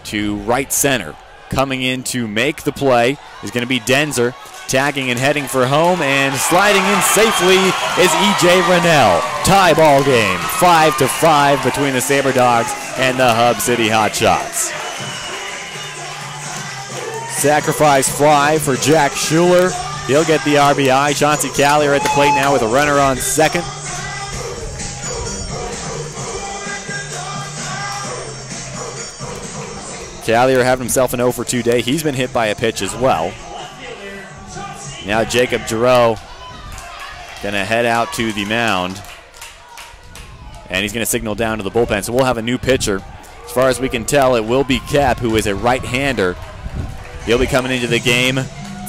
to right center. Coming in to make the play is going to be Denzer. Tagging and heading for home and sliding in safely is E.J. Rennell. Tie ball game, 5-5 between the Sabre Dogs and the Hub City Hotshots. Sacrifice fly for Jack Schuler. He'll get the RBI. Chauncey Callier at the plate now with a runner on second. Callier having himself an 0-for-2 day. He's been hit by a pitch as well. Now Jacob Giroux going to head out to the mound. And he's going to signal down to the bullpen. So we'll have a new pitcher. As far as we can tell, it will be Kep, who is a right-hander. He'll be coming into the game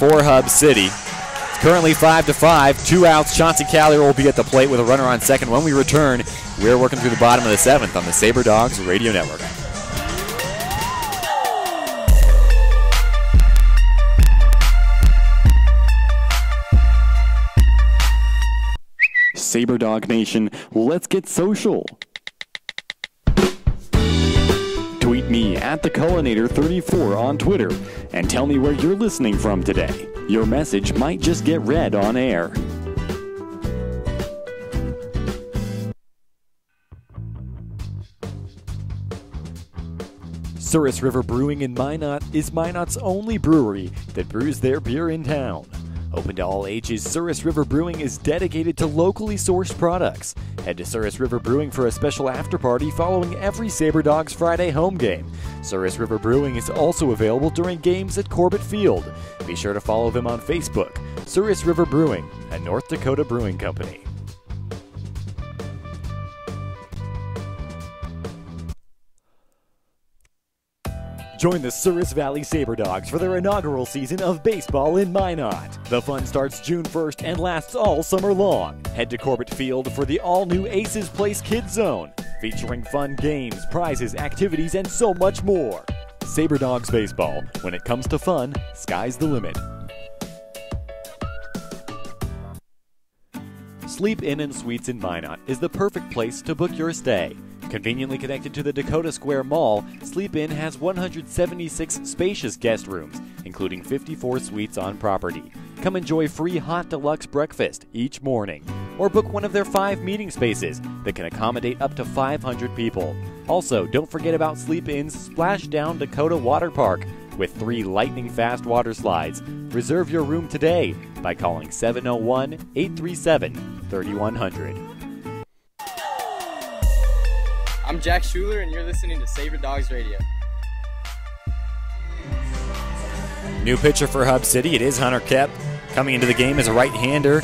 for Hub City. It's currently 5-5, 2 outs. Chauncey Callier will be at the plate with a runner on second. When we return, we're working through the bottom of the 7th on the Sabre Dogs Radio Network. Sabre Dog Nation, let's get social. Tweet me at TheCullinator34 on Twitter and tell me where you're listening from today. Your message might just get read on air. Souris River Brewing in Minot is Minot's only brewery that brews their beer in town. Open to all ages, Souris River Brewing is dedicated to locally sourced products. Head to Souris River Brewing for a special after-party following every Sabre Dogs Friday home game. Souris River Brewing is also available during games at Corbett Field. Be sure to follow them on Facebook. Souris River Brewing, a North Dakota brewing company. Join the Souris Valley Sabre Dogs for their inaugural season of baseball in Minot. The fun starts June 1st and lasts all summer long. Head to Corbett Field for the all-new Aces Place Kids Zone, featuring fun games, prizes, activities, and so much more. Sabre Dogs Baseball. When it comes to fun, sky's the limit. Sleep Inn and Suites in Minot is the perfect place to book your stay. Conveniently connected to the Dakota Square Mall, Sleep Inn has 176 spacious guest rooms, including 54 suites on property. Come enjoy free hot deluxe breakfast each morning, or book one of their 5 meeting spaces that can accommodate up to 500 people. Also, don't forget about Sleep Inn's Splashdown Dakota Water Park with 3 lightning-fast water slides. Reserve your room today by calling 701-837-3100. I'm Jack Schuler, and you're listening to Sabre Dogs Radio. New pitcher for Hub City. It is Hunter Kep. Coming into the game as a right-hander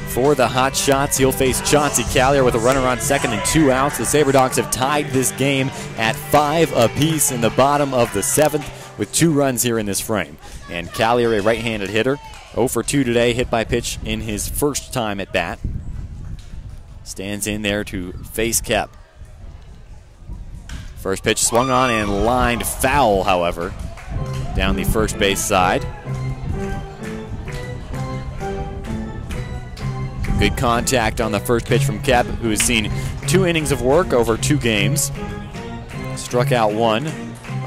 for the Hotshots. He'll face Chauncey Callier with a runner on second and 2 outs. The Sabre Dogs have tied this game at 5 apiece in the bottom of the 7th with 2 runs here in this frame. And Callier, a right-handed hitter, 0-for-2 today, hit by pitch in his first time at bat. Stands in there to face Kep. First pitch swung on and lined foul, however, down the first base side. Good contact on the first pitch from Kep, who has seen 2 innings of work over 2 games. Struck out 1,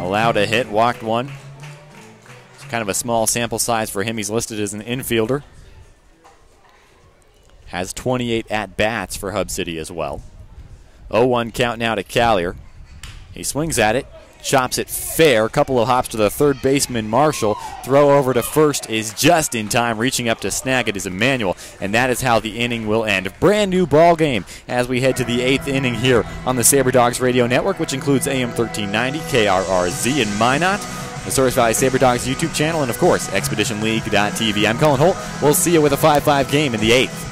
allowed a hit, walked 1. It's kind of a small sample size for him. He's listed as an infielder. Has 28 at-bats for Hub City as well. 0-1 count now to Callier. He swings at it, chops it fair, couple of hops to the third baseman Marshall. Throw over to first is just in time. Reaching up to snag it is Emmanuel, and that is how the inning will end. Brand new ball game as we head to the 8th inning here on the Sabre Dogs Radio Network, which includes AM 1390, KRRZ in Minot, the Souris Valley Sabre Dogs YouTube channel, and of course, ExpeditionLeague.tv. I'm Colin Holt. We'll see you with a 5-5 game in the 8th.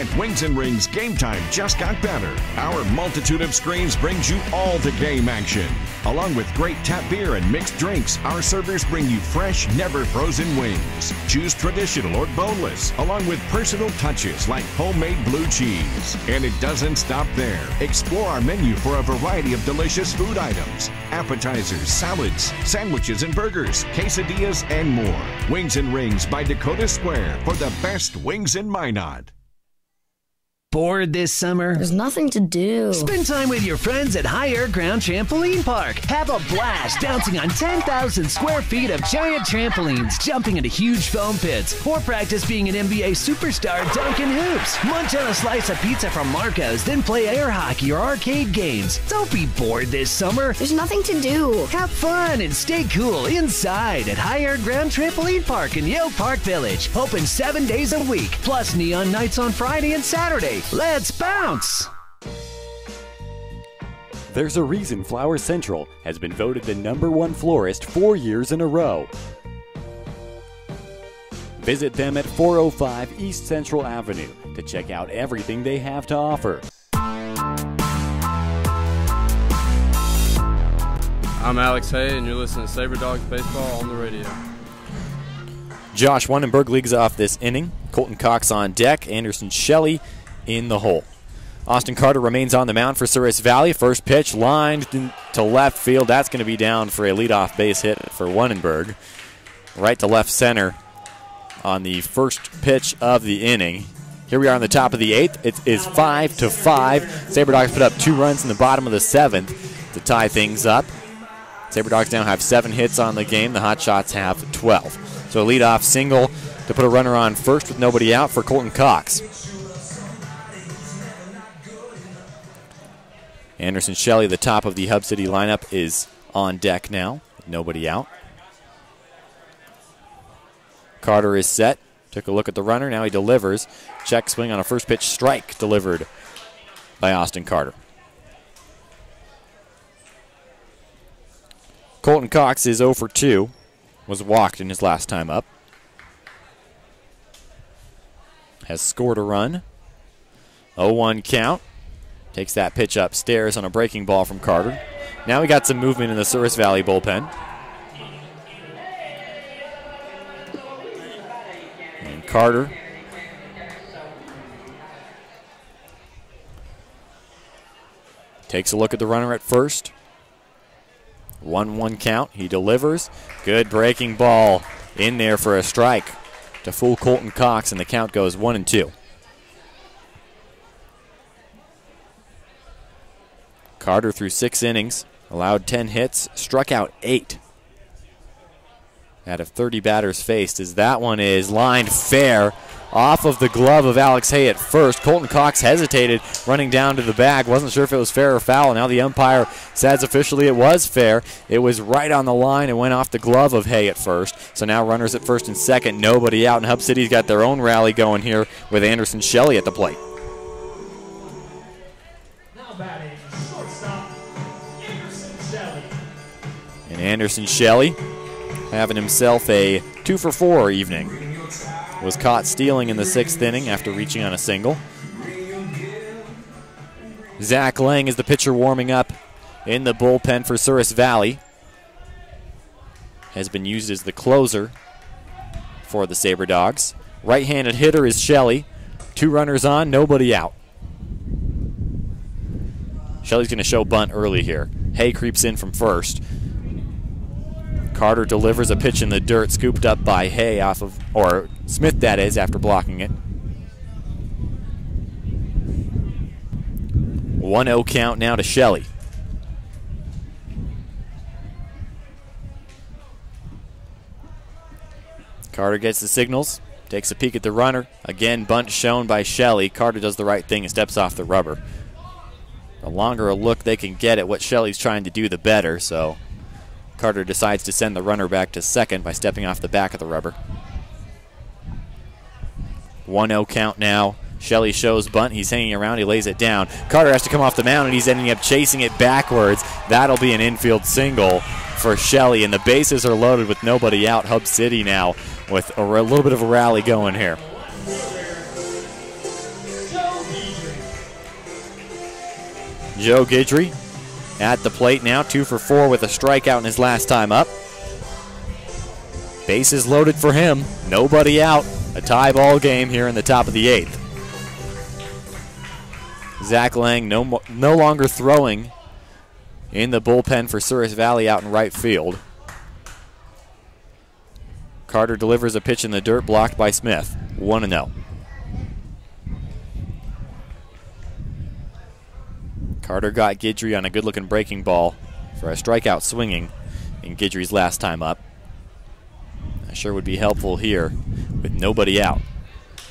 At Wings and Rings, game time just got better. Our multitude of screens brings you all the game action. Along with great tap beer and mixed drinks, our servers bring you fresh, never frozen wings. Choose traditional or boneless, along with personal touches like homemade blue cheese. And it doesn't stop there. Explore our menu for a variety of delicious food items, appetizers, salads, sandwiches and burgers, quesadillas, and more. Wings and Rings by Dakota Square for the best wings in Minot. Bored this summer? There's nothing to do. Spend time with your friends at Higher Ground Trampoline Park. Have a blast bouncing on 10,000 square feet of giant trampolines, jumping into huge foam pits, or practice being an NBA superstar dunking hoops. Munch on a slice of pizza from Marco's, then play air hockey or arcade games. Don't be bored this summer. There's nothing to do. Have fun and stay cool inside at Higher Ground Trampoline Park in Yale Park Village. Open 7 days a week, plus neon nights on Friday and Saturday. Let's bounce! There's a reason Flowers Central has been voted the #1 florist 4 years in a row. Visit them at 405 East Central Avenue to check out everything they have to offer. I'm Alex Hay, and you're listening to Sabre Dogs Baseball on the radio. Josh Wundenberg leads off this inning. Colton Cox on deck. Anderson Shelley in the hole. Austin Carter remains on the mound for Souris Valley. First pitch lined to left field. That's going to be down for a leadoff base hit for Wundenberg. Right to left center on the first pitch of the inning. Here we are on the top of the 8th. It is 5-5. Sabre Dogs put up 2 runs in the bottom of the 7th to tie things up. Sabre Dogs now have 7 hits on the game. The Hotshots have 12. So a leadoff single to put a runner on first with nobody out for Colton Cox. Anderson Shelley, the top of the Hub City lineup, is on deck now, with nobody out. Carter is set. Took a look at the runner. Now he delivers. Check swing on a first pitch strike delivered by Austin Carter. Colton Cox is 0 for 2. Was walked in his last time up. Has scored a run. 0-1 count. Takes that pitch upstairs on a breaking ball from Carter. Now we got some movement in the Souris Valley bullpen. And Carter takes a look at the runner at first. 1-1 count. He delivers. Good breaking ball in there for a strike to fool Colton Cox, and the count goes 1-2. Carter threw 6 innings, allowed 10 hits, struck out 8. Out of 30 batters faced, as that one is lined fair off of the glove of Alex Hay at first. Colton Cox hesitated, running down to the bag. Wasn't sure if it was fair or foul. Now the umpire says officially it was fair. It was right on the line and went off the glove of Hay at first. So now runners at first and second, nobody out. And Hub City's got their own rally going here with Anderson Shelley at the plate. And Anderson Shelley having himself a 2 for 4 evening. Was caught stealing in the 6th inning after reaching on a single. Zach Lang is the pitcher warming up in the bullpen for Souris Valley. Has been used as the closer for the Sabre Dogs. Right-handed hitter is Shelley. 2 runners on, nobody out. Shelley's going to show bunt early here. Hay creeps in from first. Carter delivers a pitch in the dirt, scooped up by Hay off of, or Smith that is, after blocking it. 1-0 count now to Shelley. Carter gets the signals, takes a peek at the runner. Again, bunt shown by Shelley. Carter does the right thing and steps off the rubber. The longer a look they can get at what Shelley's trying to do, the better, so Carter decides to send the runner back to second by stepping off the back of the rubber. 1-0 count now. Shelley shows bunt. He's hanging around. He lays it down. Carter has to come off the mound, and he's ending up chasing it backwards. That'll be an infield single for Shelley, and the bases are loaded with nobody out. Hub City now with a little bit of a rally going here. Joe Guidry at the plate now, 2 for 4 with a strikeout in his last time up. Bases loaded for him, nobody out. A tie ball game here in the top of the 8th. Zach Lang no longer throwing in the bullpen for Souris Valley out in right field. Carter delivers a pitch in the dirt, blocked by Smith. 1-0. Carter got Guidry on a good-looking breaking ball for a strikeout swinging in Guidry's last time up. That sure would be helpful here with nobody out.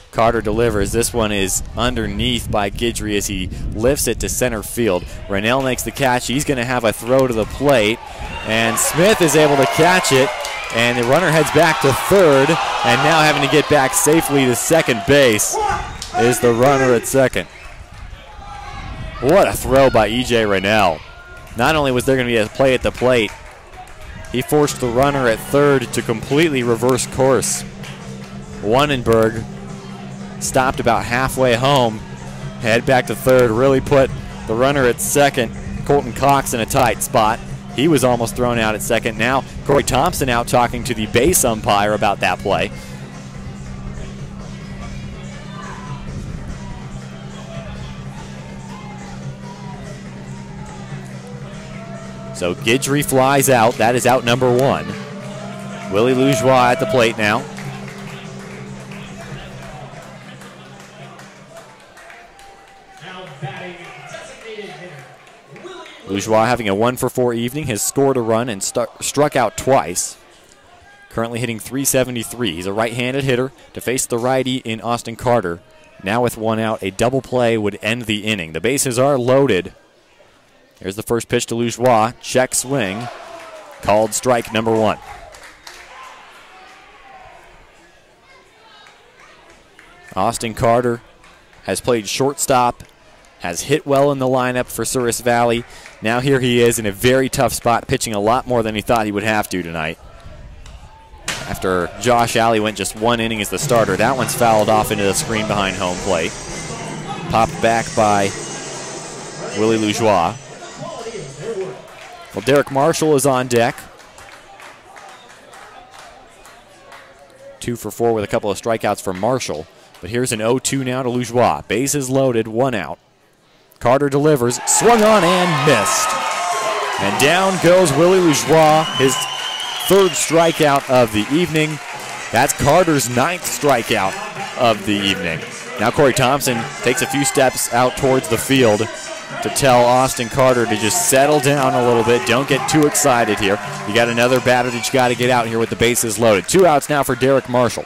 Carter delivers. This one is underneath by Guidry as he lifts it to center field. Rennell makes the catch. He's going to have a throw to the plate, and Smith is able to catch it, and the runner heads back to third, and now having to get back safely to second base is the runner at second. What a throw by E.J. Rennell. Not only was there going to be a play at the plate, he forced the runner at third to completely reverse course. Wannenberg stopped about halfway home, head back to third, really put the runner at second, Colton Cox, in a tight spot. He was almost thrown out at second. Now Corey Thompson out talking to the base umpire about that play. So Guidry flies out. That is out number 1. Willie Lougeois at the plate now. Lougeois having a 1 for 4 evening, has scored a run and struck out twice. Currently hitting .373. He's a right-handed hitter to face the righty in Austin Carter. Now with 1 out, a double play would end the inning. The bases are loaded. Here's the first pitch to Lougeois. Check swing. Called strike number 1. Austin Carter has played shortstop, has hit well in the lineup for Souris Valley. Now here he is in a very tough spot, pitching a lot more than he thought he would have to tonight. After Josh Alley went just 1 inning as the starter, that one's fouled off into the screen behind home plate. Popped back by Willie Lougeois. Well, Derek Marshall is on deck. 2 for 4 with a couple of strikeouts for Marshall. But here's an 0-2 now to Lougeois. Bases loaded, 1 out. Carter delivers, swung on and missed. And down goes Willie Lougeois, his 3rd strikeout of the evening. That's Carter's 9th strikeout of the evening. Now Corey Thompson takes a few steps out towards the field to tell Austin Carter to just settle down a little bit. Don't get too excited here. You got another batter that you got to get out here with the bases loaded. 2 outs now for Derek Marshall.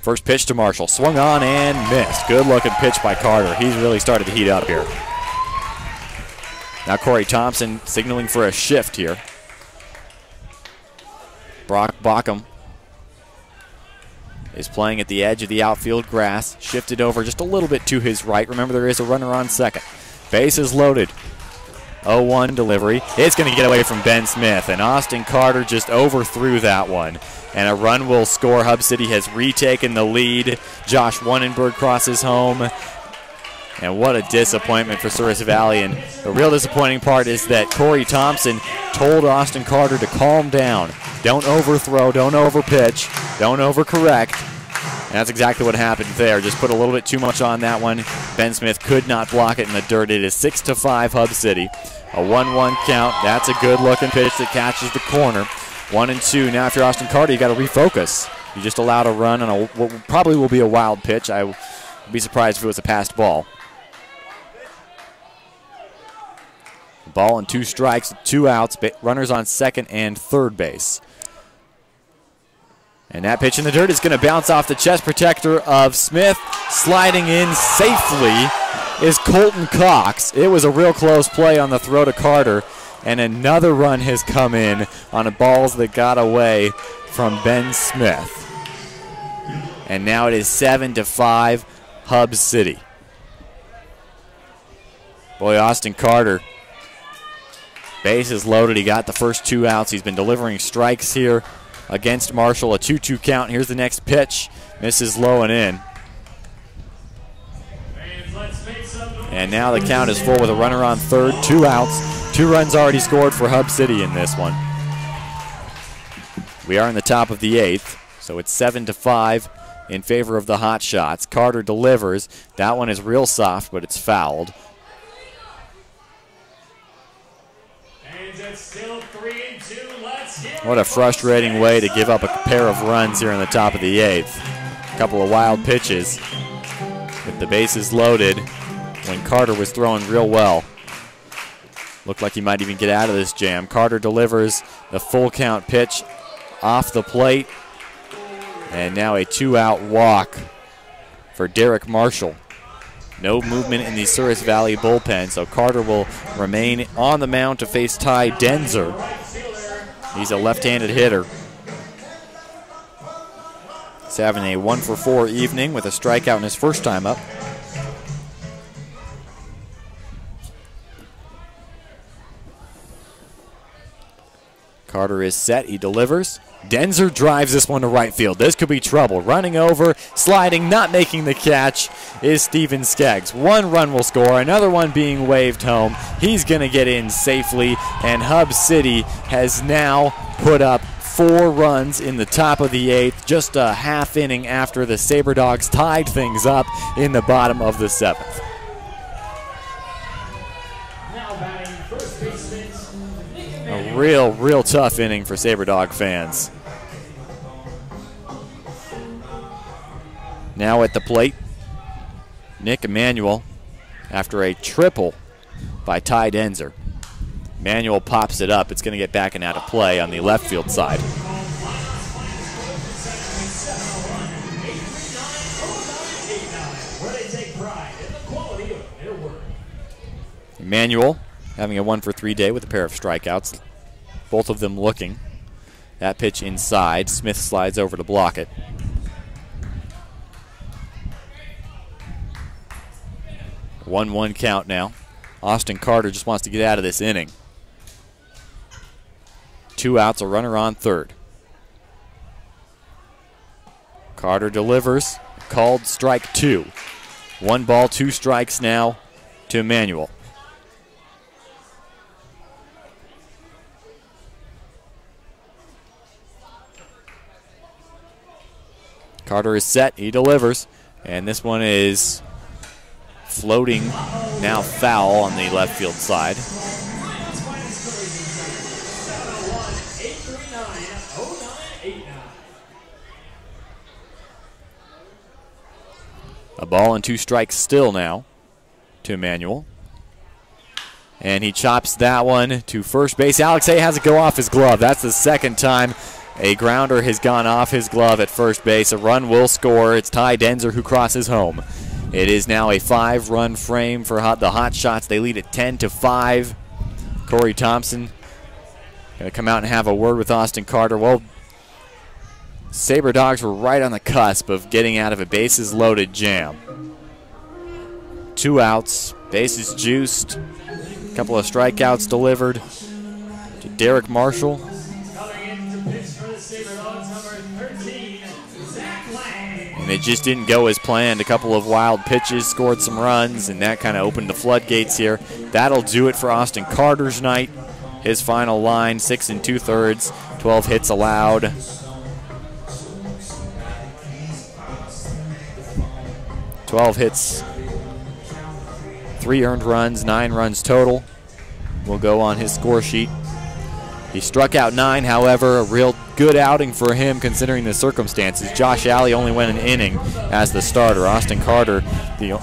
First pitch to Marshall, swung on and missed. Good looking pitch by Carter. He's really started to heat up here. Now Corey Thompson signaling for a shift here. Brock Bockham is playing at the edge of the outfield grass. Shifted over just a little bit to his right. Remember, there is a runner on second. Bases loaded. 0-1 delivery. It's going to get away from Ben Smith, and Austin Carter just overthrew that one. And a run will score. Hub City has retaken the lead. Josh Wannenberg crosses home. And what a disappointment for Souris Valley. And the real disappointing part is that Corey Thompson told Austin Carter to calm down. Don't overthrow, don't overpitch, don't overcorrect. And that's exactly what happened there. Just put a little bit too much on that one. Ben Smith could not block it in the dirt. It is 6-5 Hub City. A 1-1 count. That's a good-looking pitch that catches the corner. 1-2. Now if you're Austin Carter, you got to refocus. You just allowed a run on what probably will be a wild pitch. I would be surprised if it was a passed ball. Ball and 2 strikes, 2 outs. Runners on second and third base. And that pitch in the dirt is going to bounce off the chest protector of Smith. Sliding in safely is Colton Cox. It was a real close play on the throw to Carter. And another run has come in on a balls that got away from Ben Smith. And now it is 7-5 Hub City. Boy, Austin Carter, bases loaded. He got the first 2 outs. He's been delivering strikes here against Marshall. A 2-2 count. Here's the next pitch. Misses low and in. And now the count is full with a runner on third, 2 outs. 2 runs already scored for Hub City in this one. We are in the top of the 8th, so it's 7-5 in favor of the Hot Shots. Carter delivers. That one is real soft, but it's fouled. What a frustrating way to give up a pair of runs here in the top of the 8th. A couple of wild pitches with the bases loaded when Carter was throwing real well. Looked like he might even get out of this jam. Carter delivers the full count pitch off the plate. And now a 2-out walk for Derek Marshall. No movement in the Souris Valley bullpen, so Carter will remain on the mound to face Ty Denzer. He's a left-handed hitter. He's having a 1-for-4 evening with a strikeout in his first time up. Carter is set, he delivers. Denzer drives this one to right field. This could be trouble. Running over, sliding, not making the catch is Steven Skeggs. 1 run will score, another one being waved home. He's going to get in safely, and Hub City has now put up 4 runs in the top of the 8th, just a half inning after the Sabre Dogs tied things up in the bottom of the 7th. A real tough inning for Sabre Dog fans. Now at the plate, Nick Emanuel after a triple by Ty Denzer. Emanuel pops it up. It's going to get back and out of play on the left field side. Emanuel having a 1-for-3 day with a pair of strikeouts, both of them looking. That pitch inside. Smith slides over to block it. A 1-1 count now. Austin Carter just wants to get out of this inning. 2 outs, a runner on third. Carter delivers, called strike 2. 1 ball, 2 strikes now to Emanuel. Carter is set, he delivers, and this one is floating, now foul on the left field side. A ball and 2 strikes still now to Emanuel. And he chops that one to first base. Alex Hay has it go off his glove. That's the second time a grounder has gone off his glove at first base. A run will score. It's Ty Denzer who crosses home. It is now a 5-run frame for the Hot Shots. They lead at 10-5. Corey Thompson going to come out and have a word with Austin Carter. Well, Sabre Dogs were right on the cusp of getting out of a bases-loaded jam. 2 outs, bases juiced, a couple of strikeouts delivered to Derek Marshall. And it just didn't go as planned. A couple of wild pitches, scored some runs, and that kind of opened the floodgates here. That'll do it for Austin Carter's night. His final line, 6 2/3, 12 hits allowed. Twelve hits, 3 earned runs, 9 runs total will go on his score sheet. He struck out 9, however, a real good outing for him considering the circumstances. Josh Alley only went an inning as the starter. Austin Carter,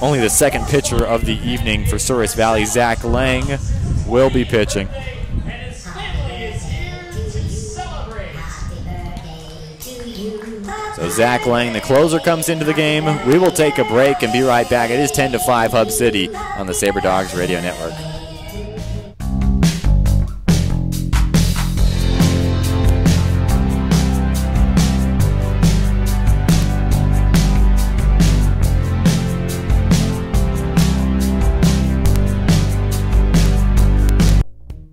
only the second pitcher of the evening for Souris Valley. Zach Lang will be pitching. So Zach Lang, the closer, comes into the game. We will take a break and be right back. It is 10-5 Hub City on the Sabre Dogs Radio Network.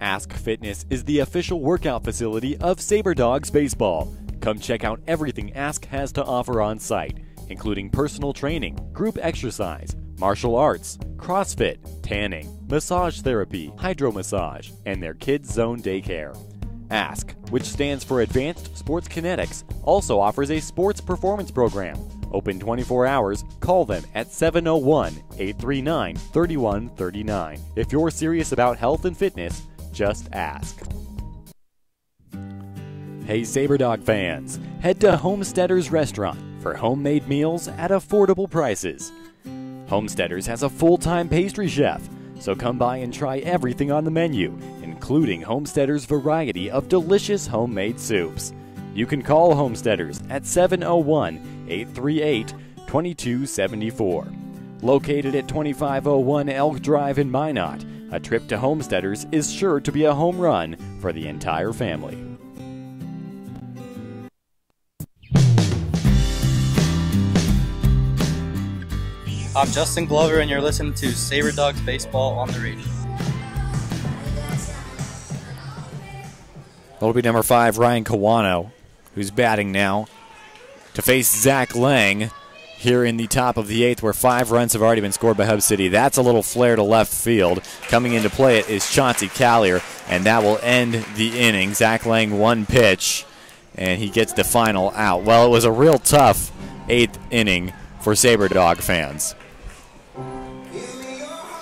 Ask Fitness is the official workout facility of Sabre Dogs Baseball. Come check out everything Ask has to offer on site, including personal training, group exercise, martial arts, CrossFit, tanning, massage therapy, hydro massage, and their Kids Zone daycare. Ask, which stands for Advanced Sports Kinetics, also offers a sports performance program. Open 24 hours, call them at 701-839-3139. If you're serious about health and fitness, just ask. Hey SaberDog fans, head to Homesteaders Restaurant for homemade meals at affordable prices. Homesteaders has a full-time pastry chef, so come by and try everything on the menu, including Homesteaders' variety of delicious homemade soups. You can call Homesteaders at 701-838-2274. Located at 2501 Elk Drive in Minot, a trip to Homesteaders is sure to be a home run for the entire family. I'm Justin Glover, and you're listening to Sabre Dogs Baseball on the radio. That'll be number 5, Ryan Kawano, who's batting now to face Zach Lang here in the top of the 8th, where 5 runs have already been scored by Hub City. That's a little flare to left field. Coming into play it is Chauncey Callier, and that will end the inning. Zach Lang, 1 pitch, and he gets the final out. Well, it was a real tough 8th inning for SaberDog fans.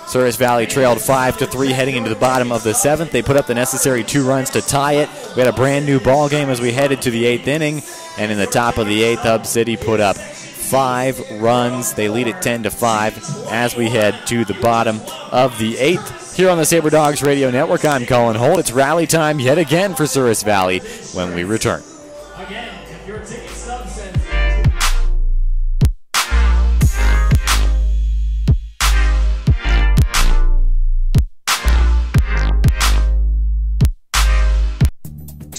Souris Valley trailed 5-3 heading into the bottom of the 7th. They put up the necessary 2 runs to tie it. We had a brand new ball game as we headed to the 8th inning, and in the top of the 8th, Hub City put up 5 runs. They lead it 10-5 as we head to the bottom of the 8th. Here on the SaberDogs Radio Network, I'm Colin Holt. It's rally time yet again for Souris Valley when we return. Again, if your ticket stub says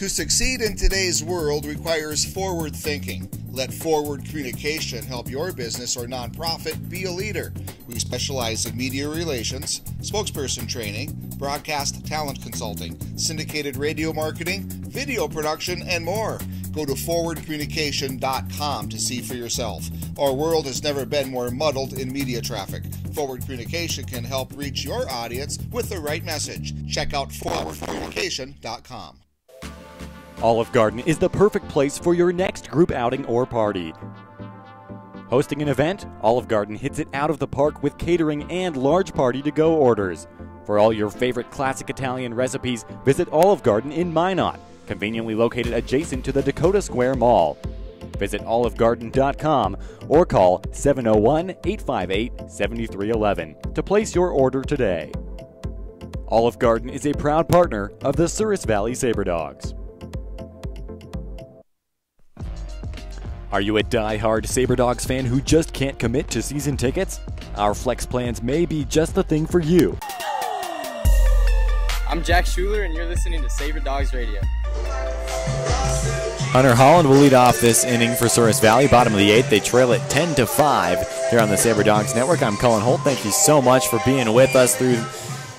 To succeed in today's world requires forward thinking. Let forward communication help your business or nonprofit be a leader. We specialize in media relations, spokesperson training, broadcast talent consulting, syndicated radio marketing, video production, and more. Go to forwardcommunication.com to see for yourself. Our world has never been more muddled in media traffic. Forward Communication can help reach your audience with the right message. Check out forwardcommunication.com. Olive Garden is the perfect place for your next group outing or party. Hosting an event, Olive Garden hits it out of the park with catering and large party-to-go orders. For all your favorite classic Italian recipes, visit Olive Garden in Minot, conveniently located adjacent to the Dakota Square Mall. Visit olivegarden.com or call 701-858-7311 to place your order today. Olive Garden is a proud partner of the Souris Valley SaberDogs. Are you a die-hard SaberDogs fan who just can't commit to season tickets? Our flex plans may be just the thing for you. I'm Jack Schuler, and you're listening to SaberDogs Radio. Hunter Holland will lead off this inning for Souris Valley, bottom of the 8th. They trail it 10-5 here on the SaberDogs Network. I'm Colin Holt. Thank you so much for being with us through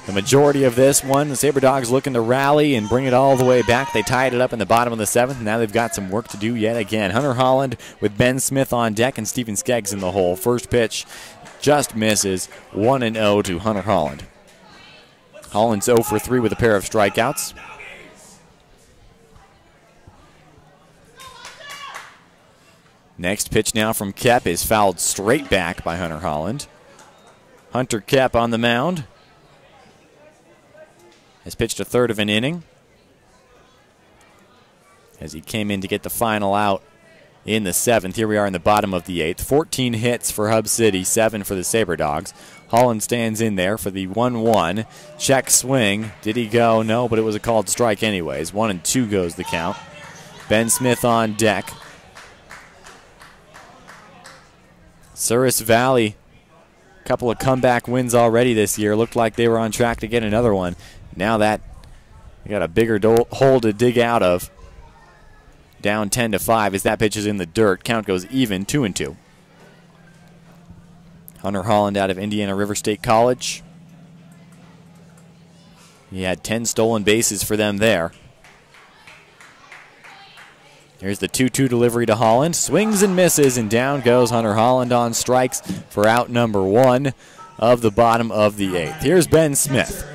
the majority of this one. The SaberDogs looking to rally and bring it all the way back. They tied it up in the bottom of the 7th, and now they've got some work to do yet again. Hunter Holland with Ben Smith on deck and Stephen Skeggs in the hole. First pitch just misses. 1-0 to Hunter Holland. Holland's 0 for 3 with a pair of strikeouts. Next pitch now from Kep is fouled straight back by Hunter Holland. Hunter Kep on the mound has pitched a third of an inning as he came in to get the final out in the 7th. Here we are in the bottom of the 8th. 14 hits for Hub City, 7 for the SaberDogs. Holland stands in there for the 1-1. Check swing. Did he go? No, but it was a called strike anyways. 1-2 goes the count. Ben Smith on deck. Souris Valley, a couple of comeback wins already this year. Looked like they were on track to get another one. Now that they got a bigger hole to dig out of. Down 10-5 as that pitch is in the dirt. Count goes even, 2-2. Hunter Holland out of Indiana River State College. He had 10 stolen bases for them there. Here's the 2-2 delivery to Holland. Swings and misses, and down goes Hunter Holland on strikes for out number 1 of the bottom of the 8th. Here's Ben Smith.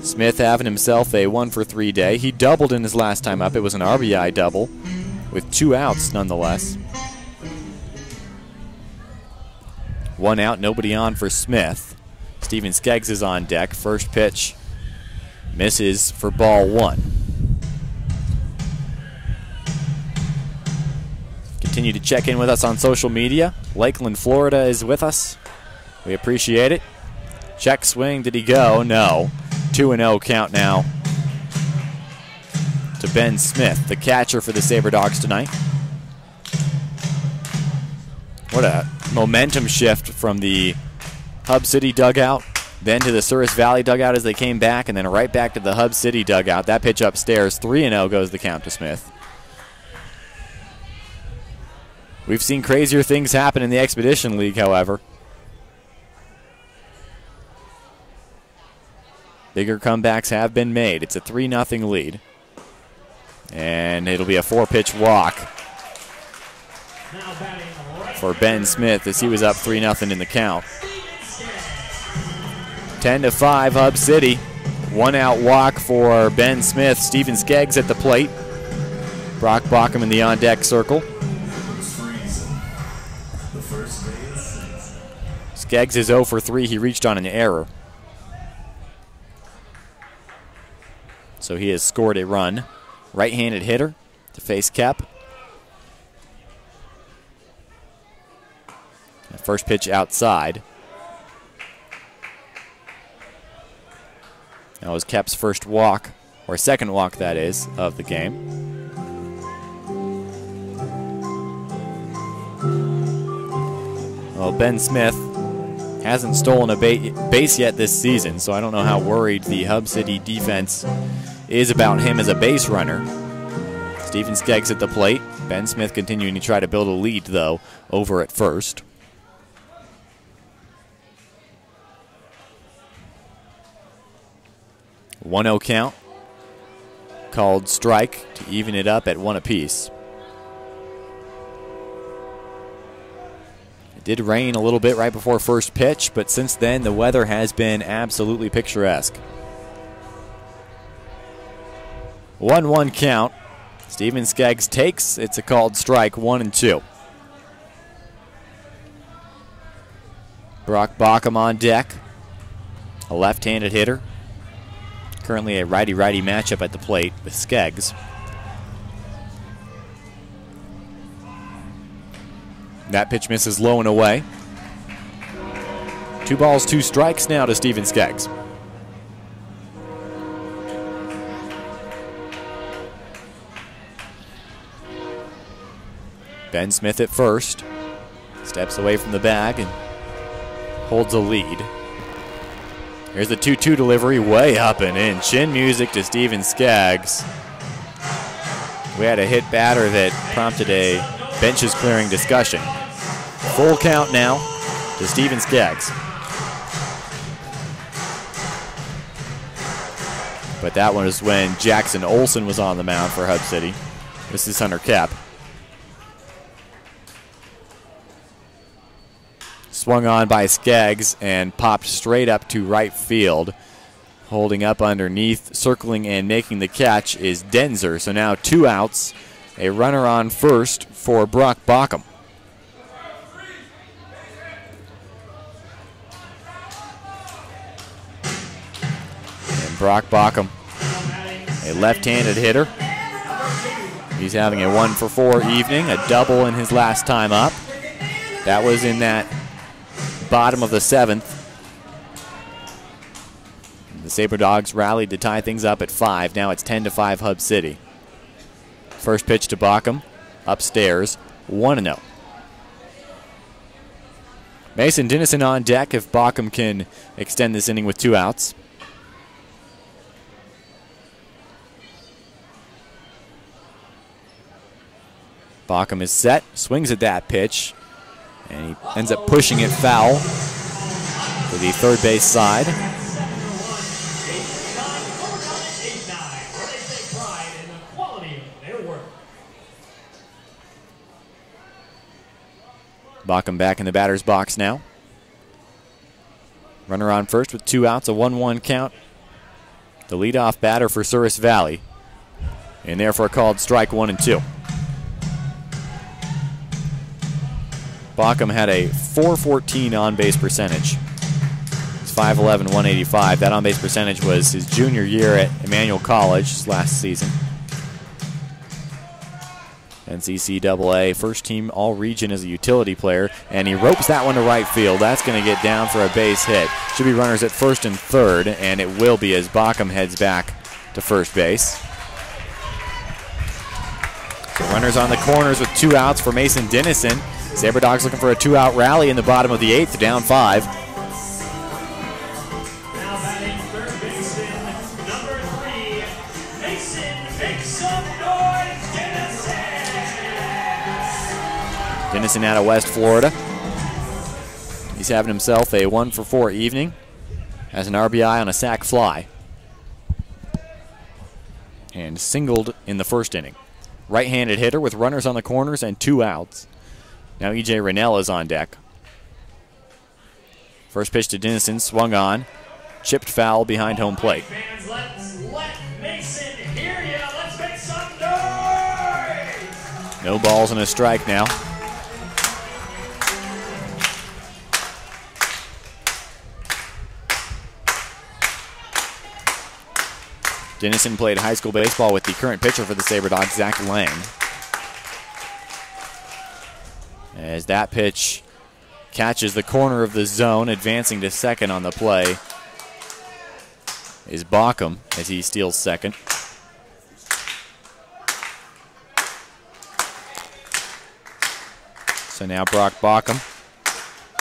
Smith having himself a 1-for-3 day. He doubled in his last time up. It was an RBI double with 2 outs nonetheless. 1 out, nobody on for Smith. Steven Skeggs is on deck. First pitch misses for ball 1. Continue to check in with us on social media. Lakeland, Florida is with us. We appreciate it. Check swing, did he go? No. 2-0 count now to Ben Smith, the catcher for the Sabre Dogs tonight. What a momentum shift from the Hub City dugout, then to the Souris Valley dugout as they came back, and then right back to the Hub City dugout. That pitch upstairs, 3-0 goes the count to Smith. We've seen crazier things happen in the Expedition League, however. Bigger comebacks have been made. It's a 3-0 lead. And it'll be a 4-pitch walk for Ben Smith as he was up 3-0 in the count. 10-5 Hub City. 1-out walk for Ben Smith. Steven Skeggs at the plate. Brock Baucom in the on-deck circle. Skeggs is 0 for 3. He reached on an error. So he has scored a run. Right-handed hitter to face Kep. First pitch outside. That was Kep's first walk, or second walk that is, of the game. Well, Ben Smith hasn't stolen a base yet this season, so I don't know how worried the Hub City defense is about him as a base runner. Steven Skeggs at the plate. Ben Smith continuing to try to build a lead, though, over at first. A 1-0 count. Called strike to even it up at 1 apiece. It did rain a little bit right before first pitch, but since then the weather has been absolutely picturesque. 1-1 count. Steven Skeggs takes. It's a called strike, 1-2. Brock Baucom on deck. A left-handed hitter. Currently a righty-righty matchup at the plate with Skeggs. That pitch misses low and away. 2 balls, 2 strikes now to Steven Skeggs. Ben Smith at first. Steps away from the bag and holds a lead. Here's the 2-2 delivery, way up and in. Chin music to Steven Skeggs. We had a hit batter that prompted a benches clearing discussion. Full count now to Steven Skeggs. But that one was when Jackson Olsen was on the mound for Hub City. This is Hunter Kep. Swung on by Skeggs and popped straight up to right field. Holding up underneath, circling and making the catch is Denzer. So now 2 outs, a runner on first for Brock Baucom. And Brock Baucom, a left-handed hitter. He's having a 1-for-4 evening, a double in his last time up. That was in that bottom of the 7th. The Sabre Dogs rallied to tie things up at 5. Now it's 10-5 Hub City. First pitch to Baucom, upstairs, 1-0. Mason Dennison on deck if Baucom can extend this inning with 2 outs. Baucom is set, swings at that pitch, and he ends up pushing it foul to the third base side. Bockham back in the batter's box now. Runner on first with 2 outs, a 1-1 count. The leadoff batter for Souris Valley. And therefore called strike 1 and 2. Bockham had a .414 on-base percentage. It's 5'11", 185. That on-base percentage was his junior year at Emmanuel College last season. NCCAA first team all-region as a utility player, and he ropes that one to right field. That's going to get down for a base hit. Should be runners at first and third, and it will be as Bockham heads back to first base. So runners on the corners with 2 outs for Mason Dennison. Sabre Dogs looking for a 2-out rally in the bottom of the 8th, down 5. Now batting third baseman, number 3, Mason, make some noise, Dennison! Dennison out of West Florida. He's having himself a 1-for-4 evening. Has an RBI on a sac fly. And singled in the first inning. Right-handed hitter with runners on the corners and 2 outs. Now E.J. Rennell is on deck. First pitch to Dennison, swung on. Chipped foul behind home plate. Fans, let Mason hear ya. Let's make some noise! No balls and a strike now. Dennison played high school baseball with the current pitcher for the Sabre Dogs, Zach Lang. As that pitch catches the corner of the zone, advancing to second on the play is Bockham as he steals second. So now Brock Bockham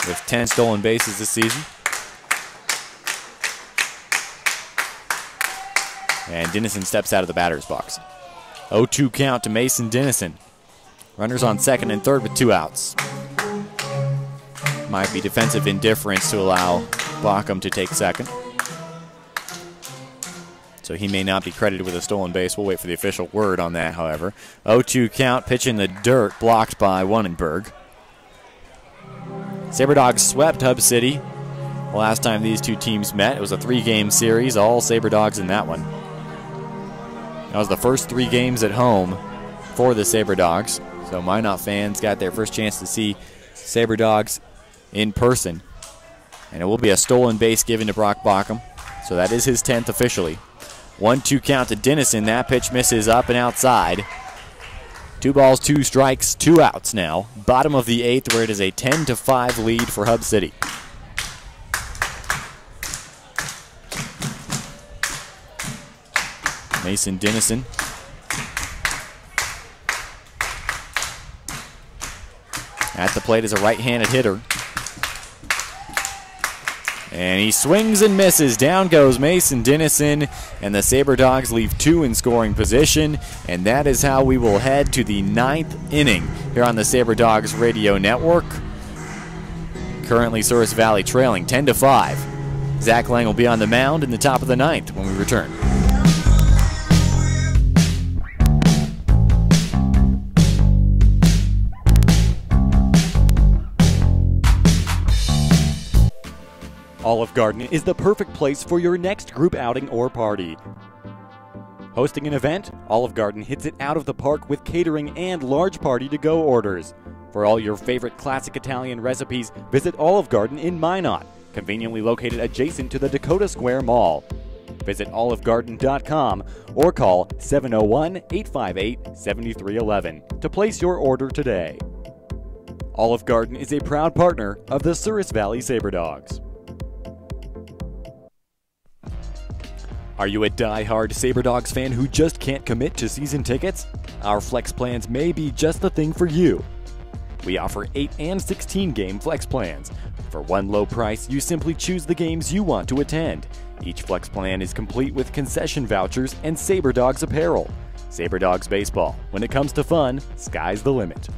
with 10 stolen bases this season. And Dennison steps out of the batter's box. 0-2 count to Mason Dennison. Runners on second and third with 2 outs. Might be defensive indifference to allow Bockham to take second. So he may not be credited with a stolen base. We'll wait for the official word on that, however. 0-2 count, pitch in the dirt, blocked by Wannenberg. Sabre Dogs swept Hub City. The last time these two teams met, it was a 3-game series, all Sabre Dogs in that one. That was the first 3 games at home for the Sabre Dogs. So Minot fans got their first chance to see Sabre Dogs in person. And it will be a stolen base given to Brock Bockham. So that is his 10th officially. 1-2 count to Dennison. That pitch misses up and outside. 2 balls, 2 strikes, 2 outs now. Bottom of the 8th, where it is a 10-5 lead for Hub City. Mason Dennison. At the plate is a right-handed hitter. And he swings and misses. Down goes Mason Dennison, and the Sabre Dogs leave 2 in scoring position. And that is how we will head to the 9th inning here on the Sabre Dogs Radio Network. Currently Souris Valley trailing 10-5. Zach Lang will be on the mound in the top of the 9th when we return. Olive Garden is the perfect place for your next group outing or party. Hosting an event, Olive Garden hits it out of the park with catering and large party-to-go orders. For all your favorite classic Italian recipes, visit Olive Garden in Minot, conveniently located adjacent to the Dakota Square Mall. Visit olivegarden.com or call 701-858-7311 to place your order today. Olive Garden is a proud partner of the Souris Valley Sabre Dogs. Are you a die-hard Sabre Dogs fan who just can't commit to season tickets? Our flex plans may be just the thing for you. We offer 8 and 16 game flex plans. For one low price, you simply choose the games you want to attend. Each flex plan is complete with concession vouchers and Sabre Dogs apparel. Sabre Dogs Baseball. When it comes to fun, sky's the limit.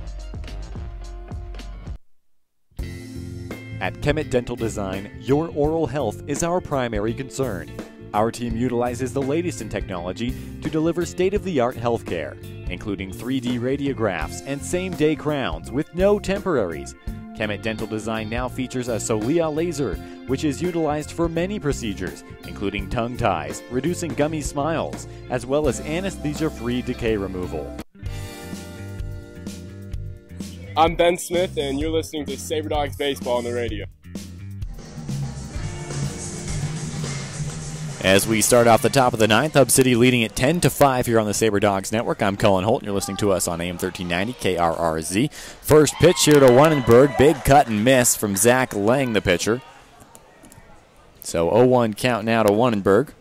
At Kemet Dental Design, your oral health is our primary concern. Our team utilizes the latest in technology to deliver state-of-the-art healthcare, including 3D radiographs and same-day crowns with no temporaries. Kemet Kemet Dental Design now features a Solia laser, which is utilized for many procedures, including tongue ties, reducing gummy smiles, as well as anesthesia-free decay removal. I'm Ben Smith, and you're listening to Sabre Dogs Baseball on the radio. As we start off the top of the ninth, Hub City leading at 10-5 here on the Sabre Dogs Network. I'm Cullen Holt, and you're listening to us on AM 1390 KRRZ. First pitch here to Wannenberg. Big cut and miss from Zach Lang, the pitcher. So 0-1 count now to Wannenberg.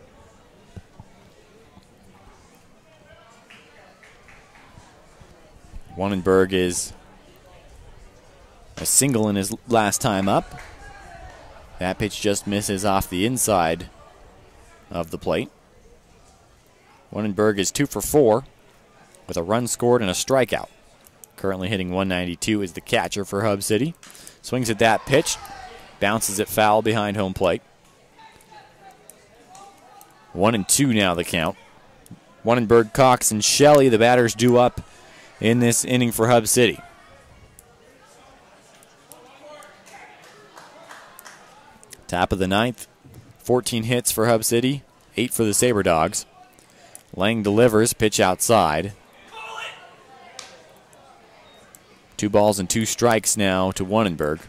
Wannenberg is a single in his last time up. That pitch just misses off the inside of the plate. Wannenberg is 2 for 4 with a run scored and a strikeout. Currently hitting 192 is the catcher for Hub City. Swings at that pitch, bounces it foul behind home plate. 1-2 now the count. Wannenberg, Cox, and Shelley, the batters due up in this inning for Hub City. Top of the ninth. 14 hits for Hub City, 8 for the Sabre Dogs. Lang delivers, pitch outside. 2 balls and 2 strikes now to Wannenberg.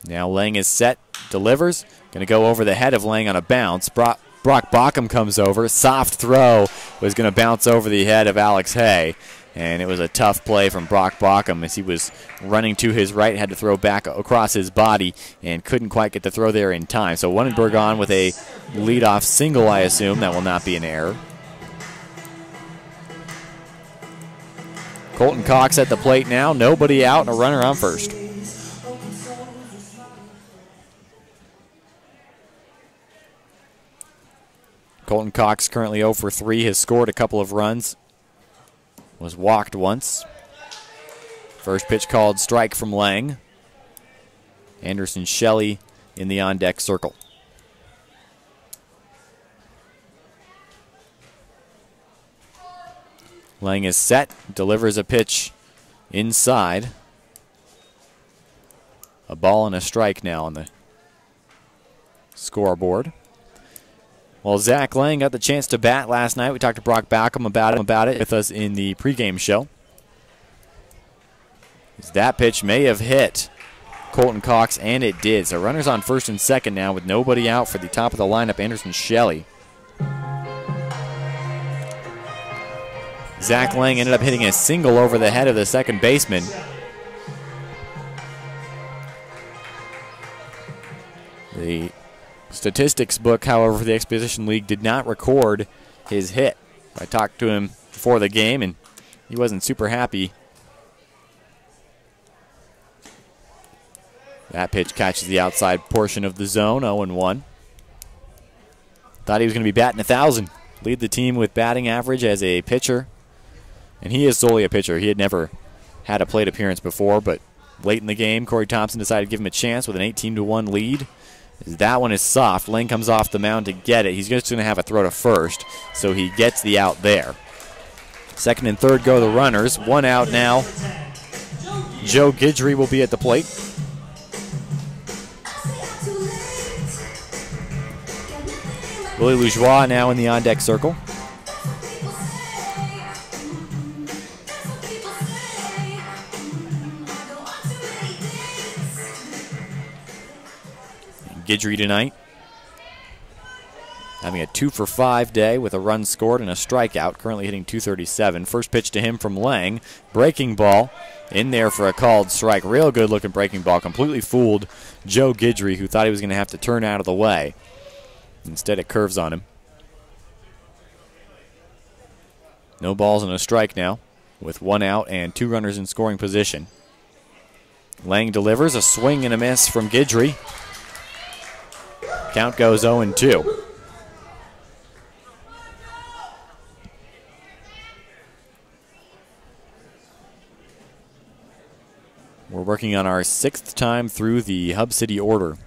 Now Lang is set, delivers. Going to go over the head of Lang on a bounce. Brock Bockham comes over. Soft throw was going to bounce over the head of Alex Hay. And it was a tough play from Brock Bockham as he was running to his right, had to throw back across his body, and couldn't quite get the throw there in time. So Wannenberg on with a leadoff single, I assume. That will not be an error. Colton Cox at the plate now. Nobody out and a runner on first. Colton Cox currently 0 for 3, has scored a couple of runs. Was walked once. First pitch called strike from Lang. Anderson Shelley in the on-deck circle. Lang is set, delivers a pitch inside. A ball and a strike now on the scoreboard. Well, Zach Lang got the chance to bat last night. We talked to Brock Bockham about it with us in the pregame show. That pitch may have hit Colton Cox, and it did. So runners on first and second now with nobody out for the top of the lineup, Anderson Shelley. Zach Lang ended up hitting a single over the head of the second baseman. The statistics book, however, for the Exposition League did not record his hit. I talked to him before the game, and he wasn't super happy. That pitch catches the outside portion of the zone, 0-1. Thought he was going to be batting 1,000. Lead the team with batting average as a pitcher. And he is solely a pitcher. He had never had a plate appearance before, but late in the game, Corey Thompson decided to give him a chance with an 18-1 lead. That one is soft. Lang comes off the mound to get it. He's just going to have a throw to first, so he gets the out there. Second and third go the runners. 1 out now. Joe Guidry will be at the plate. Willie Loujois now in the on-deck circle. Guidry tonight having a 2 for 5 day with a run scored and a strikeout, currently hitting .237. First pitch to him from Lang. Breaking ball in there for a called strike. Real good looking breaking ball. Completely fooled Joe Guidry, who thought he was going to have to turn out of the way. Instead it curves on him. No balls and a strike now with 1 out and 2 runners in scoring position. Lang delivers a swing and a miss from Guidry. Count goes 0-2. We're working on our 6th time through the Hub City order.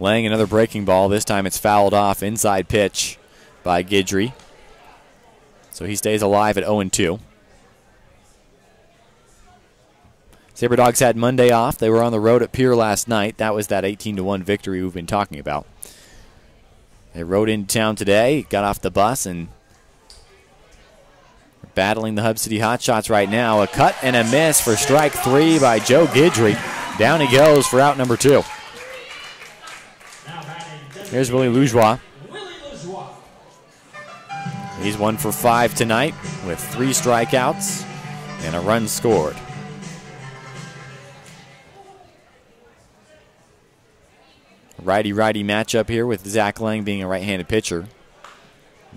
laying another breaking ball. This time it's fouled off. Inside pitch by Guidry. So he stays alive at 0-2. Sabre Dogs had Monday off. They were on the road at Pier last night. That was that 18-1 victory we've been talking about. They rode into town today, got off the bus, and battling the Hub City Hotshots right now. A cut and a miss for strike 3 by Joe Guidry. Down he goes for out number 2. Here's Willie Loujois. He's 1 for 5 tonight with 3 strikeouts and a run scored. Righty-righty matchup here with Zach Lang being a right-handed pitcher.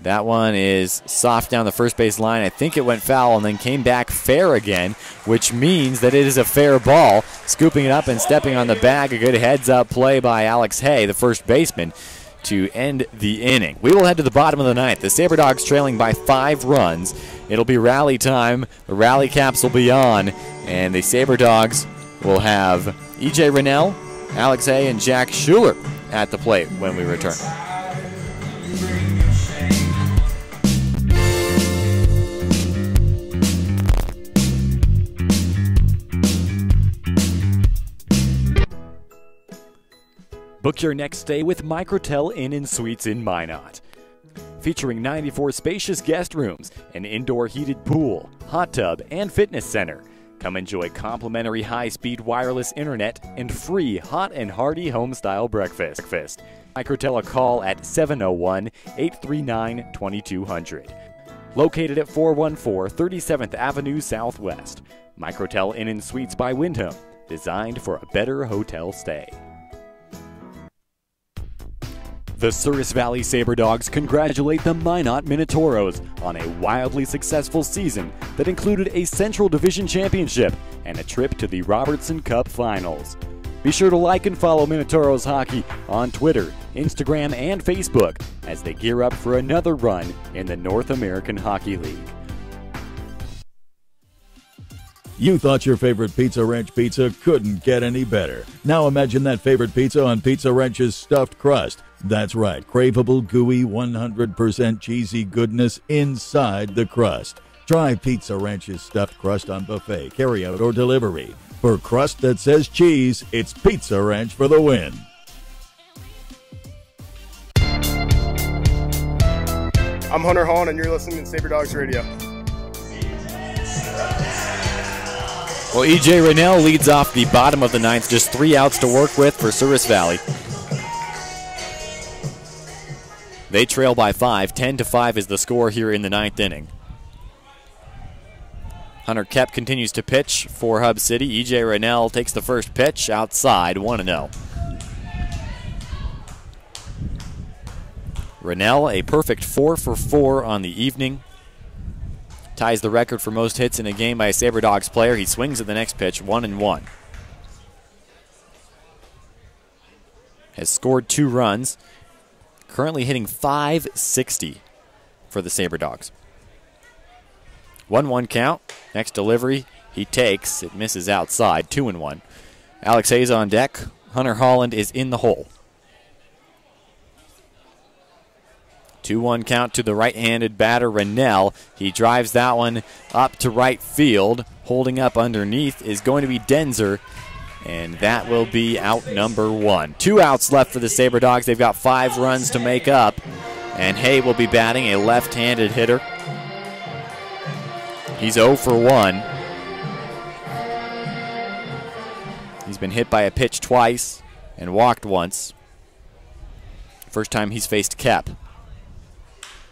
That one is soft down the first base line. I think it went foul and then came back fair again, which means that it is a fair ball. Scooping it up and stepping on the bag. A good heads-up play by Alex Hay, the first baseman, to end the inning. We will head to the bottom of the ninth. The Sabre Dogs trailing by 5 runs. It'll be rally time. The rally caps will be on, and the Sabre Dogs will have E.J. Rennell, Alex Hay, and Jack Schuler at the plate when we return. Book your next stay with Microtel Inn & Suites in Minot. Featuring 94 spacious guest rooms, an indoor heated pool, hot tub, and fitness center. Come enjoy complimentary high-speed wireless internet and free hot and hearty home-style breakfast. Microtel a call at 701-839-2200. Located at 414 37th Avenue Southwest. Microtel Inn & Suites by Wyndham. Designed for a better hotel stay. The Souris Valley Sabre Dogs congratulate the Minot Minotauros on a wildly successful season that included a Central Division Championship and a trip to the Robertson Cup Finals. Be sure to like and follow Minotauros Hockey on Twitter, Instagram, and Facebook as they gear up for another run in the North American Hockey League. You thought your favorite Pizza Ranch pizza couldn't get any better. Now imagine that favorite pizza on Pizza Ranch's stuffed crust. That's right, craveable, gooey, 100% cheesy goodness inside the crust. Try Pizza Ranch's stuffed crust on buffet, carryout, or delivery. For crust that says cheese, it's Pizza Ranch for the win. I'm Hunter Hahn, and you're listening to Sabre Dogs Radio. Well, E.J. Rennell leads off the bottom of the ninth. Just 3 outs to work with for Souris Valley. They trail by 5. 10-5 is the score here in the ninth inning. Hunter Kep continues to pitch for Hub City. E.J. Rennell takes the first pitch outside, 1-0. Rennell, a perfect 4 for 4 on the evening. Ties the record for most hits in a game by a Sabre Dogs player. He swings at the next pitch, 1-1. Has scored 2 runs. Currently hitting .560 for the Sabre Dogs. 1-1 count. Next delivery, he takes. It misses outside, 2-1. Alex Hayes on deck. Hunter Holland is in the hole. 2-1 count to the right-handed batter, Rennell. He drives that one up to right field. Holding up underneath is going to be Denzer, and that will be out number 1. 2 outs left for the Sabre Dogs. They've got 5 runs to make up, and Hay will be batting, a left-handed hitter. He's 0 for 1. He's been hit by a pitch twice and walked once. First time he's faced Kep.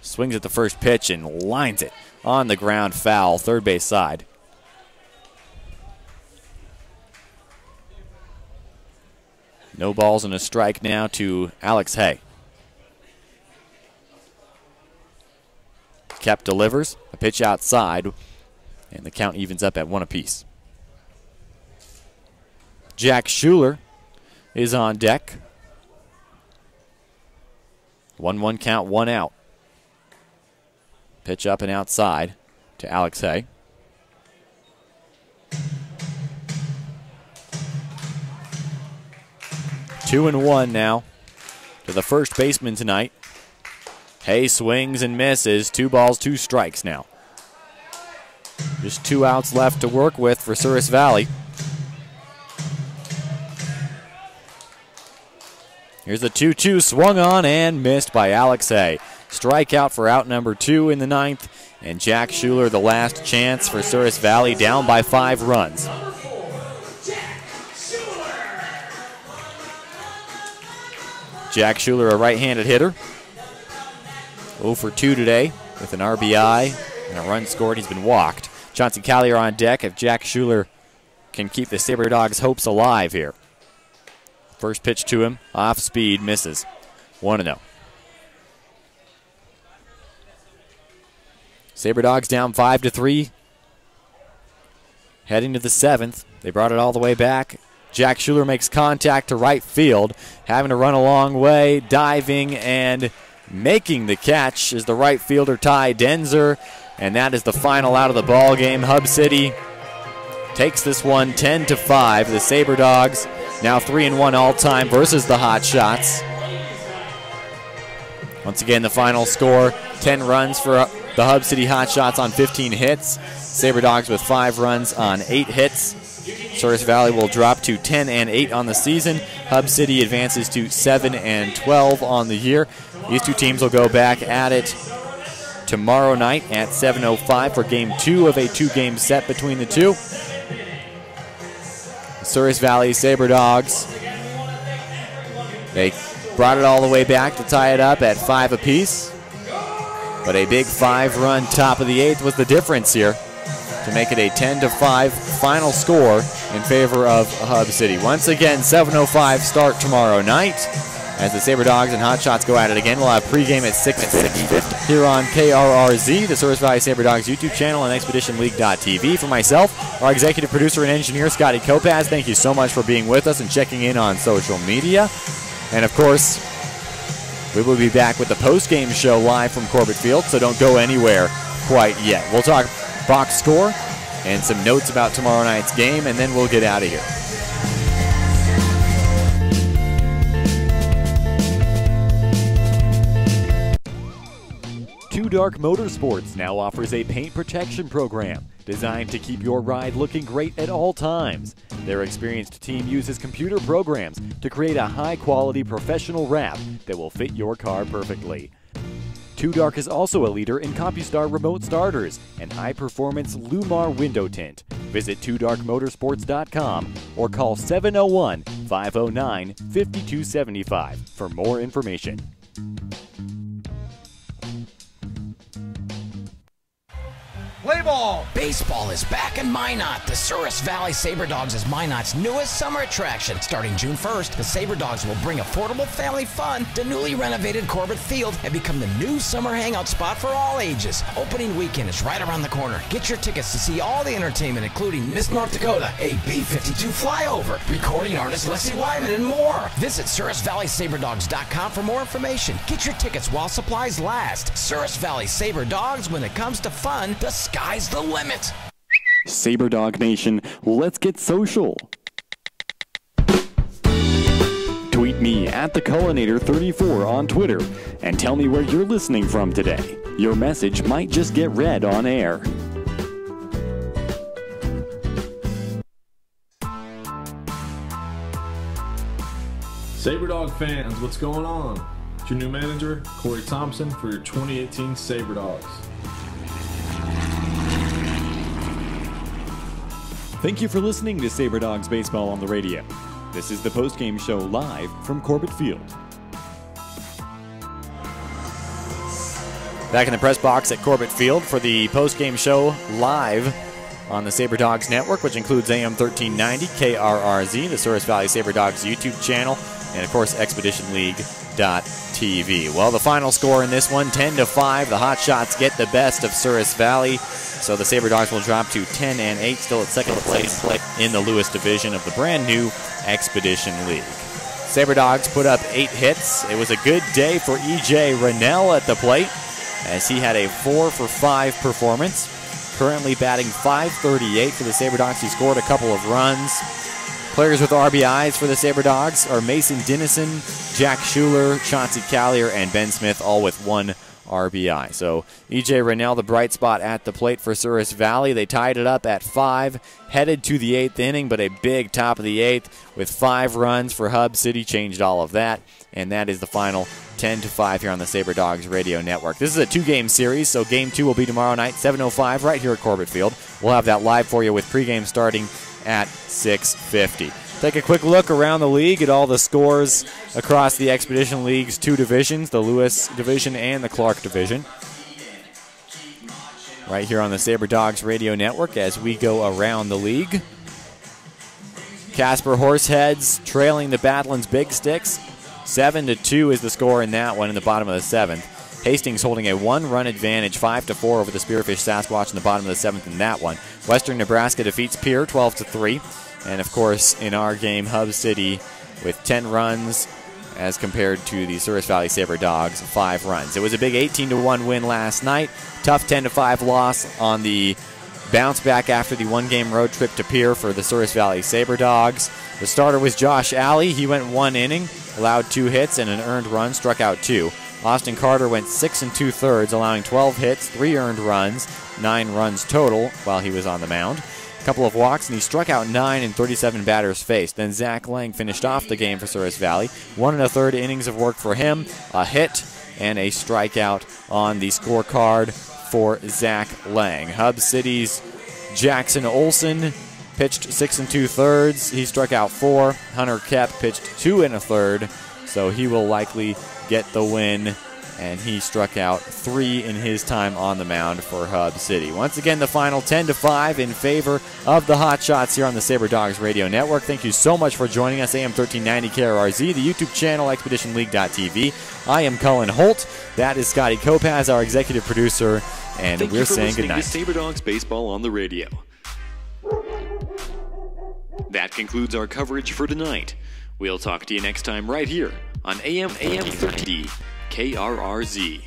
Swings at the first pitch and lines it on the ground, foul, third base side. No balls and a strike now to Alex Hay. Kep delivers, a pitch outside, and the count evens up at 1 apiece. Jack Schuler is on deck. 1-1 count, 1 out. Pitch up and outside to Alex Hay. Two and 1 now to the first baseman tonight. Hay swings and misses. 2 balls, 2 strikes now. Just 2 outs left to work with for Souris Valley. Here's the 2-2 swung on and missed by Alex Hay. Strikeout for out number 2 in the 9th. And Jack Schuler, the last chance for Souris Valley, down by 5 runs. Jack Schuler, a right-handed hitter. 0 for 2 today with an RBI and a run scored. He's been walked. Chauncey Collier on deck if Jack Schuler can keep the Sabre Dogs' hopes alive here. First pitch to him, off speed, misses. 1-0. Sabre Dogs down 5-3. Heading to the 7th. They brought it all the way back. Jack Schuler makes contact to right field, having to run a long way, diving and making the catch is the right fielder Ty Denzer, and that is the final out of the ball game. Hub City takes this one 10-5. The Sabre Dogs now 3-1 all-time versus the Hot Shots. Once again, the final score, 10 runs for the Hub City Hot Shots on 15 hits. Sabre Dogs with 5 runs on 8 hits. Souris Valley will drop to 10-8 on the season. Hub City advances to 7-12 on the year. These 2 teams will go back at it tomorrow night at 7:05 for Game 2 of a 2-game set between the 2. Souris Valley Sabre Dogs, they brought it all the way back to tie it up at 5 apiece. But a big 5-run top of the 8th was the difference here to make it a 10-5 final score in favor of Hub City. Once again, 7:05 start tomorrow night. As the Sabre Dogs and Hot Shots go at it again, we'll have pregame at 6:50 here on KRRZ, the Souris Valley Sabre Dogs YouTube channel, and ExpeditionLeague.tv. For myself, our executive producer and engineer, Scotty Kopaz, thank you so much for being with us and checking in on social media. And of course, we will be back with the post-game show live from Corbett Field, so don't go anywhere quite yet. We'll talk box score and some notes about tomorrow night's game, and then we'll get out of here. Two Dark Motorsports now offers a paint protection program designed to keep your ride looking great at all times. Their experienced team uses computer programs to create a high-quality professional wrap that will fit your car perfectly. Two Dark is also a leader in CompuStar remote starters and high-performance Lumar window tint. Visit twodarkmotorsports.com or call 701-509-5275 for more information. Play ball! Baseball is back in Minot. The Souris Valley Sabre Dogs is Minot's newest summer attraction. Starting June 1st, the Sabre Dogs will bring affordable family fun to newly renovated Corbett Field and become the new summer hangout spot for all ages. Opening weekend is right around the corner. Get your tickets to see all the entertainment, including Miss North Dakota, a B-52 flyover, recording artist Leslie Wyman, and more. Visit SourisValleySaberDogs.com for more information. Get your tickets while supplies last. Souris Valley Sabre Dogs, when it comes to fun, the sky's the limit. Sabre Dog Nation, let's get social. Tweet me at TheCullinator34 on Twitter and tell me where you're listening from today. Your message might just get read on air. Sabre Dog fans, what's going on? It's your new manager, Corey Thompson, for your 2018 Sabre Dogs. Thank you for listening to Sabre Dogs Baseball on the radio. This is the postgame show live from Corbett Field. Back in the press box at Corbett Field for the postgame show live on the Sabre Dogs Network, which includes AM 1390, KRRZ, the Souris Valley Sabre Dogs YouTube channel, and of course ExpeditionLeague.tv. Well, the final score in this one, 10-5. The Hot Shots get the best of Souris Valley. So the Sabre Dogs will drop to 10-8, still at second place in the Lewis division of the brand new Expedition League. Sabre Dogs put up 8 hits. It was a good day for E.J. Rennell at the plate as he had a 4-for-5 performance. Currently batting .538 for the Sabre Dogs. He scored a couple of runs. Players with RBIs for the Sabre Dogs are Mason Dennison, Jack Schuler, Chauncey Callier, and Ben Smith all with 1 RBI. So E.J. Rennell, the bright spot at the plate for Souris Valley. They tied it up at 5, headed to the 8th inning, but a big top of the 8th with 5 runs for Hub City changed all of that, and that is the final 10-5 here on the Sabre Dogs Radio Network. This is a 2-game series, so Game 2 will be tomorrow night, 7:05, right here at Corbett Field. We'll have that live for you with pregame starting at 6:50. Take a quick look around the league at all the scores across the Expedition League's 2 divisions, the Lewis Division and the Clark Division. Right here on the Sabre Dogs Radio Network as we go around the league. Casper Horseheads trailing the Badlands Big Sticks. 7-2 is the score in that one in the bottom of the 7th. Hastings holding a 1-run advantage, 5-4 over the Spearfish Sasquatch in the bottom of the 7th in that one. Western Nebraska defeats Pierre 12-3. And, of course, in our game, Hub City with 10 runs as compared to the Souris Valley Sabre Dogs, 5 runs. It was a big 18-1 win last night. Tough 10-5 loss on the bounce back after the 1-game road trip to Pierre for the Souris Valley Sabre Dogs. The starter was Josh Alley. He went 1 inning, allowed 2 hits and an earned run, struck out 2. Austin Carter went 6 2/3, allowing 12 hits, 3 earned runs, 9 runs total while he was on the mound. Couple of walks, and he struck out 9 in 37 batters faced. Then Zach Lang finished off the game for Souris Valley. 1 1/3 innings of work for him, a hit, and a strikeout on the scorecard for Zach Lang. Hub City's Jackson Olson pitched 6 2/3. He struck out 4. Hunter Kep pitched 2 1/3, so he will likely get the win. And he struck out 3 in his time on the mound for Hub City. Once again, the final 10-5 in favor of the Hotshots here on the Sabre Dogs Radio Network. Thank you so much for joining us. AM 1390 KRRZ, the YouTube channel, ExpeditionLeague.tv. I am Cullen Holt. That is Scotty Kopaz, our executive producer, and we're saying goodnight. To Sabre Dogs Baseball on the radio. That concludes our coverage for tonight. We'll talk to you next time right here on AM 1390 KRRZ.